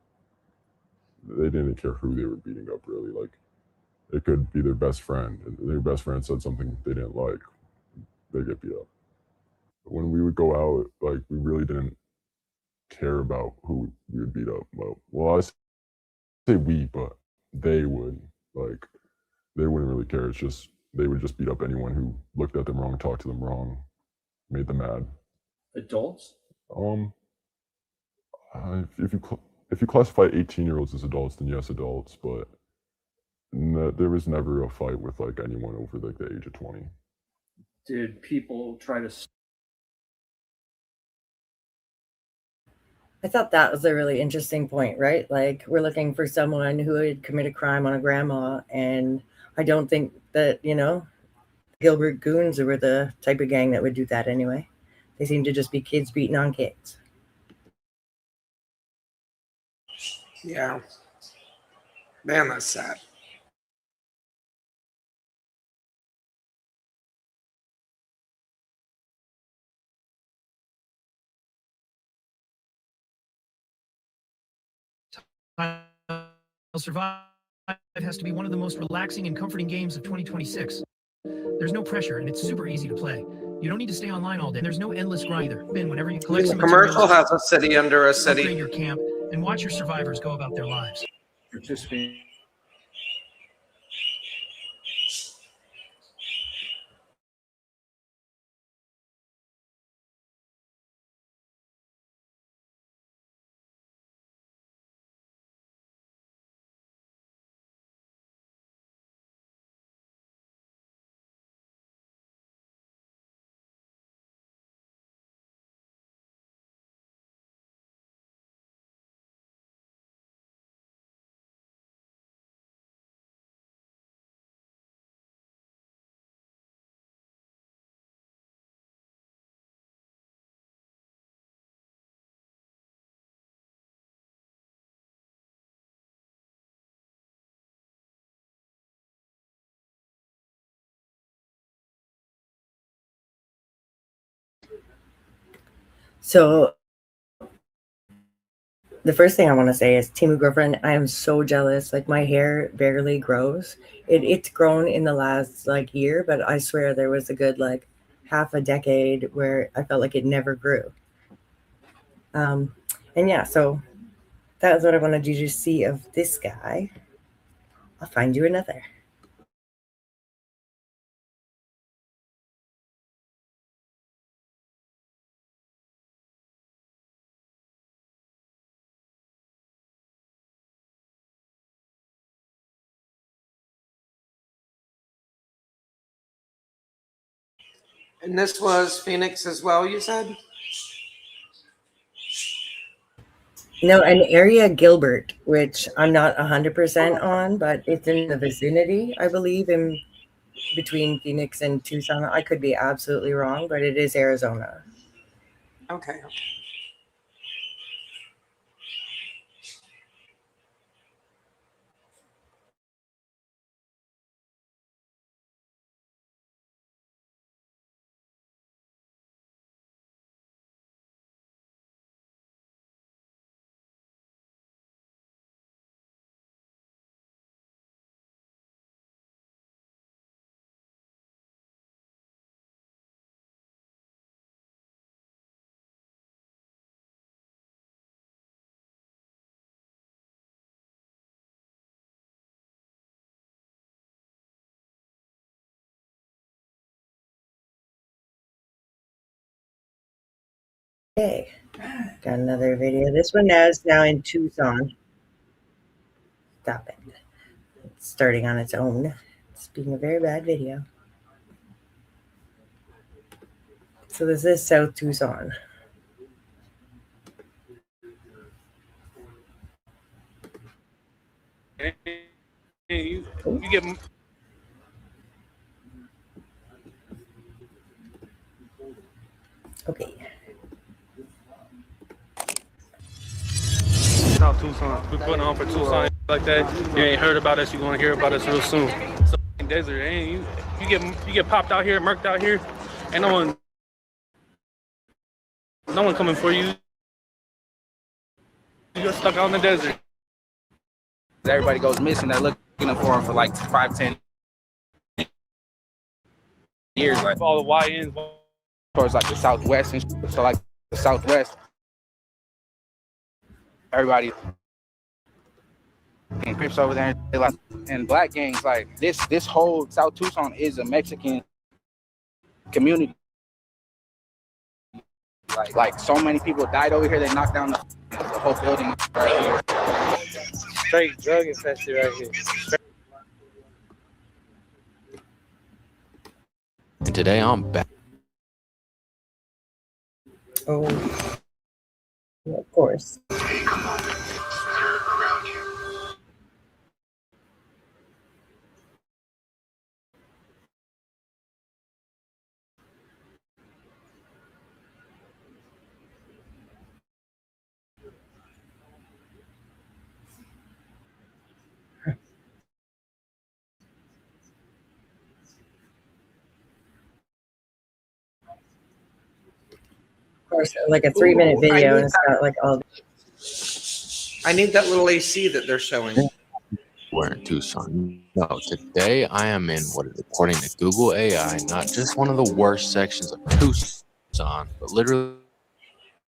they didn't care who they were beating up, really. Like, it could be their best friend, and their best friend said something they didn't like, they get beat up. When we would go out, like, we really didn't care about who we would beat up. Well, I say we, but they would. Like, they wouldn't really care. It's just, they would just beat up anyone who looked at them wrong, talked to them wrong, made them mad. Adults? If you classify 18-year-olds as adults, then yes, adults. But there was never a fight with like anyone over like the age of 20. Did people try to? I thought that was a really interesting point, right? Like, we're looking for someone who would commit a crime on a grandma, and I don't think that, Gilbert Goons were the type of gang that would do that anyway. They seem to just be kids beating on kids. Yeah. Man, that's sad. Survive has to be one of the most relaxing and comforting games of 2026. There's no pressure and it's super easy to play. You don't need to stay online all day. There's no endless grind either. Ben, whenever you collect The some commercial materials, has a city under a city. upgrade your camp, and watch your survivors go about their lives. Participating. So the first thing I want to say is, Timu girlfriend, I am so jealous. Like, my hair barely grows. It's grown in the last year, but I swear there was a good half a decade where I felt like it never grew. And yeah, so that was what I wanted you to see of this guy. I'll find you another. And this was Phoenix as well, you said? No, an area Gilbert, which I'm not 100% on, but it's in the vicinity, I believe, in between Phoenix and Tucson. I could be absolutely wrong, but it is Arizona. Okay. Okay, got another video. This one is now in Tucson. Stop it. It's starting on its own. It's being a very bad video. So this is South Tucson. You get okay. South Tucson. We're putting on for Tucson like that. You ain't heard about us. You're gonna hear about us real soon. So in desert, ain't you get popped out here, murked out here, and no one coming for you. You get stuck out in the desert. Everybody goes missing. They're looking for them for like 5-10 years. Like all the YNs. Towards like the Southwest and shit. So like the Southwest, everybody and Crips over there, and black gangs. Like this whole South Tucson is a Mexican community. Like so many people died over here. They knocked down the whole building right here. Straight drug infested right here. And today I'm back. Oh, of course. Of course, like a 3-minute video, and it's got like all. I need that little AC that they're showing. We're in Tucson. No, today I am in what is, according to Google AI, not just one of the worst sections of Tucson, but literally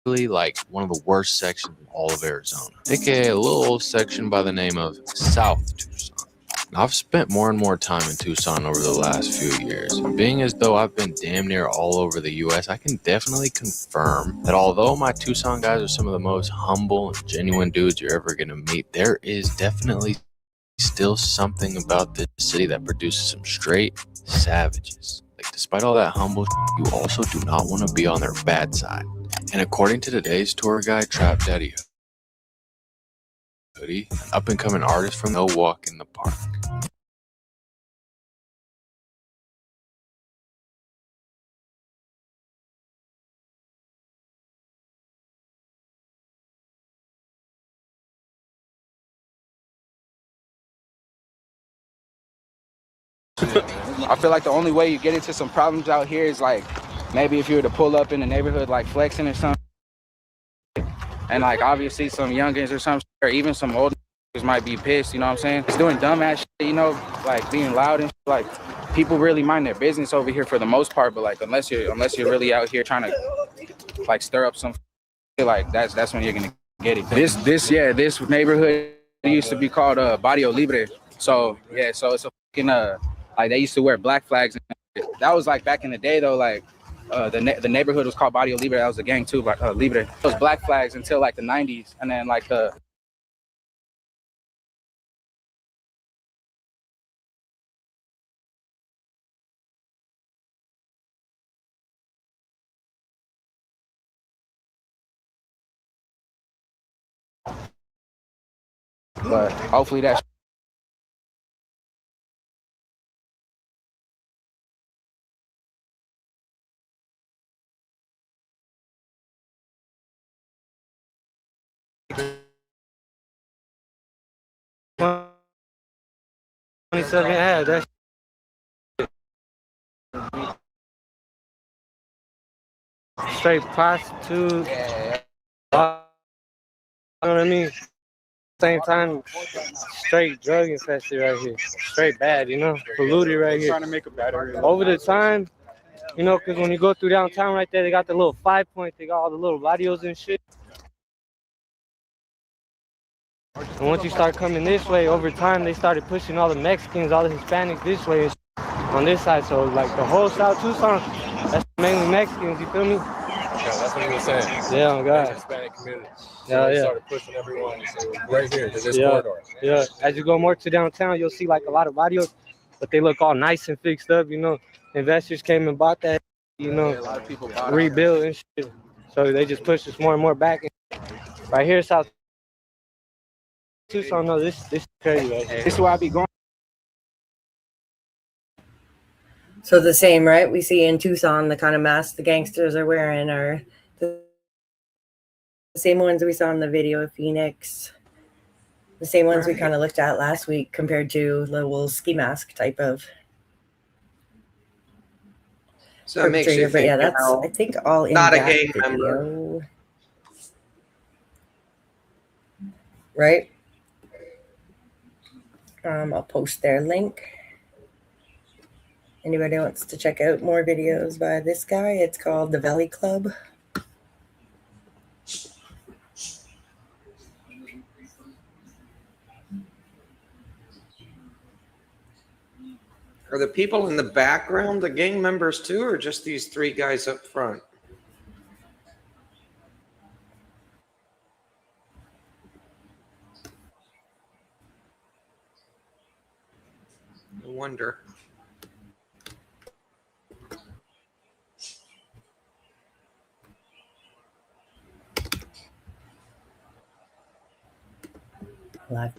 like one of the worst sections in all of Arizona, aka a little old section by the name of South Tucson. Now, I've spent more and more time in Tucson over the last few years, and being as though I've been damn near all over the U.S., I can definitely confirm that although my Tucson guys are some of the most humble and genuine dudes you're ever going to meet, there is definitely still something about this city that produces some straight savages. Like, despite all that humble, you also do not want to be on their bad side. And according to today's tour guide, Trap Daddy Hoodie, an up-and-coming artist from No Walk in the Park. I feel like the only way you get into some problems out here is like maybe if you were to pull up in the neighborhood like flexing or something, and like obviously some youngins or something, or even some old niggas might be pissed. You know what I'm saying? It's doing dumbass shit, you know, like being loud and shit. Like people really mind their business over here for the most part, but like unless you're really out here trying to like stir up some shit, like that's when you're gonna get it. This neighborhood used to be called Barrio Libre. So yeah, so it's a fucking like they used to wear black flags. And that was like back in the day though, like the neighborhood was called Barrio Libre. That was a gang too, but Libre. It was black flags until like the 90s, and then like the but hopefully that that straight prostitute. You know what I mean? Same time, straight drug infested right here. Straight bad, you know? Polluted right here. Trying to make a battery. Over the time, you know, because when you go through downtown right there, they got the little 5-point, they got all the little barrios and shit. And once you start coming this way, over time, they started pushing all the Mexicans, all the Hispanics this way on this side. So, like, the whole South Tucson, that's mainly Mexicans, you feel me? Yeah, that's what he was saying. Yeah, oh God. Hispanic community. Yeah, they yeah. started pushing everyone right here to this Yeah, corridor. yeah. As you go more to downtown, you'll see like a lot of barrios, but they look all nice and fixed up, you know. Investors came and bought that, you know, a lot of people bought rebuilt and shit. So they just push us more and more back. Right here, South Tucson, no, this is crazy right here. This is where I be going. So the same, right? We see in Tucson, the kind of masks the gangsters are wearing are the same ones we saw in the video of Phoenix. The same ones we kind of looked at last week compared to the little ski mask type of So it makes you perpetrator. But yeah, think, that's I think all in not a that gang video. member. Right? I'll post their link. Anybody wants to check out more videos by this guy? It's called The Valley Club. Are the people in the background the gang members too, or just these three guys up front? wonder. Live.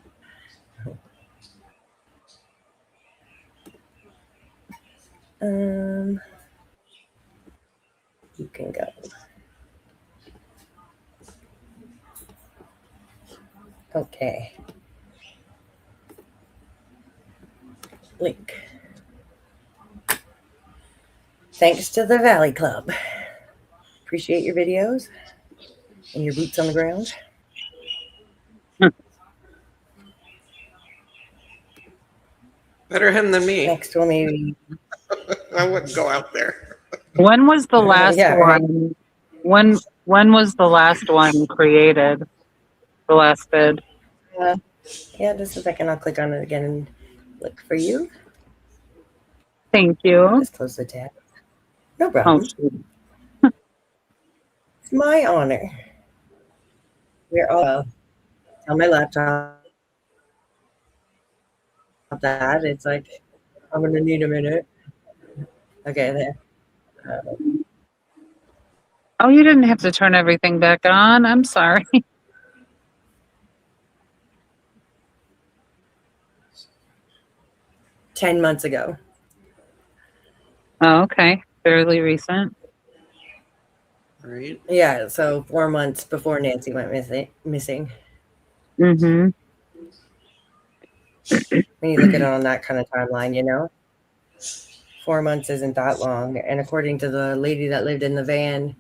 You can go. Okay. Link. Thanks to the Valley Club. Appreciate your videos and your boots on the ground. Better him than me. Next one, maybe. I wouldn't go out there. When was the last Yeah, right. one? When was the last one created? The last bid. Yeah, just a second. I'll click on it again and look for you. Thank you. Just close the tab. No problem. It's my honor. We're all on my laptop. That it's like I'm gonna need a minute. Okay, there. Oh, you didn't have to turn everything back on. I'm sorry. 10 months ago. Oh, okay. Fairly recent. Right. Yeah, so 4 months before Nancy went missing. Mm-hmm. When you look at it on that kind of timeline, you know, 4 months isn't that long. And according to the lady that lived in the van,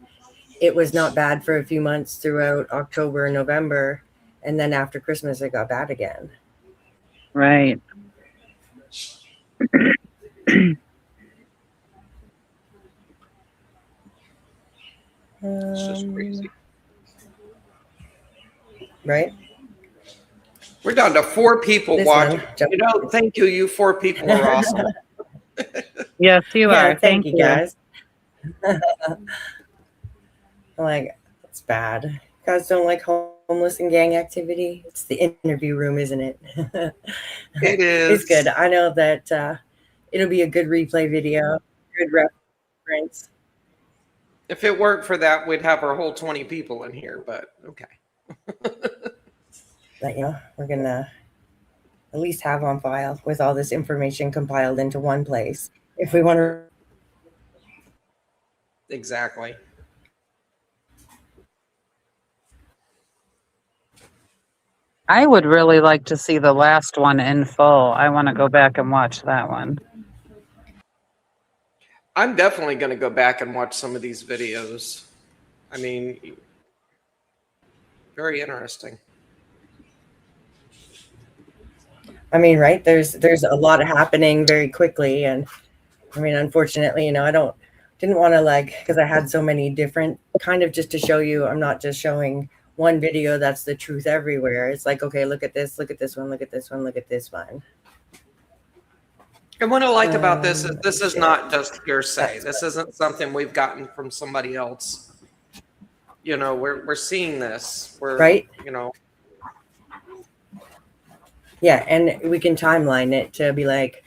it was not bad for a few months throughout October and November. And then after Christmas, it got bad again. Right. It's just crazy. Right? We're down to 4 people This watching. one. You know, thank you. You 4 people are awesome. Yes, you Yeah, are. thank you guys. I'm like, it's bad. You guys don't like homeless and gang activity? It's the interview room, isn't it? It is. It's good. I know that it'll be a good replay video, good reference. If it weren't for that, we'd have our whole 20 people in here, but okay. But, you know, we're going to at least have on file with all this information compiled into one place. If we want to. Exactly. I would really like to see the last one in full. I want to go back and watch that one. I'm definitely going to go back and watch some of these videos. I mean, very interesting. I mean, right? There's a lot happening very quickly. And I mean, unfortunately, you know, didn't want to like, because I had so many different kind of just to show you, I'm not just showing one video that's the truth everywhere. It's like, okay, look at this one, look at this one, look at this one. And what I like about this is not just hearsay. This isn't something we've gotten from somebody else. You know, we're seeing this. We're right. You know. Yeah, and we can timeline it to be like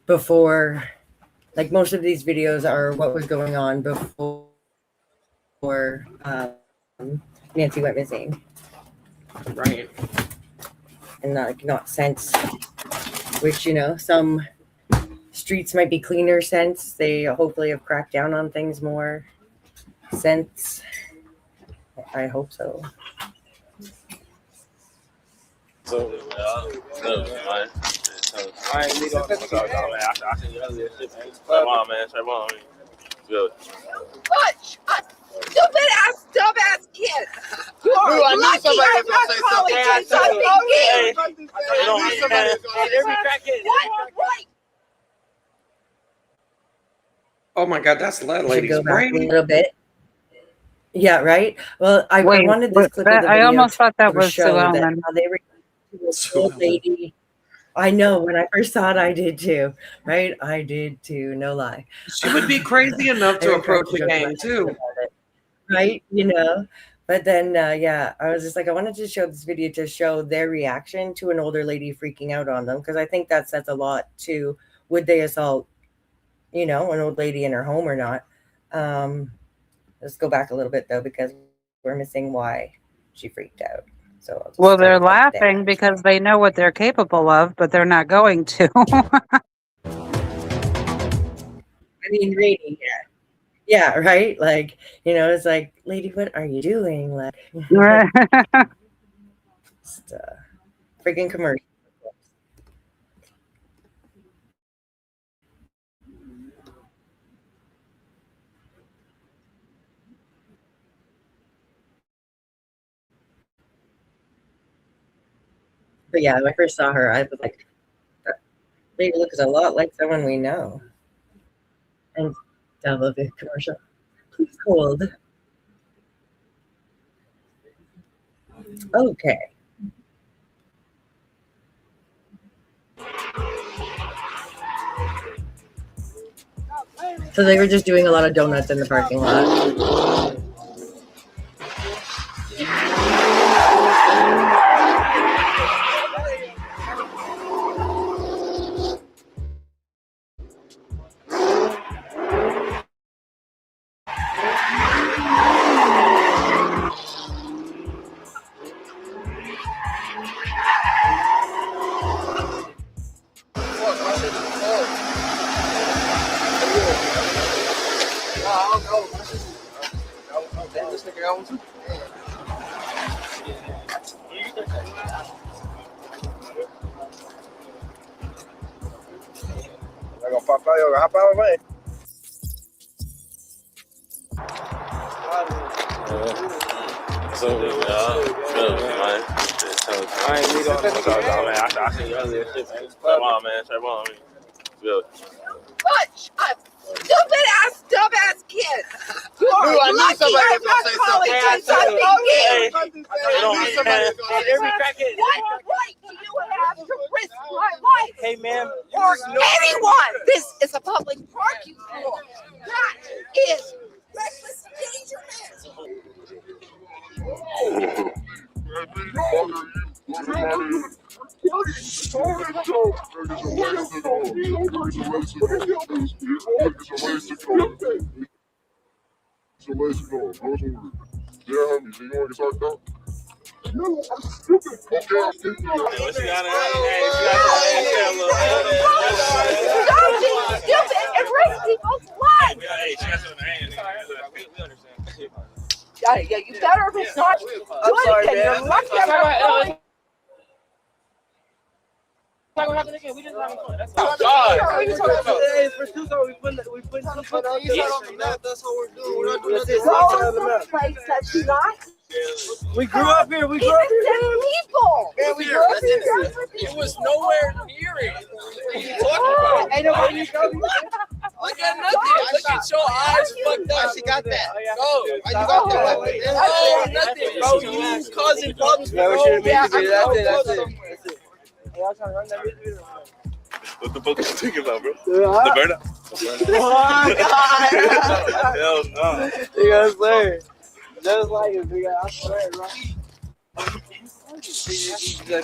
before, like most of these videos are what was going on before Nancy went missing. Right. And not since, which, you know, some streets might be cleaner since they hopefully have cracked down on things more since. I hope so. So, Stupid ass, dumbass kid. You are Dude, I knew lucky somebody I'm was gonna not say calling something. you something. What? Oh my God, that's that lady's Go back a brain. little bit. Yeah, right. Well, I wanted this clip of the video. I almost thought that was Sue show that Ellen. how they were to this old lady. I know. When I first saw it, I did too. Right? I did too. No lie. She would be crazy enough to approach a game too. Right? You know. But then, yeah, I was just like, I wanted to show this video to show their reaction to an older lady freaking out on them, because I think that says a lot to would they assault, an old lady in her home or not? Let's go back a little bit though, because we're missing why she freaked out. So I'll just Well, start they're with, like, laughing because they know what they're capable of, but they're not going to. I mean, reading, yeah, right. Like, it's like, lady, what are you doing? Like, just freaking commercial. But yeah, when I first saw her, I was like, that lady looks a lot like someone we know. And I love the commercial. Please hold. Okay. So they were just doing a lot of donuts in the parking lot. Dumbass kid. You are lucky I'm not calling you something. What right do you have to risk my life? Hey, ma'am. Or anyone. This is a public parking lot. That is reckless Stop being stupid and risk people's lives. Yeah, you better if it's not. Do it again. You're lucky I'm not calling. Not gonna happen again. We just having fun. That's all. Hey, for Tucson, we put Tucson out there on the map. That's what we're doing. We're not doing nothing. Go someplace that's not. We grew up here. We grew up here. People. Man, we grew up here. It was nowhere near it. What are you talking about? Ain't nobody coming. I got nothing. Look at your eyes fucked up. She got that. Oh, you got that? Oh, nothing, bro. You causing problems. Yeah, we should have made it. That's it. Y'all trying to run that music video? What the fuck are you thinking about, bro? The burnout. Oh, God. Hell no. You guys swear. Just like it, nigga. I swear, bro.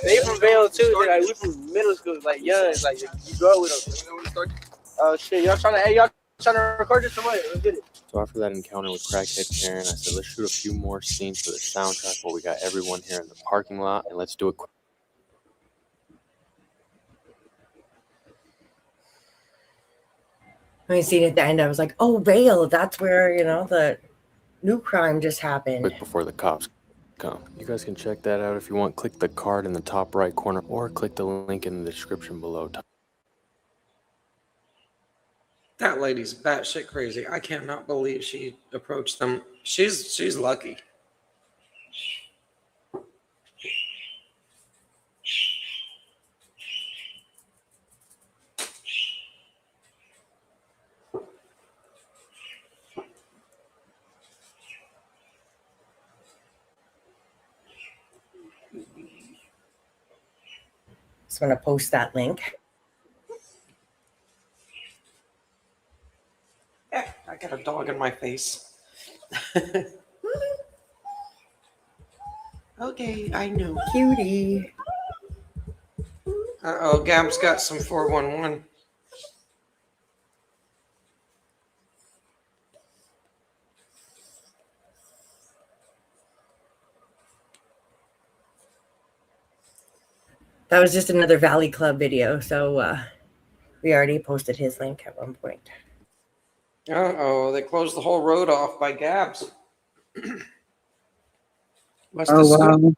They from Vail too. Like, we from middle school, like young, like you grow with them. Oh shit, y'all trying to record this or what? Let's get it. So after that encounter with Crackhead Karen, I said, let's shoot a few more scenes for the soundtrack while we got everyone here in the parking lot, and let's do it quick. When I seen it at the end, I was like, oh, Vale, that's where, the new crime just happened. Quick before the cops come. You guys can check that out if you want. Click the card in the top right corner or click the link in the description below. That lady's batshit crazy. I cannot believe she approached them. She's lucky. Just want to post that link. Yeah, I got a dog in my face. Okay, I know. Cutie. Uh-oh, Gab's got some 411. That was just another Valley Club video. So we already posted his link at one point. Uh-oh, they closed the whole road off by Gabs. Must Oh, have snowed. wow.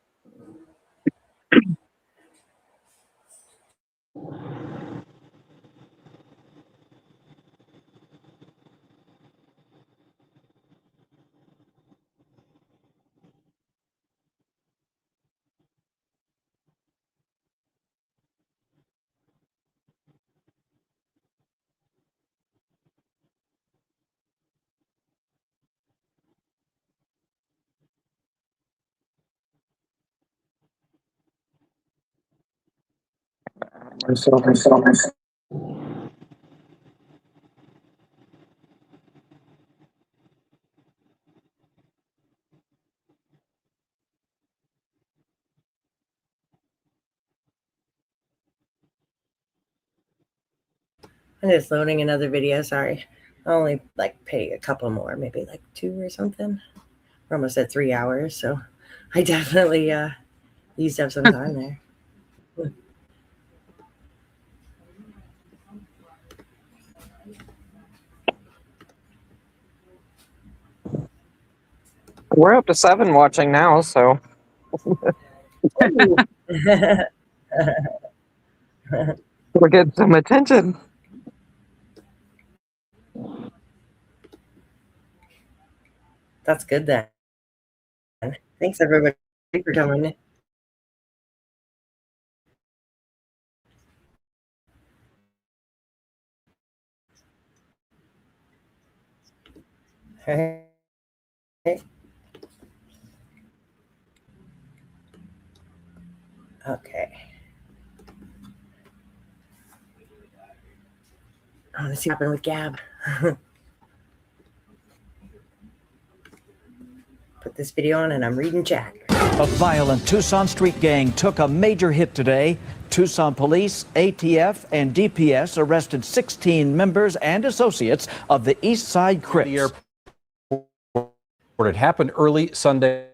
I'm just loading another video. Sorry. I'll only like pay a couple more, maybe like 2 or something. We're almost at 3 hours. So I definitely used up some time there. We're up to 7 watching now, so. We're getting some attention. That's good then. Thanks everybody for coming. Hey. Okay. Oh, let's see what happened with Gab. Put this video on and I'm reading chat. A violent Tucson street gang took a major hit today. Tucson police, ATF, and DPS arrested 16 members and associates of the East Side Crips. It happened early Sunday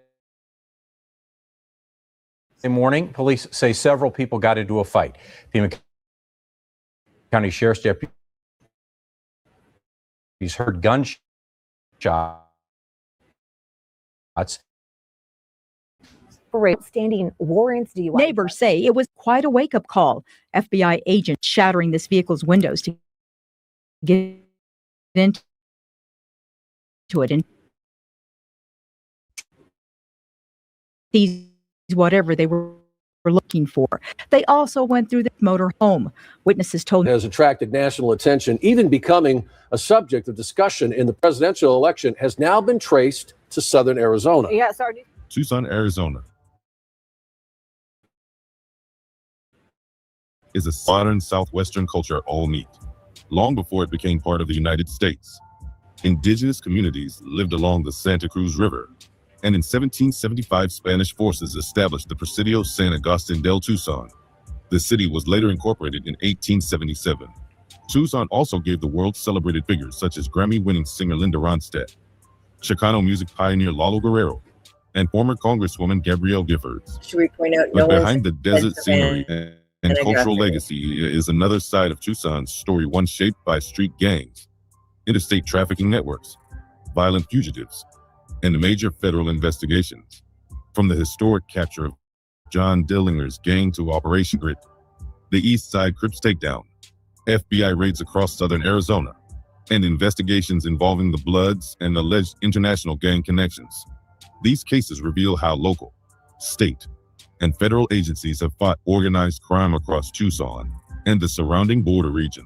morning. Police say several people got into a fight. Pima County Sheriff's deputies heard gunshots. Outstanding warrants. Neighbors say it was quite a wake-up call. FBI agents shattering this vehicle's windows to get into it and seize whatever they were looking for. They also went through the motor home. Witnesses told has attracted national attention, even becoming a subject of discussion in the presidential election, has now been traced to southern Arizona. Yeah, sorry. Tucson, Arizona is a modern southwestern culture all meet. Long before it became part of the United States, indigenous communities lived along the Santa Cruz River, and in 1775 Spanish forces established the Presidio San Agustin del Tucson. The city was later incorporated in 1877. Tucson also gave the world celebrated figures such as Grammy-winning singer Linda Ronstadt, Chicano music pioneer Lalo Guerrero, and former Congresswoman Gabrielle Giffords. Should we point out But no behind the desert Pennsylvania scenery and cultural Guthrie. legacy is another side of Tucson's story, one shaped by street gangs, interstate trafficking networks, violent fugitives, and major federal investigations. From the historic capture of John Dillinger's gang to Operation Grit, the East Side Crips takedown, FBI raids across southern Arizona, and investigations involving the Bloods and alleged international gang connections. These cases reveal how local, state, and federal agencies have fought organized crime across Tucson and the surrounding border region.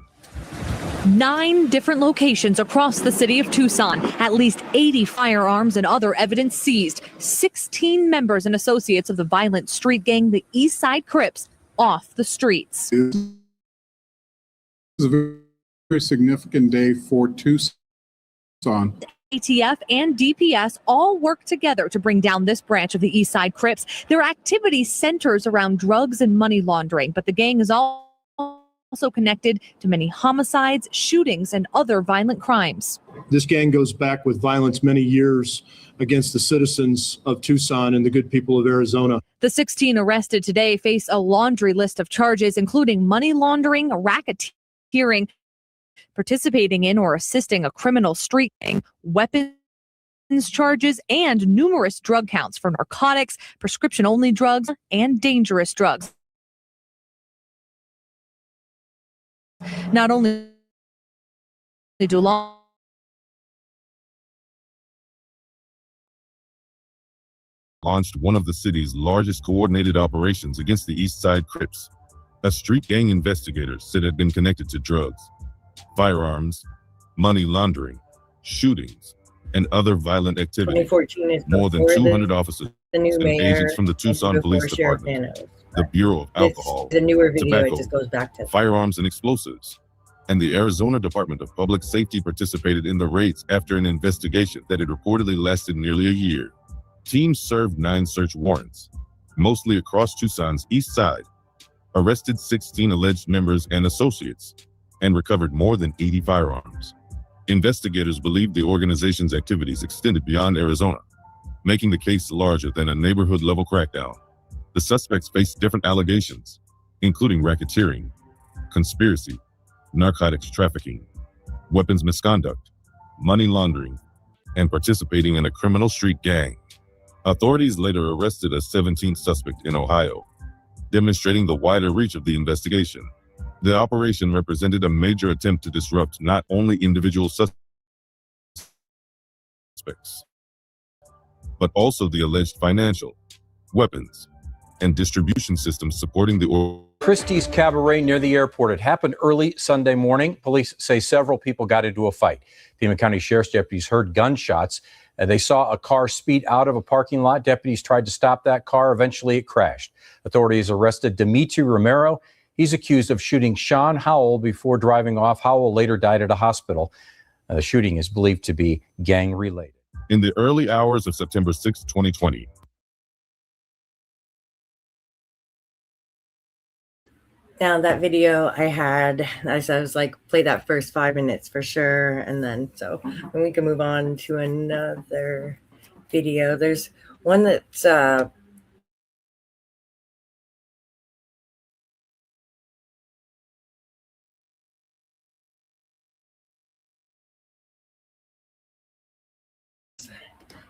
9 different locations across the city of Tucson, at least 80 firearms and other evidence seized, 16 members and associates of the violent street gang, the East Side Crips, off the streets. This is a very significant day for Tucson. ATF and DPS all work together to bring down this branch of the East Side Crips. Their activity centers around drugs and money laundering, but the gang is all also connected to many homicides, shootings, and other violent crimes. This gang goes back with violence many years against the citizens of Tucson and the good people of Arizona. The 16 arrested today face a laundry list of charges, including money laundering, racketeering, participating in or assisting a criminal street gang, weapons charges, and numerous drug counts for narcotics, prescription-only drugs, and dangerous drugs. Not only do law launched one of the city's largest coordinated operations against the East Side Crips, a street gang investigators said had been connected to drugs, firearms, money laundering, shootings, and other violent activity. 2014 is more than before 200 officers the new and mayor agents from the Tucson Police before Sheriff Department, Panos. the Bureau of Alcohol, The newer video, Tobacco, it just goes back to Firearms and Explosives, and the Arizona Department of Public Safety participated in the raids after an investigation that had reportedly lasted nearly a year. Teams served 9 search warrants, mostly across Tucson's east side, arrested 16 alleged members and associates, and recovered more than 80 firearms. Investigators believe the organization's activities extended beyond Arizona, making the case larger than a neighborhood-level crackdown. The suspects face different allegations, including racketeering, conspiracy, narcotics trafficking, weapons misconduct, money laundering, and participating in a criminal street gang. Authorities later arrested a 17th suspect in Ohio, demonstrating the wider reach of the investigation. The operation represented a major attempt to disrupt not only individual suspects, but also the alleged financial, weapons, and distribution systems supporting the Christie's Cabaret near the airport. It happened early Sunday morning. Police say several people got into a fight. Pima County Sheriff's deputies heard gunshots. They saw a car speed out of a parking lot. Deputies tried to stop that car. Eventually, it crashed. Authorities arrested Dimitri Romero. He's accused of shooting Sean Howell before driving off. Howell later died at a hospital. The shooting is believed to be gang-related. In the early hours of September 6, 2020, Now that video I had, as I was like, play that first 5 minutes for sure, and then and we can move on to another video. There's one that's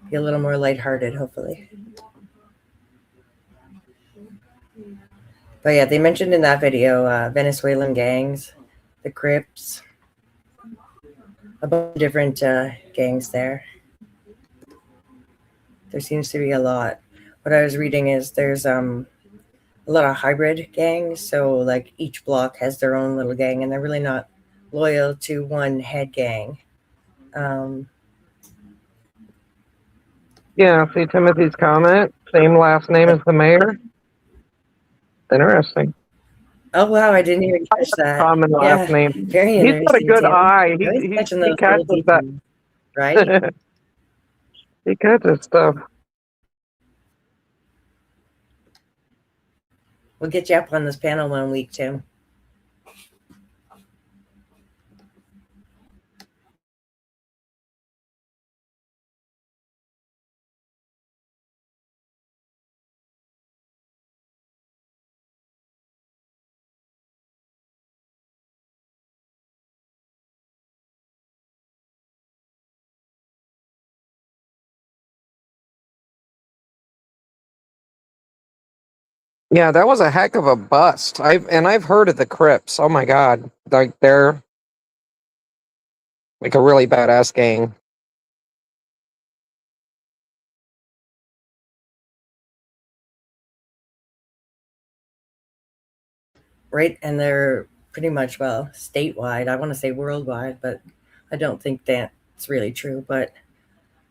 be a little more lighthearted, hopefully. But yeah, they mentioned in that video Venezuelan gangs, the Crips, a bunch of different gangs there. There seems to be a lot. What I was reading is there's a lot of hybrid gangs. So like each block has their own little gang, and they're really not loyal to one head gang. Yeah, see Timothy's comment. Same last name as the mayor. Interesting. Oh wow, I didn't even catch that. Common last name. Very He's got a interesting, good Tim. eye. Always He catching those catches little that. details, right? He catches stuff. We'll get you up on this panel one week, Tim. Yeah, that was a heck of a bust. I've heard of the Crips. Oh my God, like they're like a really badass gang. Right, and they're pretty much, well, statewide. I want to say worldwide, but I don't think that's really true. But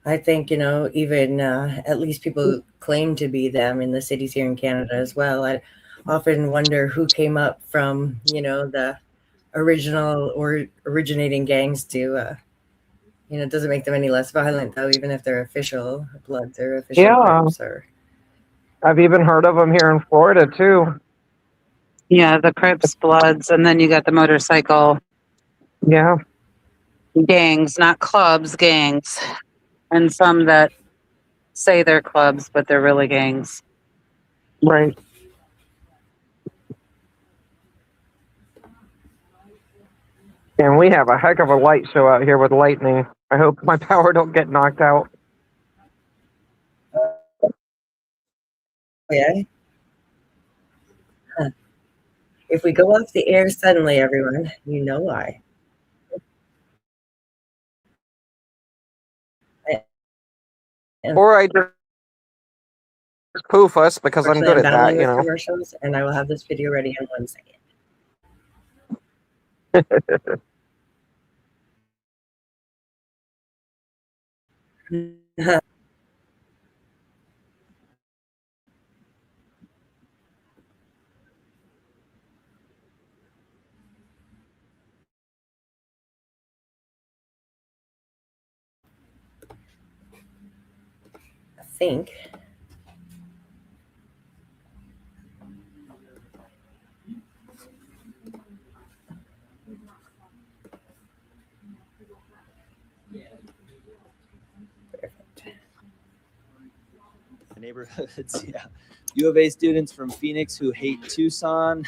I think, even at least people claim to be them in the cities here in Canada as well. I often wonder who came up from, the original or originating gangs to, it doesn't make them any less violent, though, even if they're official Bloods or official Yeah. Crips or. I've even heard of them here in Florida too. Yeah, the Crips, Bloods, and then you got the motorcycle Yeah. gangs, not clubs, gangs. And some that say they're clubs, but they're really gangs. Right. And we have a heck of a light show out here with lightning. I hope my power don't get knocked out. Yeah. Huh. If we go off the air suddenly, everyone, you know why. Or I just poof us because I'm good Unfortunately, at I'm that, battling you with know. commercials, and I will have this video ready in 1 second. I think. The neighborhoods, yeah. U of A students from Phoenix who hate Tucson.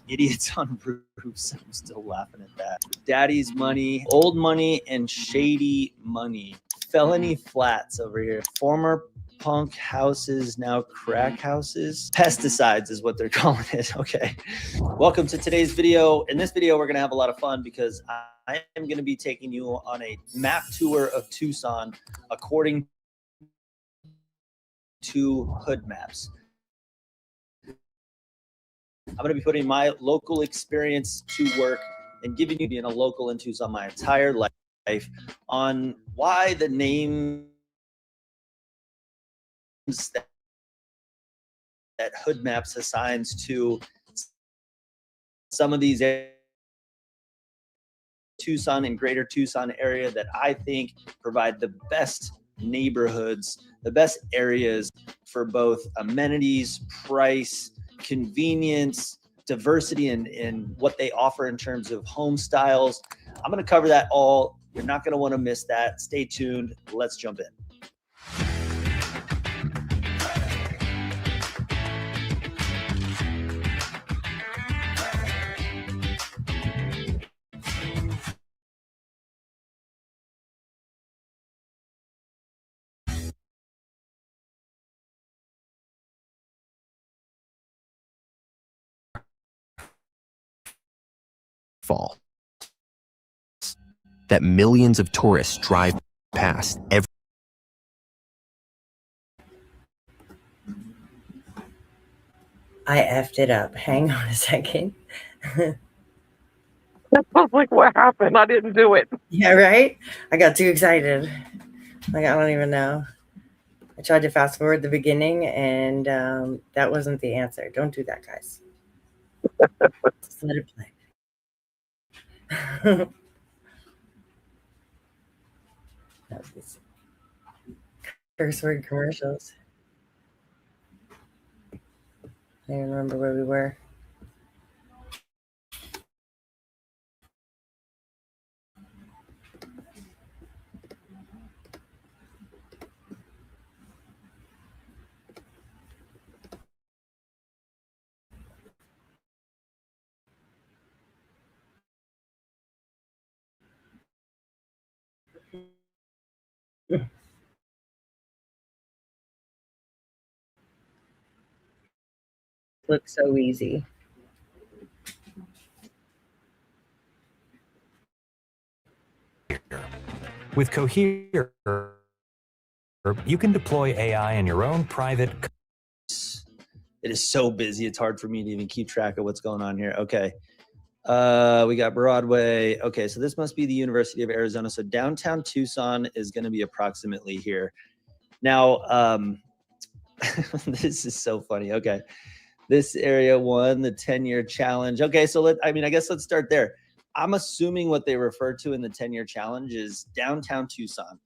Idiots on roofs. I'm still laughing at that. Daddy's money, old money, and shady money. Felony flats over here. Former punk houses, now crack houses. Pesticides is what they're calling it. Okay. Welcome to today's video. In this video, we're going to have a lot of fun because I am going to be taking you on a map tour of Tucson according to hood maps. I'm going to be putting my local experience to work and giving you being a local in Tucson my entire life on why the names that hood maps assigns to some of these Tucson and greater Tucson area that I think provide the best neighborhoods, the best areas for both amenities, price, convenience, diversity in what they offer in terms of home styles. I'm going to cover that all. You're not going to want to miss that. Stay tuned. Let's jump in. Fall that millions of tourists drive past every. I effed it up. Hang on a second. I was like, what happened? I didn't do it. Yeah, right? I got too excited. Like, I don't even know. I tried to fast forward the beginning, and that wasn't the answer. Don't do that, guys. Just let it play. Curse word commercials. I don't even remember where we were. Looks so easy. With Cohere, you can deploy AI in your own private. It is so busy. It's hard for me to even keep track of what's going on here. Okay. We got Broadway. Okay. So this must be the University of Arizona. So downtown Tucson is going to be approximately here. Now, this is so funny. Okay. This area won the 10-year challenge. Okay. So I guess let's start there. I'm assuming what they refer to in the 10-year challenge is downtown Tucson,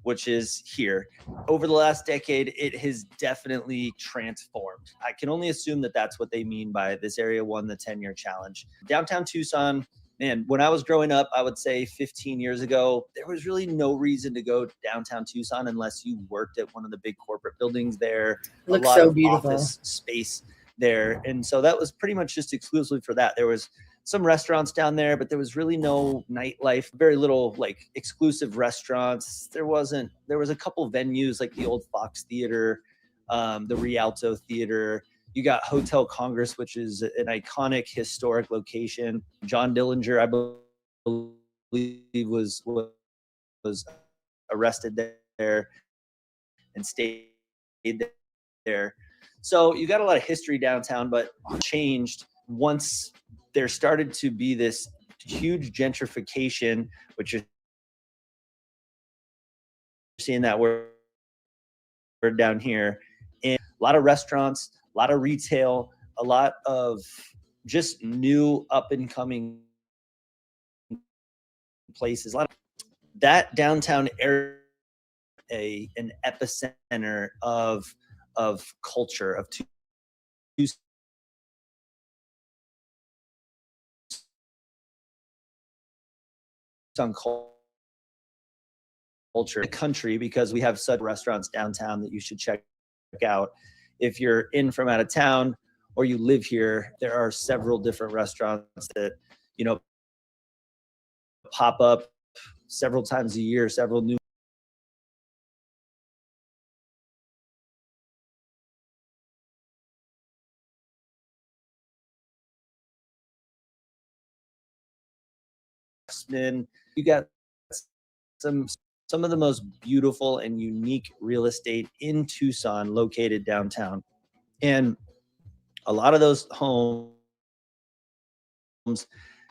which is here. Over the last decade, it has definitely transformed. I can only assume that that's what they mean by this area won the 10-year challenge. Downtown Tucson, man, when I was growing up, I would say 15 years ago, there was really no reason to go downtown Tucson unless you worked at one of the big corporate buildings there. Looks a lot so of beautiful. office space there. And so that was pretty much just exclusively for that. There was some restaurants down there, but there was really no nightlife, very little like exclusive restaurants. There was a couple venues like the old Fox Theater, the Rialto Theater. You got Hotel Congress, which is an iconic historic location. John Dillinger, I believe, was arrested there and stayed there. So you got a lot of history downtown, but changed once there started to be this huge gentrification, which you're seeing that word down here, and a lot of restaurants, a lot of retail, a lot of just new up and coming places. A lot of that downtown area, an epicenter of culture, of Tucson culture, the country, because we have such restaurants downtown that you should check out. If you're in from out of town or you live here, there are several different restaurants that, you know, pop up several times a year, several new you got some of the most beautiful and unique real estate in Tucson located downtown. And a lot of those homes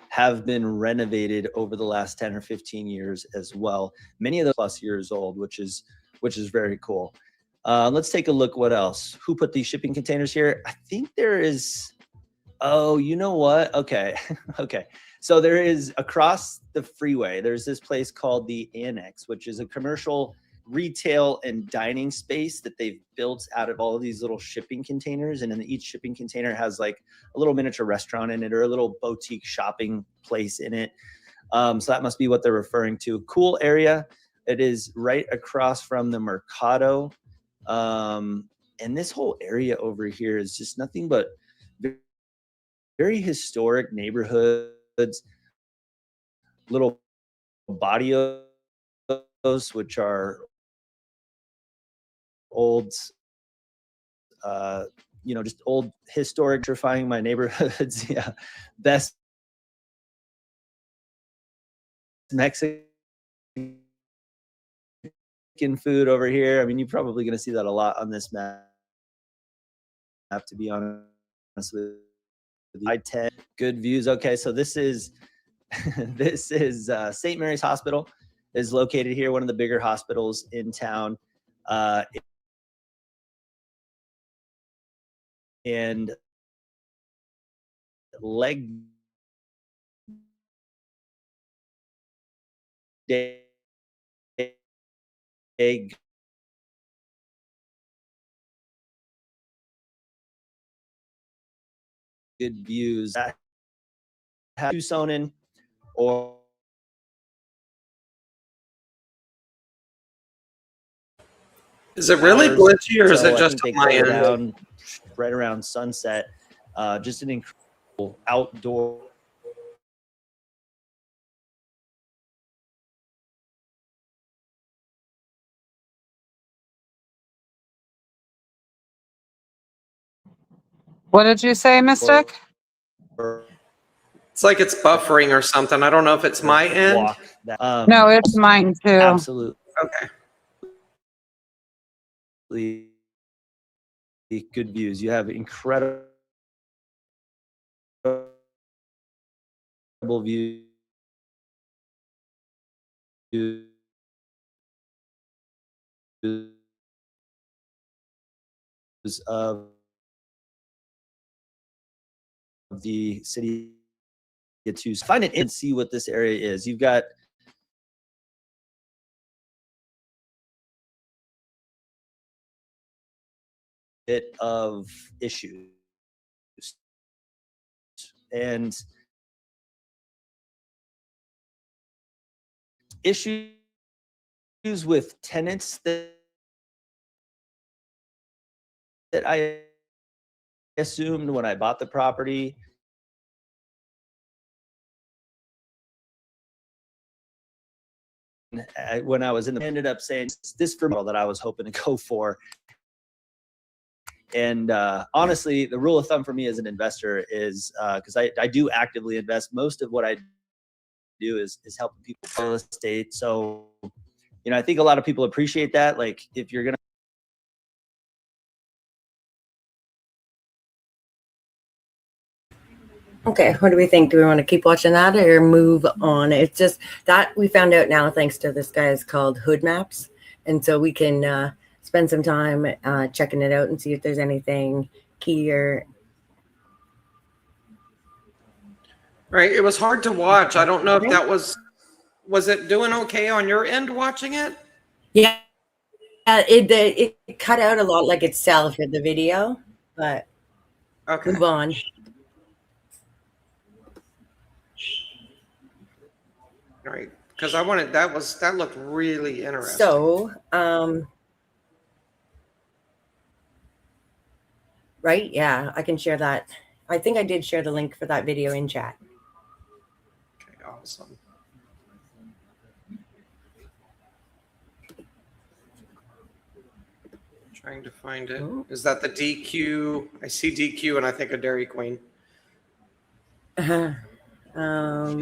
have been renovated over the last 10 or 15 years as well. Many of those plus years old, which is very cool. Let's take a look. What else? Who put these shipping containers here? I think there is. Oh, you know what? Okay. Okay. So there is across the freeway, there's this place called the Annex, which is a commercial retail and dining space that they've built out of all of these little shipping containers. And then each shipping container has like a little miniature restaurant in it or a little boutique shopping place in it. So that must be what they're referring to. Cool area. It is right across from the Mercado. And this whole area over here is just nothing but very historic neighborhoods, little barrios, which are old, just old historic, gentrifying my neighborhoods. Yeah, best Mexican food over here. I mean, you're probably going to see that a lot on this map, to be honest with you. I-10, good views. Okay, so this is St. Mary's Hospital is located here, one of the bigger hospitals in town. And leg day good views. Tucson or Is it really glitchy or is it just I think on my they go end? down right around sunset. Just an incredible outdoor What did you say, Mystic? It's like it's buffering or something. I don't know if it's my end. No, it's mine too. Absolutely. Okay. Good views. You have incredible views of the city to find it and see what this area is. You've got bit of issues. And issues with tenants that I assumed when I bought the property. When I was in the, ended up saying this for model that I was hoping to go for. And honestly, the rule of thumb for me as an investor is because I do actively invest. Most of what I do is helping people with real estate. So, you know, I think a lot of people appreciate that. Like if you're going to Okay, what do we think? Do we want to keep watching that or move on? It's just that we found out now, thanks to this guy, is called Hood Maps. And so we can spend some time checking it out and see if there's anything key or. Right. It was hard to watch. I don't know if that was it doing okay on your end watching it? Yeah, it cut out a lot like itself in the video, but okay. Move on. Right, because I wanted that looked really interesting. So, right, yeah, I can share that. I think I did share the link for that video in chat. Okay, awesome. Trying to find it. Is that the DQ? I see DQ and I think of Dairy Queen. Yeah, 10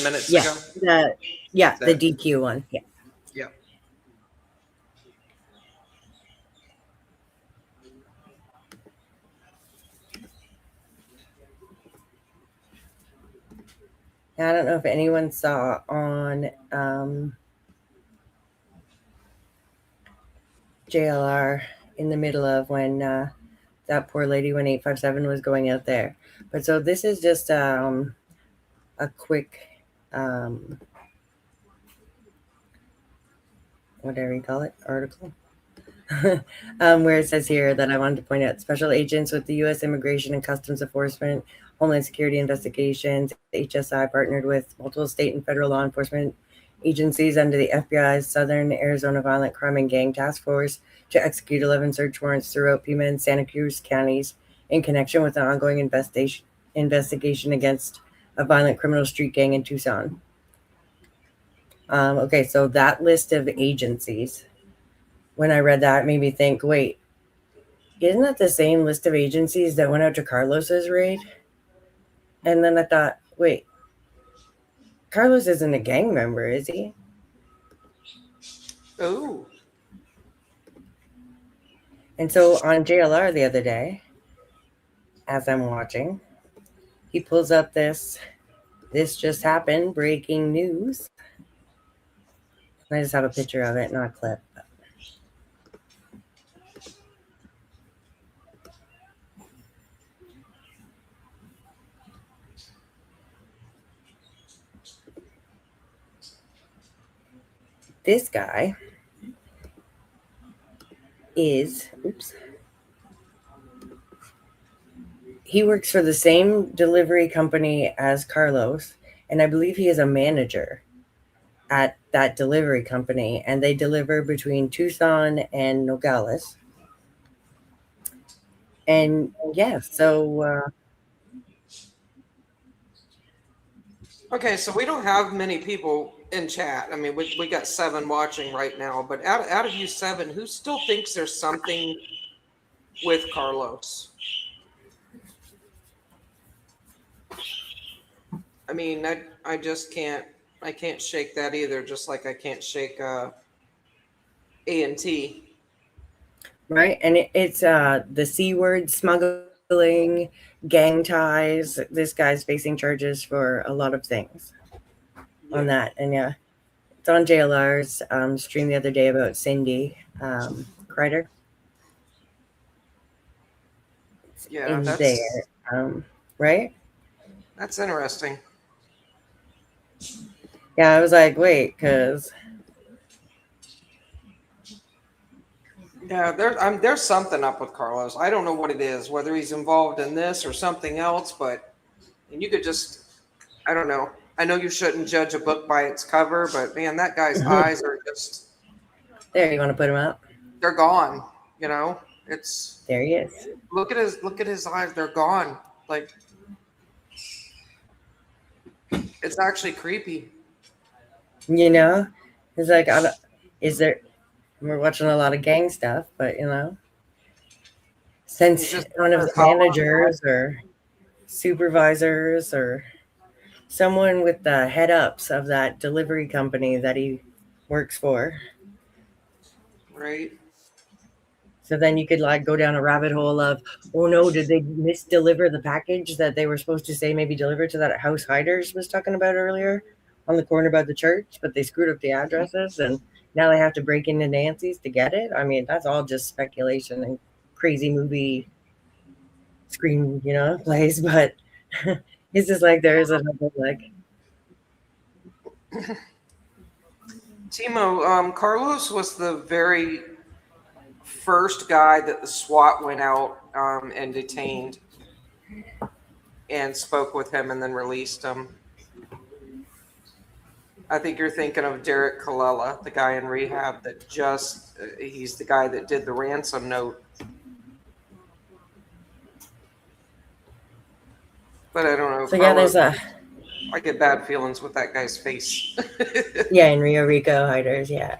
minutes yeah, ago. The DQ one. Yeah. Yeah. I don't know if anyone saw on JLR in the middle of when that poor lady when 857 was going out there. But so this is just a quick whatever you call it, article. Where it says here that I wanted to point out special agents with the U.S. Immigration and Customs Enforcement, Homeland Security Investigations, HSI partnered with multiple state and federal law enforcement agencies under the FBI's Southern Arizona Violent Crime and Gang Task Force to execute 11 search warrants throughout Pima and Santa Cruz counties in connection with an ongoing investigation against a violent criminal street gang in Tucson. Okay, so that list of agencies, when I read that, made me think, wait, isn't that the same list of agencies that went out to Carlos's raid? And then I thought, wait, Carlos isn't a gang member, is he? Oh. And so on JLR the other day, as I'm watching, he pulls up this just happened, breaking news. I just have a picture of it, not a clip. This guy is, he works for the same delivery company as Carlos, and I believe he is a manager at that delivery company, and they deliver between Tucson and Nogales. And yeah, so Okay, so we don't have many people in chat. I mean, we got 7 watching right now, but out of you 7, who still thinks there's something with Carlos? I mean, I just can't shake that either, just like I can't shake A&T. right, and it's the C word, smuggling, gang ties. This guy's facing charges for a lot of things on that. And yeah, it's on JLR's stream the other day about Cindy Kreider. Yeah, in that's there, right? That's interesting. Yeah, I was like, wait, because Yeah, there's something up with Carlos. I don't know what it is, whether he's involved in this or something else, but and you could just, I don't know. I know you shouldn't judge a book by its cover, but man, that guy's eyes are just There, you want to put him up? they're gone. You know, it's There he is. look at his eyes. They're gone. Like it's actually creepy. You know, it's like, is there? We're watching a lot of gang stuff, but since one of the managers or supervisors or someone with the head ups of that delivery company that he works for. Right. So then you could like go down a rabbit hole of, oh no, did they misdeliver the package that they were supposed to say maybe delivered to that house Hiders was talking about earlier on the corner by the church, but they screwed up the addresses and now they have to break into Nancy's to get it. I mean, that's all just speculation and crazy movie screen, plays, but it's just like there is another like Timo, Carlos was the very first guy that the SWAT went out and detained and spoke with him and then released him. I think you're thinking of Derek Colella, the guy in rehab that he's the guy that did the ransom note. But I don't know. So yeah, there's I get bad feelings with that guy's face. yeah, in Rio Rico Hiders, yeah.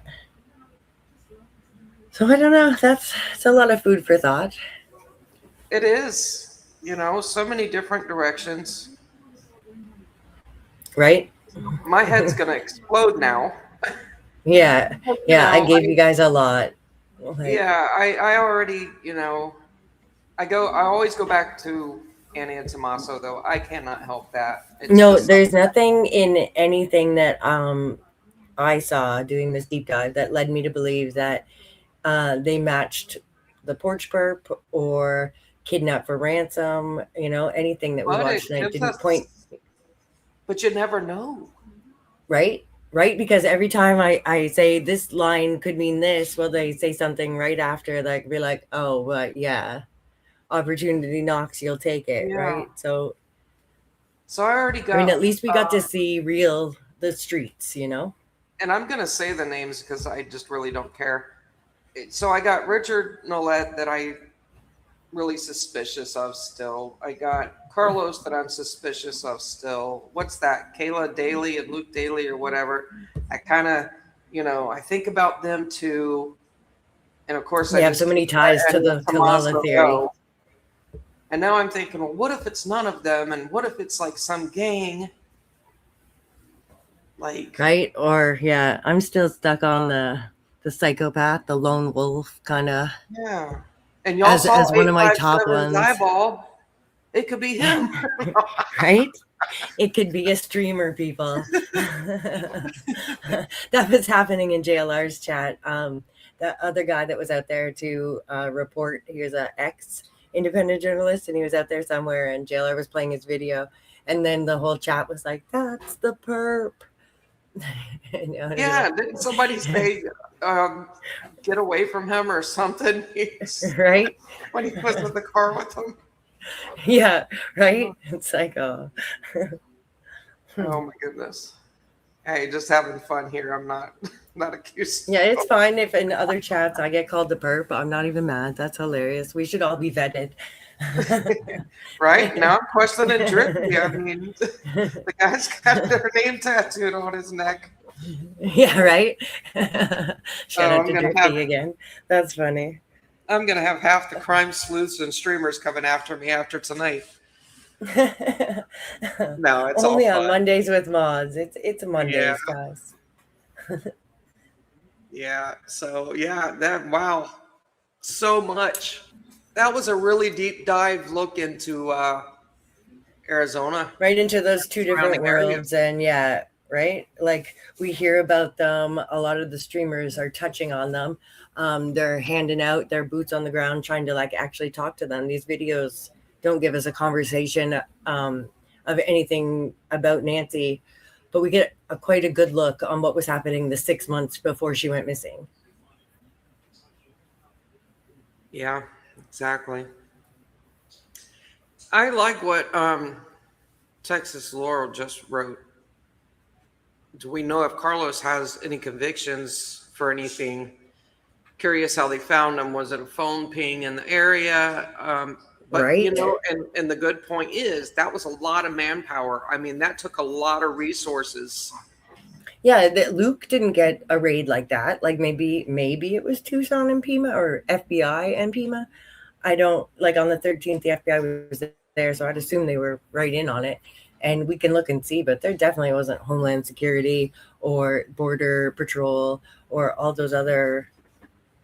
So I don't know. It's a lot of food for thought. It is, so many different directions. Right? My head's gonna explode now. Yeah, I gave you guys a lot. Yeah, I already, I always go back to Annie and Tommaso, though. I cannot help that. It's there's nothing in anything that I saw doing this deep dive that led me to believe that they matched the porch perp or kidnap for ransom, anything that we watched tonight didn't point. But you never know. Right? Right? Because every time I say this line could mean this, well, they say something right after, like, be like, oh, but yeah, opportunity knocks, you'll take it, Yeah. right? So I already got. I mean, at least we got to see the streets, And I'm going to say the names because I just really don't care. So I got Richard Nolette that I really suspicious of still. I got Carlos that I'm suspicious of still. What's that? Kayla Daly and Luke Daly or whatever. I kind of, I think about them too. And of course, we have so many ties to the Kalala theory. And now I'm thinking, well, what if it's none of them? And what if it's like some gang? Like, right? Or yeah, I'm still stuck on the psychopath, the lone wolf kind of. Yeah. And y'all saw as one of my top ones. Eyeball. It could be him. Right? It could be a streamer, people. That was happening in JLR's chat. That other guy that was out there to report, he was an ex-independent journalist, and he was out there somewhere, and JLR was playing his video. And then the whole chat was like, that's the perp. Yeah, didn't somebody say get away from him or something? Right? When he was in the car with him. Yeah, right? It's like, oh. Oh my goodness. Hey, just having fun here. I'm not accused. Yeah, it's fine if in other chats I get called the perp. I'm not even mad. That's hilarious. We should all be vetted. Right? Now I'm questioning Drippy. I mean, the guy's got their name tattooed on his neck. Yeah, right? Shout out to Drippy again. That's funny. I'm going to have half the crime sleuths and streamers coming after me after tonight. No, it's only all on Mondays with mods. It's Mondays, Yeah. guys. Yeah. So wow. So much. That was a really deep dive look into Arizona. Right into those two different Surrounding area. worlds. And yeah, right? Like we hear about them. A lot of the streamers are touching on them. They're handing out their boots on the ground, trying to like actually talk to them. These videos don't give us a conversation of anything about Nancy, but we get quite a good look on what was happening the 6 months before she went missing. Yeah, exactly. I like what Texas Laurel just wrote. Do we know if Carlos has any convictions for anything? Curious how they found him. Was it a phone ping in the area? But Right. and the good point is that was a lot of manpower. I mean, that took a lot of resources. Yeah, that Luke didn't get a raid like that. Like maybe it was Tucson and Pima or FBI and Pima. I don't like on the 13th the FBI was there, so I'd assume they were right in on it. And we can look and see, but there definitely wasn't Homeland Security or Border Patrol or all those other,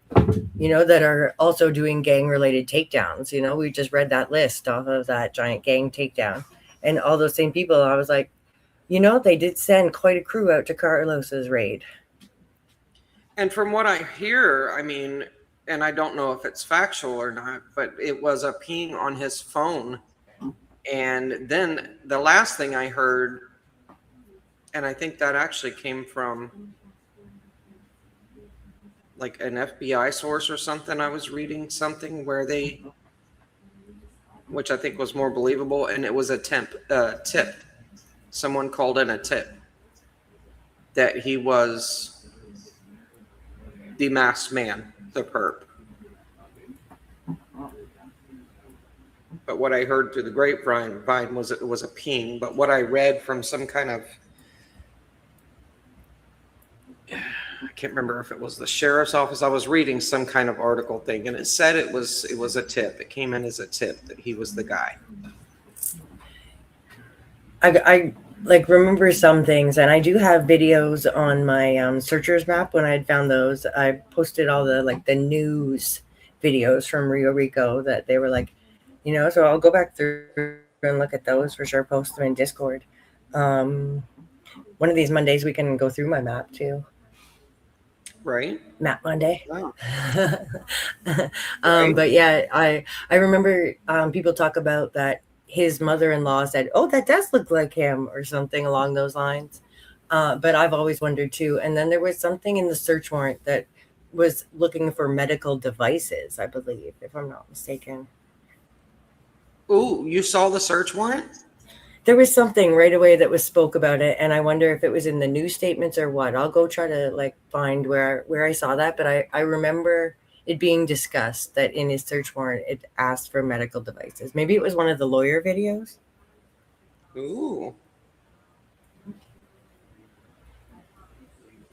that are also doing gang related takedowns. We just read that list off of that giant gang takedown. And all those same people, I was like, they did send quite a crew out to Carlos's raid. And from what I hear, I mean, and I don't know if it's factual or not, but it was a ping on his phone. And then the last thing I heard, and I think that actually came from like an FBI source or something. I was reading something where which I think was more believable, and it was a tip. Someone called in a tip that he was the masked man, the perp. But what I heard through the grapevine was it was a ping. But what I read from some kind of, I can't remember if it was the sheriff's office. I was reading some kind of article thing, and it said it was a tip. It came in as a tip that he was the guy. I like remember some things, and I do have videos on my searchers map. When I had found those, I posted all the news videos from Rio Rico that they were like, so I'll go back through and look at those for sure. Post them in Discord. One of these Mondays we can go through my map too. Right. Map Monday. Wow. But yeah, I remember people talk about that his mother-in-law said, "Oh, that does look like him," or something along those lines. But I've always wondered too. And then there was something in the search warrant that was looking for medical devices, I believe, if I'm not mistaken. Ooh, you saw the search warrant? There was something right away that was spoke about it, and I wonder if it was in the news statements or what. I'll go try to find where I saw that, but I remember it being discussed that in his search warrant it asked for medical devices. Maybe it was one of the lawyer videos. Ooh.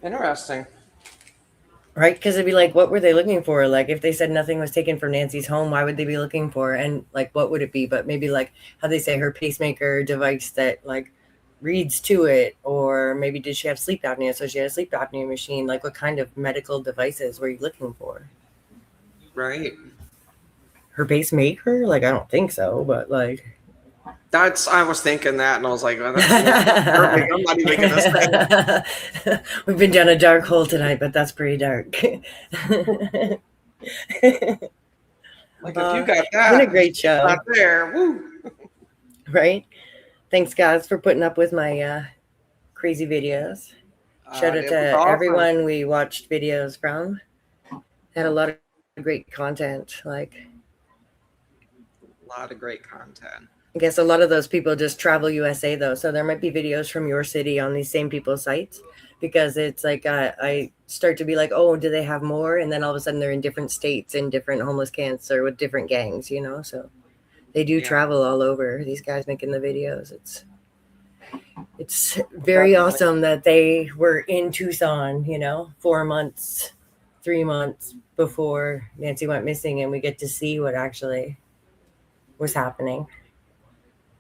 Interesting. Right? Because it'd be like, what were they looking for? Like, if they said nothing was taken from Nancy's home, why would they be looking for? And what would it be? But maybe how they say her pacemaker device that reads to it, or maybe did she have sleep apnea? So she had a sleep apnea machine. What kind of medical devices were you looking for? Right. Her pacemaker? I don't think so, but I was thinking that, and I was like, oh, that's perfect. I'm not even gonna say. We've been down a dark hole tonight, but that's pretty dark. If you got that, it's been a great show. Right there, woo. Right? Thanks, guys, for putting up with my crazy videos. Shout out to everyone we watched videos from. Had a lot of great content. A lot of great content. I guess a lot of those people just travel USA though, so there might be videos from your city on these same people's sites, because it's I start to be like, oh, do they have more? And then all of a sudden they're in different states in different homeless camps or with different gangs, so they do travel all over. These guys making the videos, it's very awesome that they were in Tucson, 4 months, 3 months before Nancy went missing, and we get to see what actually was happening.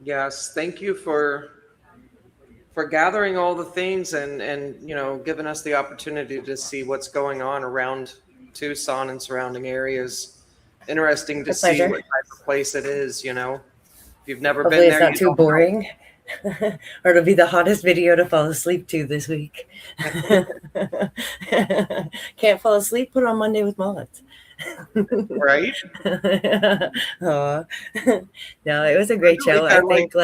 Yes, thank you for gathering all the things and giving us the opportunity to see what's going on around Tucson and surrounding areas. Interesting to see what type of place it is. If you've never Hopefully been there, it's not too boring. Or it'll be the hottest video to fall asleep to this week. Can't fall asleep? Put on Monday with Mullets. Right? No, it was a great show. I think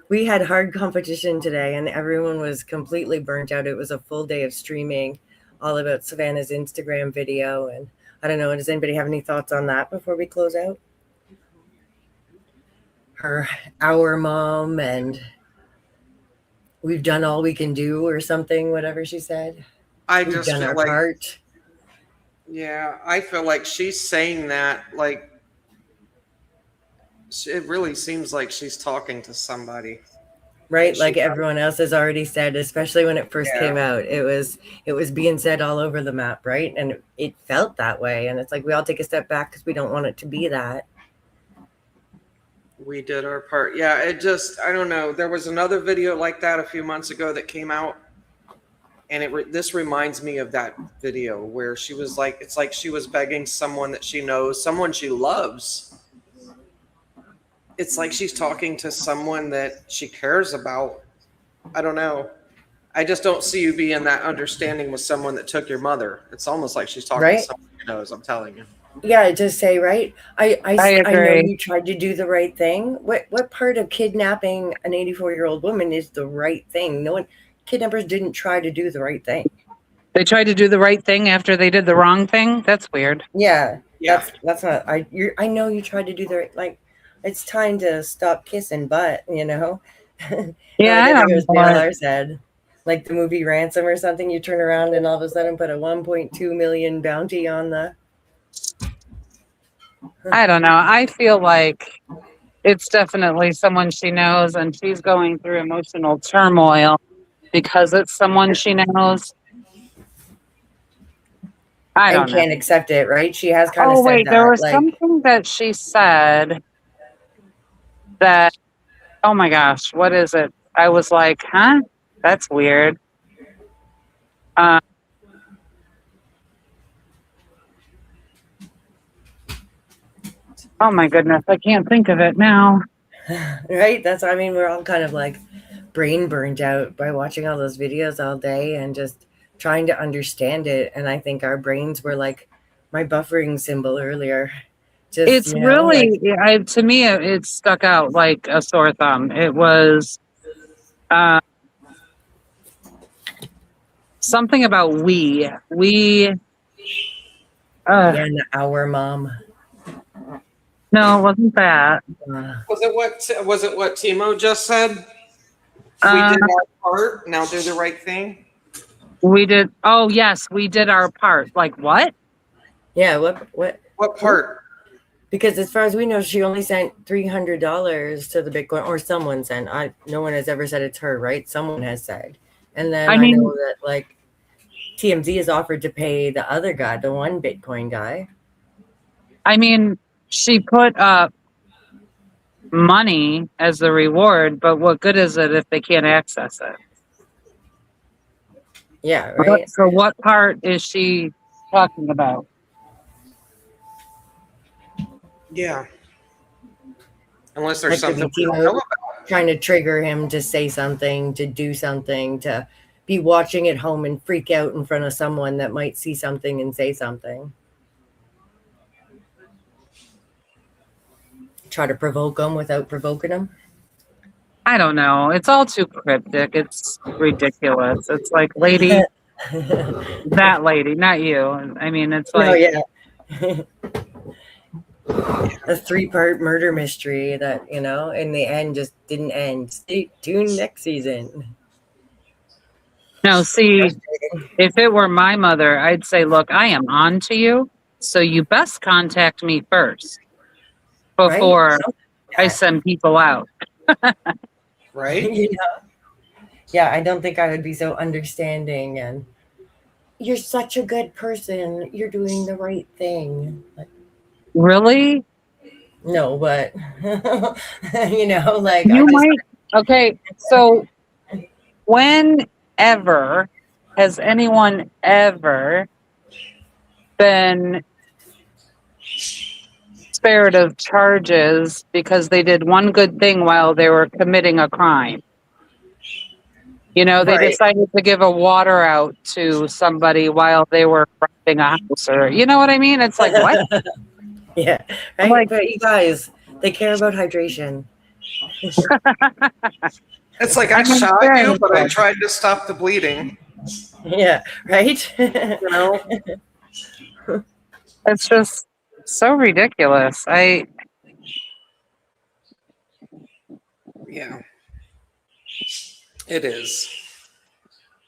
we had hard competition today, and everyone was completely burnt out. It was a full day of streaming all about Savannah's Instagram video, and I don't know. Does anybody have any thoughts on that before we close out? Our mom and we've done all we can do or something, whatever she said. We've just done feel our like, part. Yeah, I feel like she's saying that like it really seems like she's talking to somebody. Right, like everyone else has already said, especially when it first Yeah. came out, it was being said all over the map, right? And it felt that way, and it's like we all take a step back because we don't want it to be that. We did our part. Yeah, it just, I don't know. There was another video like that a few months ago that came out, and this reminds me of that video where she was like, it's like she was begging someone that she knows, someone she loves. It's like she's talking to someone that she cares about. I don't know. I just don't see you being that understanding with someone that took your mother. It's almost like she's talking Right? to someone she knows, I'm telling you. Yeah, just say, right? I know agree. you tried to do the right thing. What part of kidnapping an 84-year-old woman is the right thing? No one, kidnappers didn't try to do the right thing. They tried to do the right thing after they did the wrong thing. That's weird. Yeah, that's not. I know you tried to do the right. Like, it's time to stop kissing butt. You know. Yeah, I I think it was don't know. BLR said, like the movie Ransom or something. You turn around and all of a sudden put a 1.2 million bounty on the. I don't know. I feel like it's definitely someone she knows, and she's going through emotional turmoil because it's someone she knows. I And don't know. can't accept it, right? She has kind of Oh, said wait, that. there was like, something that she said that, oh my gosh, what is it? I was like, huh? That's weird. Oh my goodness, I can't think of it now. right? I mean, we're all kind of like brain burned out by watching all those videos all day and just trying to understand it. And I think our brains were like my buffering symbol earlier. Just, It's really, to me, it stuck out like a sore thumb. It was something about we. and our mom. No, it wasn't that. Was it what Timo just said? We did our part. Now do the right thing. We did. Oh yes, we did our part. Like what? Yeah. What part? Because as far as we know, she only sent $300 to the Bitcoin, or someone sent. No one has ever said it's her, right? Someone has said. And then I know that like TMZ has offered to pay the other guy, the one Bitcoin guy. I mean, she put up money as the reward, but what good is it if they can't access it? Yeah, right. So what part is she talking about? Yeah. Unless there's Like, something we don't know about. trying to trigger him to say something, to do something, to be watching at home and freak out in front of someone that might see something and say something. Try to provoke them without provoking them. I don't know. It's all too cryptic. It's ridiculous. It's like, lady, that lady, not you. I mean, it's like, a 3-part murder mystery that, in the end just didn't end. Stay tuned next season. no, see, if it were my mother, I'd say, look, I am on to you, so you best contact me first before I send people out. Right? Yeah, I don't think I would be so understanding and you're such a good person. You're doing the right thing. Really? No, but Okay, so whenever has anyone ever been spared of charges because they did one good thing while they were committing a crime? They decided to give a water out to somebody while they were robbing a house, or you know what I mean? It's like, what? Yeah, right. But you guys, they care about hydration. It's like I shot you, but I tried to stop the bleeding. Yeah, right. It's just so ridiculous. Yeah, it is.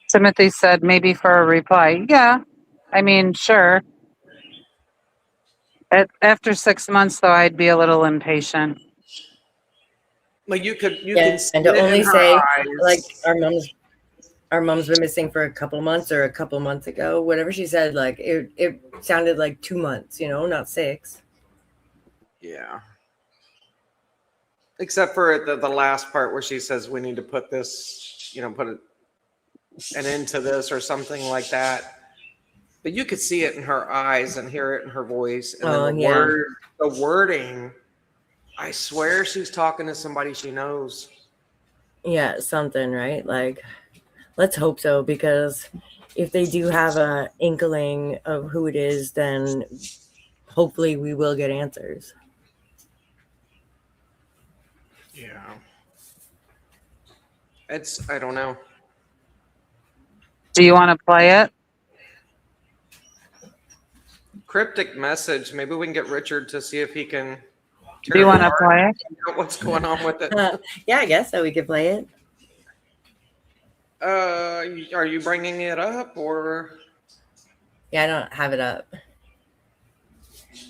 Timothy said maybe for a reply. Yeah, I mean, sure. After 6 months, though, I'd be a little impatient. Like you can Yeah, see and to it in only her say like eyes. our mom's been missing for a couple months or a couple months ago, whatever she said, like it sounded like 2 months, not 6. Yeah. Except for the last part where she says we need to put this, put an end to this or something like that. But you could see it in her eyes and hear it in her voice. And then the wording, I swear she's talking to somebody she knows. Yeah, something, right? Like, let's hope so, because if they do have a inkling of who it is, then hopefully we will get answers. Yeah. I don't know. Do you want to play it? Cryptic message. Maybe we can get Richard to see if he can. Do you want to play it? What's going on with it? Yeah, I guess so. We could play it. Are you bringing it up or? Yeah, I don't have it up.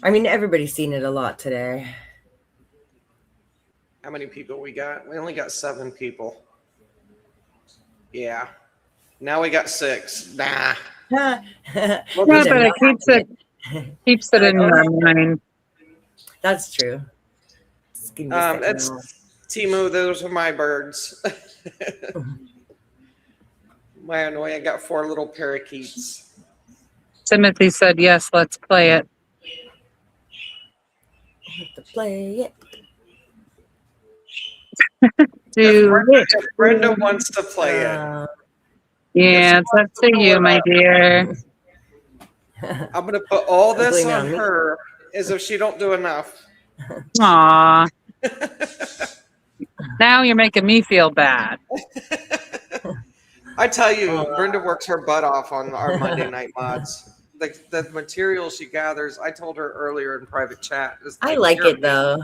I mean, everybody's seen it a lot today. How many people we got? We only got 7 people. Yeah. Now we got 6. Nah. Yeah, but it keeps it in your mind. That's true. It's Timu. Those are my birds. I got 4 little parakeets. Timothy said, yes, let's play it. Play it. Brenda wants to play it. Yeah, it's up to you, my dear. I'm gonna put all this on her as if she don't do enough. Aw. Now you're making me feel bad. I tell you, Brenda works her butt off on our Monday night mods. The material she gathers, I told her earlier in private chat. I like it though.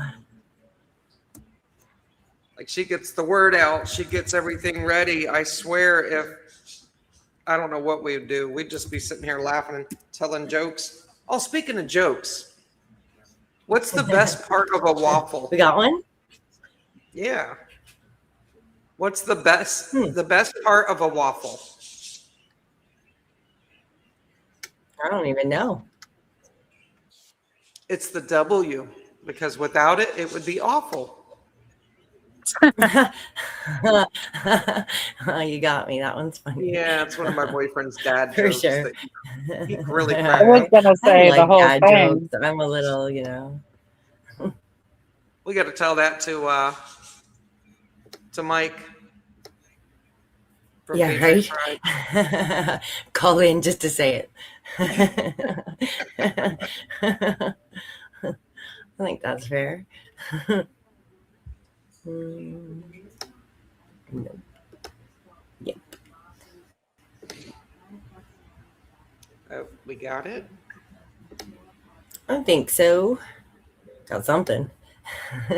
Like she gets the word out, she gets everything ready. I swear, if I don't know what we would do, we'd just be sitting here laughing and telling jokes. Oh, speaking of jokes, what's the best part of a waffle? We got one? Yeah. What's the best part of a waffle? I don't even know. It's the W, because without it, it would be awful. You got me. That one's funny. Yeah, it's one of my boyfriend's dad For jokes. sure. That he really I was gonna say the whole dad thing. jokes. I'm a little, We got to tell that to Mike. from Yeah, PJ right. Pride. Call in just to say it. I think that's fair. Nope. Yep. We got it. I think so. Got something.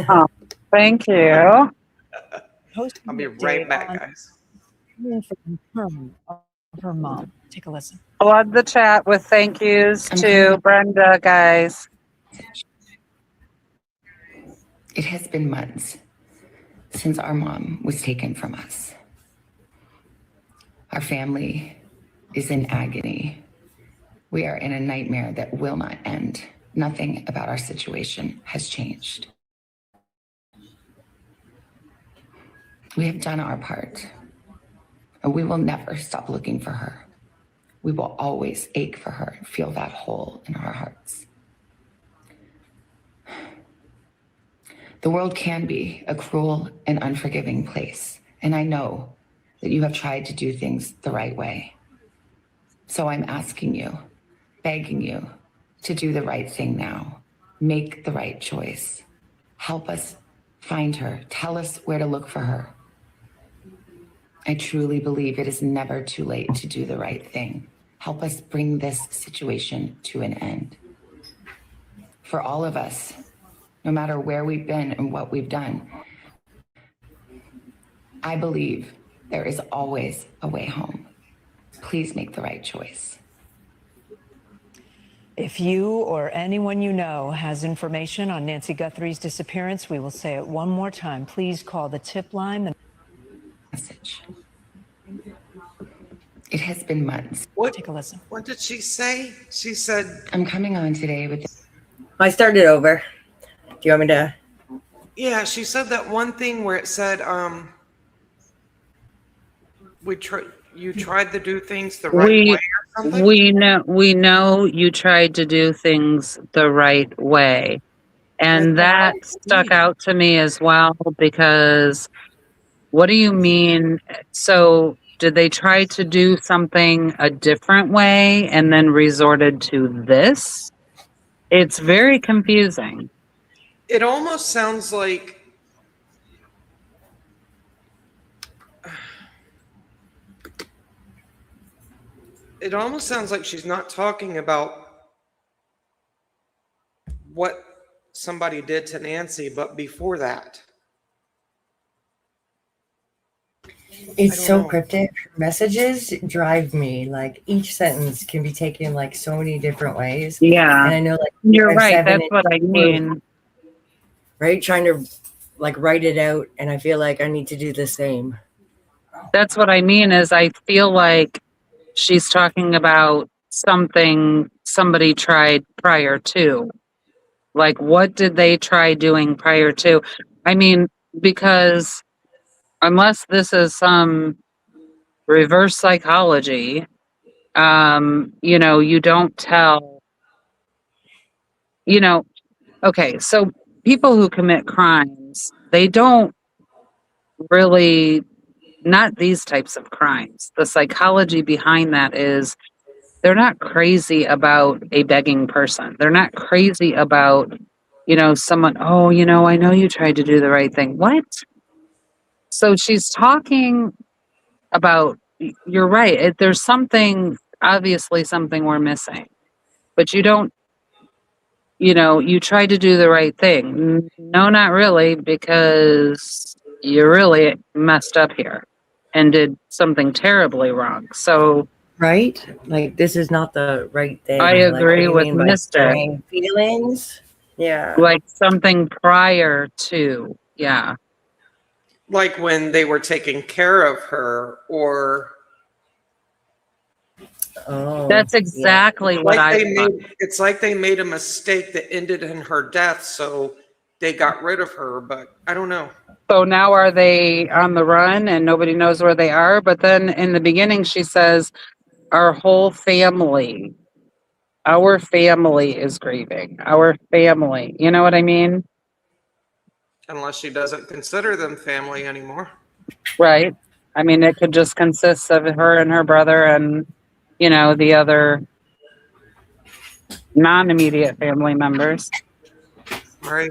Oh, thank you. I'll be right back, guys. Her mom. Take a listen. Flood the chat with thank yous to Brenda, guys. It has been months since our mom was taken from us. Our family is in agony. We are in a nightmare that will not end. Nothing about our situation has changed. We have done our part, and we will never stop looking for her. We will always ache for her and feel that hole in our hearts. The world can be a cruel and unforgiving place, and I know that you have tried to do things the right way. So I'm asking you, begging you to do the right thing now. Make the right choice. Help us find her. Tell us where to look for her. I truly believe it is never too late to do the right thing. Help us bring this situation to an end. For all of us, no matter where we've been and what we've done, I believe there is always a way home. Please make the right choice. If you or anyone you know has information on Nancy Guthrie's disappearance, we will say it one more time. Please call the tip line. Message. It has been months. Take a listen. What did she say? She said, I'm coming on today with... I started over. Do you want me to? yeah, she said that one thing where it said, you tried to do things the right way or something? We know you tried to do things the right way. And that stuck out to me as well, because what do you mean? So did they try to do something a different way and then resorted to this? It's very confusing. It almost sounds like she's not talking about what somebody did to Nancy, but before that. It's so cryptic. Messages drive me. Like each sentence can be taken like so many different ways. Yeah. And I know like You're I'm right. 7 That's and what I 4, mean. right? Trying to like write it out, and I feel like I need to do the same. That's what I mean is I feel like she's talking about something somebody tried prior to. Like, what did they try doing prior to? I mean, because unless this is some reverse psychology, you know, you don't tell, you know, okay, so people who commit crimes, they don't really, not these types of crimes. The psychology behind that is they're not crazy about a begging person. They're not crazy about, you know, someone, oh, you know, I know you tried to do the right thing. What? So she's talking about, you're right. There's something, obviously something we're missing, but you don't, you know, you try to do the right thing. No, not really, because you really messed up here and did something terribly wrong. So, right? Like this is not the right thing. I Like, what do agree you with mean by Mystic. sharing feelings? Yeah. Like something prior to, yeah. Like when they were taking care of her, or That's exactly what I thought. It's like they made a mistake that ended in her death, so they got rid of her, but I don't know. So now are they on the run and nobody knows where they are? But then in the beginning, she says, our whole family, our family is grieving. Our family. You know what I mean? Unless she doesn't consider them family anymore. Right. I mean, it could just consist of her and her brother and, you know, the other non-immediate family members. Right.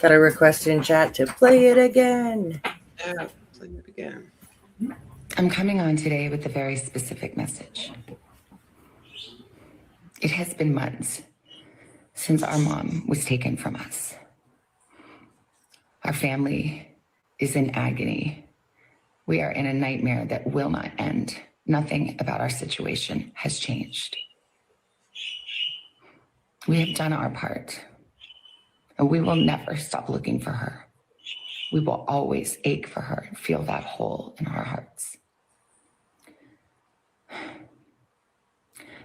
Got a request in chat to play it again. Yeah, play it again. I'm coming on today with a very specific message. It has been months since our mom was taken from us. Our family is in agony. We are in a nightmare that will not end. Nothing about our situation has changed. We have done our part, and we will never stop looking for her. We will always ache for her and feel that hole in our hearts.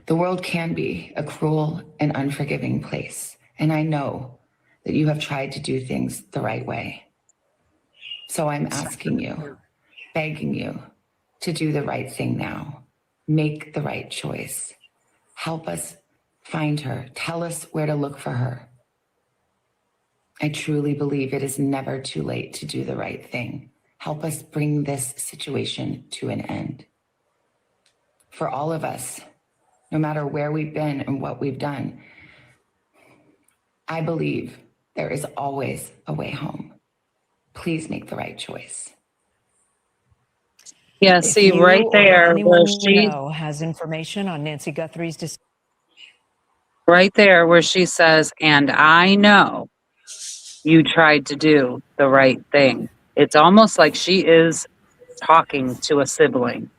The world can be a cruel and unforgiving place, and I know that you have tried to do things the right way. So I'm asking you, begging you to do the right thing now. Make the right choice. Help us find her. Tell us where to look for her. I truly believe it is never too late to do the right thing. Help us bring this situation to an end. For all of us, no matter where we've been and what we've done, I believe there is always a way home. Please make the right choice. Yeah, see, right there, where Anyone you she, know has information on Nancy Guthrie's disappearance. Right there where she says, and I know you tried to do the right thing. It's almost like she is talking to a sibling,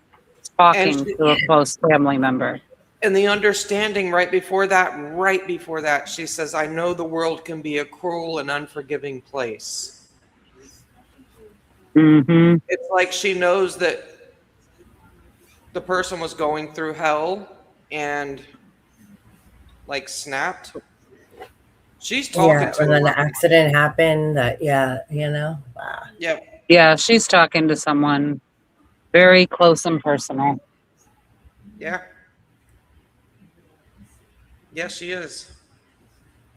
And talking she, to a close family member. and the understanding right before that, she says, I know the world can be a cruel and unforgiving place. Mm-hmm. It's like she knows that the person was going through hell and like snapped. She's talking Yeah, to and a then the loved one. accident happened. That yeah, you know. Wow. Yep. Yeah, she's talking to someone very close and personal. Yeah. Yes, she is.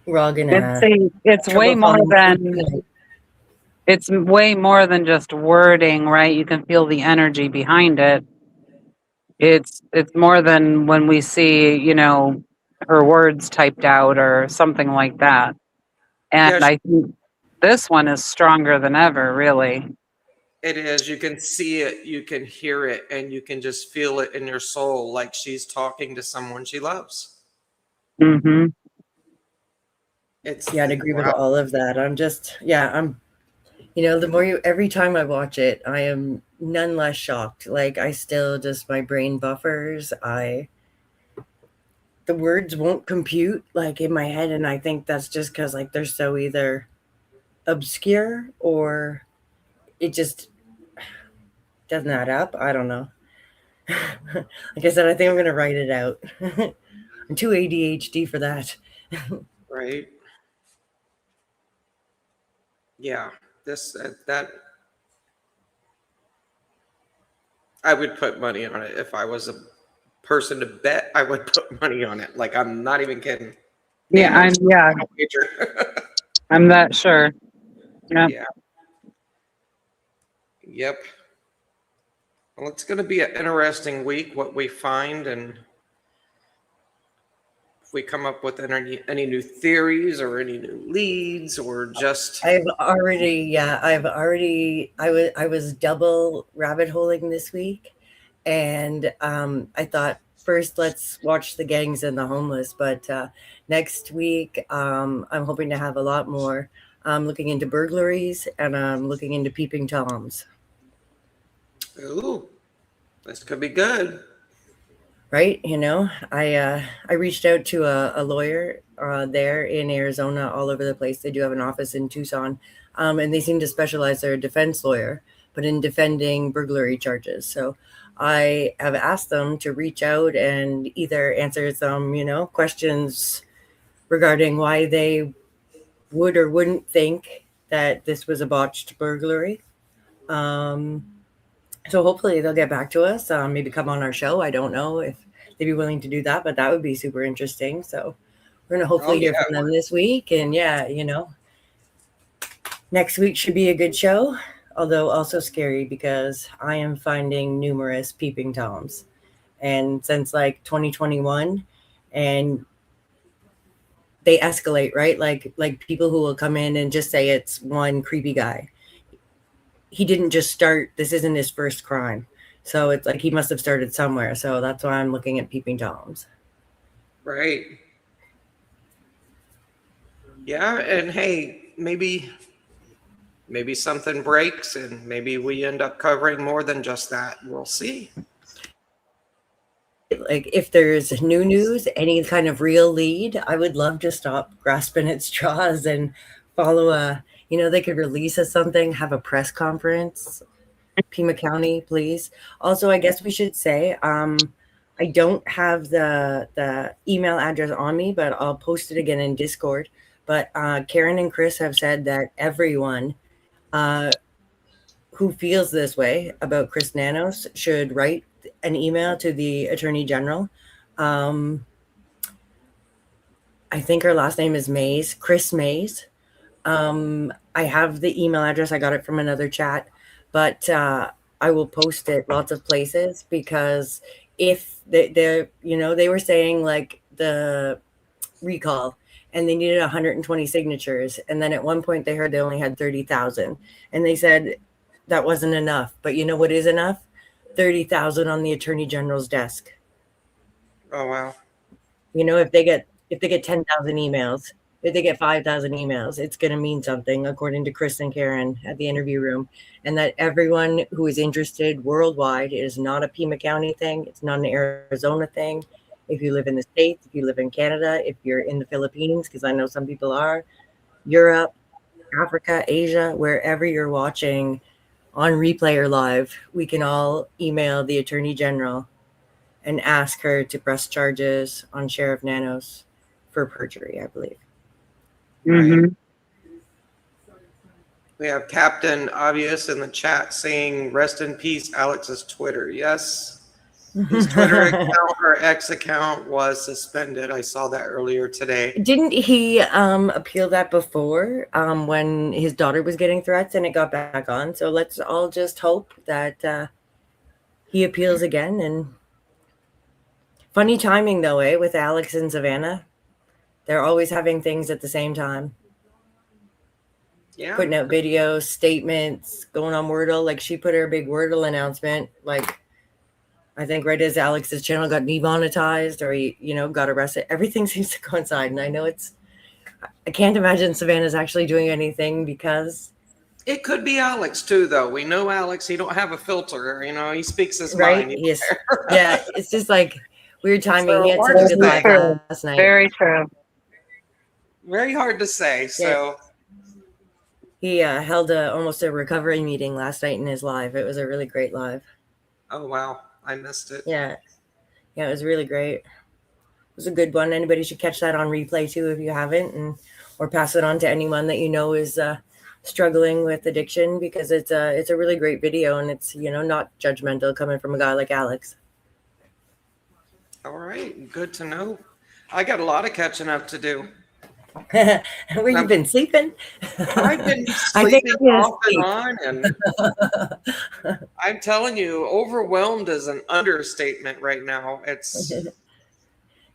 We're all gonna have It's way trouble more falling asleep than tonight. it's way more than just wording, right? You can feel the energy behind it. It's more than when we see, her words typed out or something like that. And Yeah, I think this one is stronger than ever, really. it is. You can see it, you can hear it, and you can just feel it in your soul like she's talking to someone she loves. Mm-hmm. It's Yeah, I'd agree with wow. all of that. I'm the more every time I watch it, I am none less shocked. Like I still just my brain buffers. The words won't compute like in my head, and I think that's just because like they're so either obscure or it just doesn't add up. I don't know. Like I said, I think I'm gonna write it out. I'm too ADHD for that. Right? Yeah. That I would put money on it if I was a person to bet. I would put money on it. Like I'm not even kidding. Yeah, Wager. I'm that sure. Yeah. Yeah. Yep. Well, it's going to be an interesting week. What we find, and if we come up with any new theories or any new leads, or just I was double rabbit holing this week, and I thought first let's watch the gangs and the homeless, but next week I'm hoping to have a lot more. I'm looking into burglaries and I'm looking into peeping toms. ooh, this could be good. Right, I reached out to a lawyer there in Arizona, all over the place. They do have an office in Tucson, and they seem to specialize. They're a defense lawyer, but in defending burglary charges. So I have asked them to reach out and either answer some, questions regarding why they would or wouldn't think that this was a botched burglary. Um, so hopefully they'll get back to us, maybe come on our show. I don't know if they'd be willing to do that, but that would be super interesting. So we're going to Oh hopefully hear yeah. from them this week. And next week should be a good show, although also scary because I am finding numerous peeping toms. And since like 2021, and they escalate, right? Like people who will come in and just say it's one creepy guy. He didn't just start, this isn't his first crime. So it's like he must have started somewhere. So that's why I'm looking at peeping toms. Right. Yeah, and hey, maybe something breaks and maybe we end up covering more than just that. We'll see. Like if there's new news, any kind of real lead, I would love to stop grasping at straws and follow they could release us something, have a press conference. Pima County, please. Also, I guess we should say, I don't have the email address on me, but I'll post it again in Discord. But Karen and Chris have said that everyone who feels this way about Chris Nanos should write an email to the Attorney General. I think her last name is Mays, Chris Mays. I have the email address. I got it from another chat, but I will post it lots of places because if they were saying like the recall and they needed 120 signatures. And then at one point they heard they only had 30,000 and they said that wasn't enough. But you know what is enough? 30,000 on the Attorney General's desk. Oh, wow. If they get if they get 10,000 emails, if they get 5,000 emails, it's going to mean something, according to Chris and Karen at the interview room. And that everyone who is interested worldwide, it is not a Pima County thing. It's not an Arizona thing. If you live in the States, if you live in Canada, if you're in the Philippines, because I know some people are, Europe, Africa, Asia, wherever you're watching on replay or live, we can all email the Attorney General and ask her to press charges on Sheriff Nanos for perjury, I believe. Mhm. We have Captain Obvious in the chat saying, rest in peace, Alex's Twitter. Yes. His Twitter account or X account was suspended. I saw that earlier today. Didn't he appeal that before when his daughter was getting threats and it got back on? So let's all just hope that he appeals again. And funny timing though, with Alex and Savannah. They're always having things at the same time. Yeah. Putting out videos, statements, going on Wordle. Like she put her big Wordle announcement, like I think right as Alex's channel got demonetized or he, got arrested. Everything seems to coincide. And I know I can't imagine Savannah's actually doing anything because it could be Alex too, though. We know Alex, he don't have a filter, he speaks his right. mind. Yes. Yeah. It's just like weird timing. So He had hard such a to good say. live last night. Very true. Very hard to say. So he held almost a recovery meeting last night in his live. It was a really great live. Oh wow, I missed it. Yeah, it was really great. It was a good one. Anybody should catch that on replay too if you haven't, or pass it on to anyone that you know is struggling with addiction, because it's a really great video and it's not judgmental coming from a guy like Alex. All right, good to know. I got a lot of catching up to do. Where you been sleeping? I've been sleeping off and on, and I'm telling you, overwhelmed is an understatement right now. It's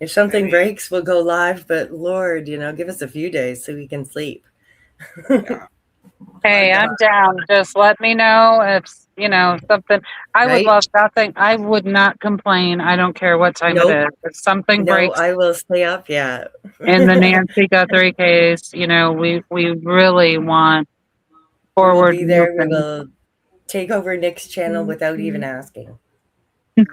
if something breaks, we'll go live, but Lord, give us a few days so we can sleep. Yeah. Hey, I'm down. Just let me know if, something. I would love nothing. I would not complain. I don't care what time it is. If something breaks I will stay up. Yeah. in the Nancy Guthrie case, we really want forward We will be there. We movement. will take over Nick's channel without even asking.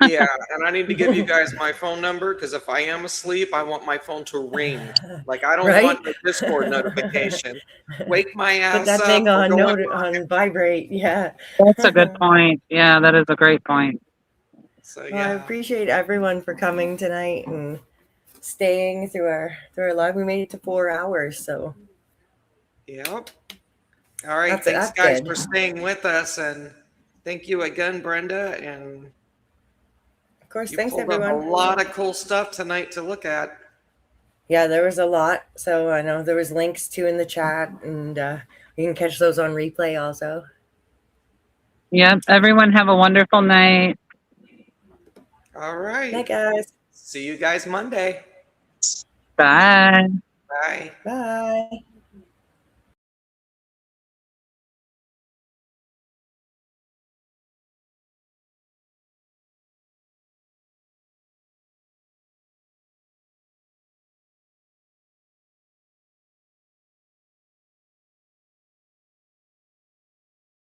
Yeah, and I need to give you guys my phone number, because if I am asleep, I want my phone to ring. Like I don't want the Discord notification. Wake my ass Put that up. thing We're on going on vibrate. Yeah. That's a good point. Yeah, that is a great point. So Well, I appreciate everyone for coming tonight and staying through our live. We made it to 4 hours, so. Yep. All right. That's Thanks, guys, good. for staying with us, and thank you again, Brenda. And of course, you thanks pulled up everyone. a lot of cool stuff tonight to look at. Yeah, there was a lot. So I know there was links too in the chat, and you can catch those on replay also. Yep. Everyone have a wonderful night. All right. Night, guys. See you guys Monday. Bye. Bye. Bye.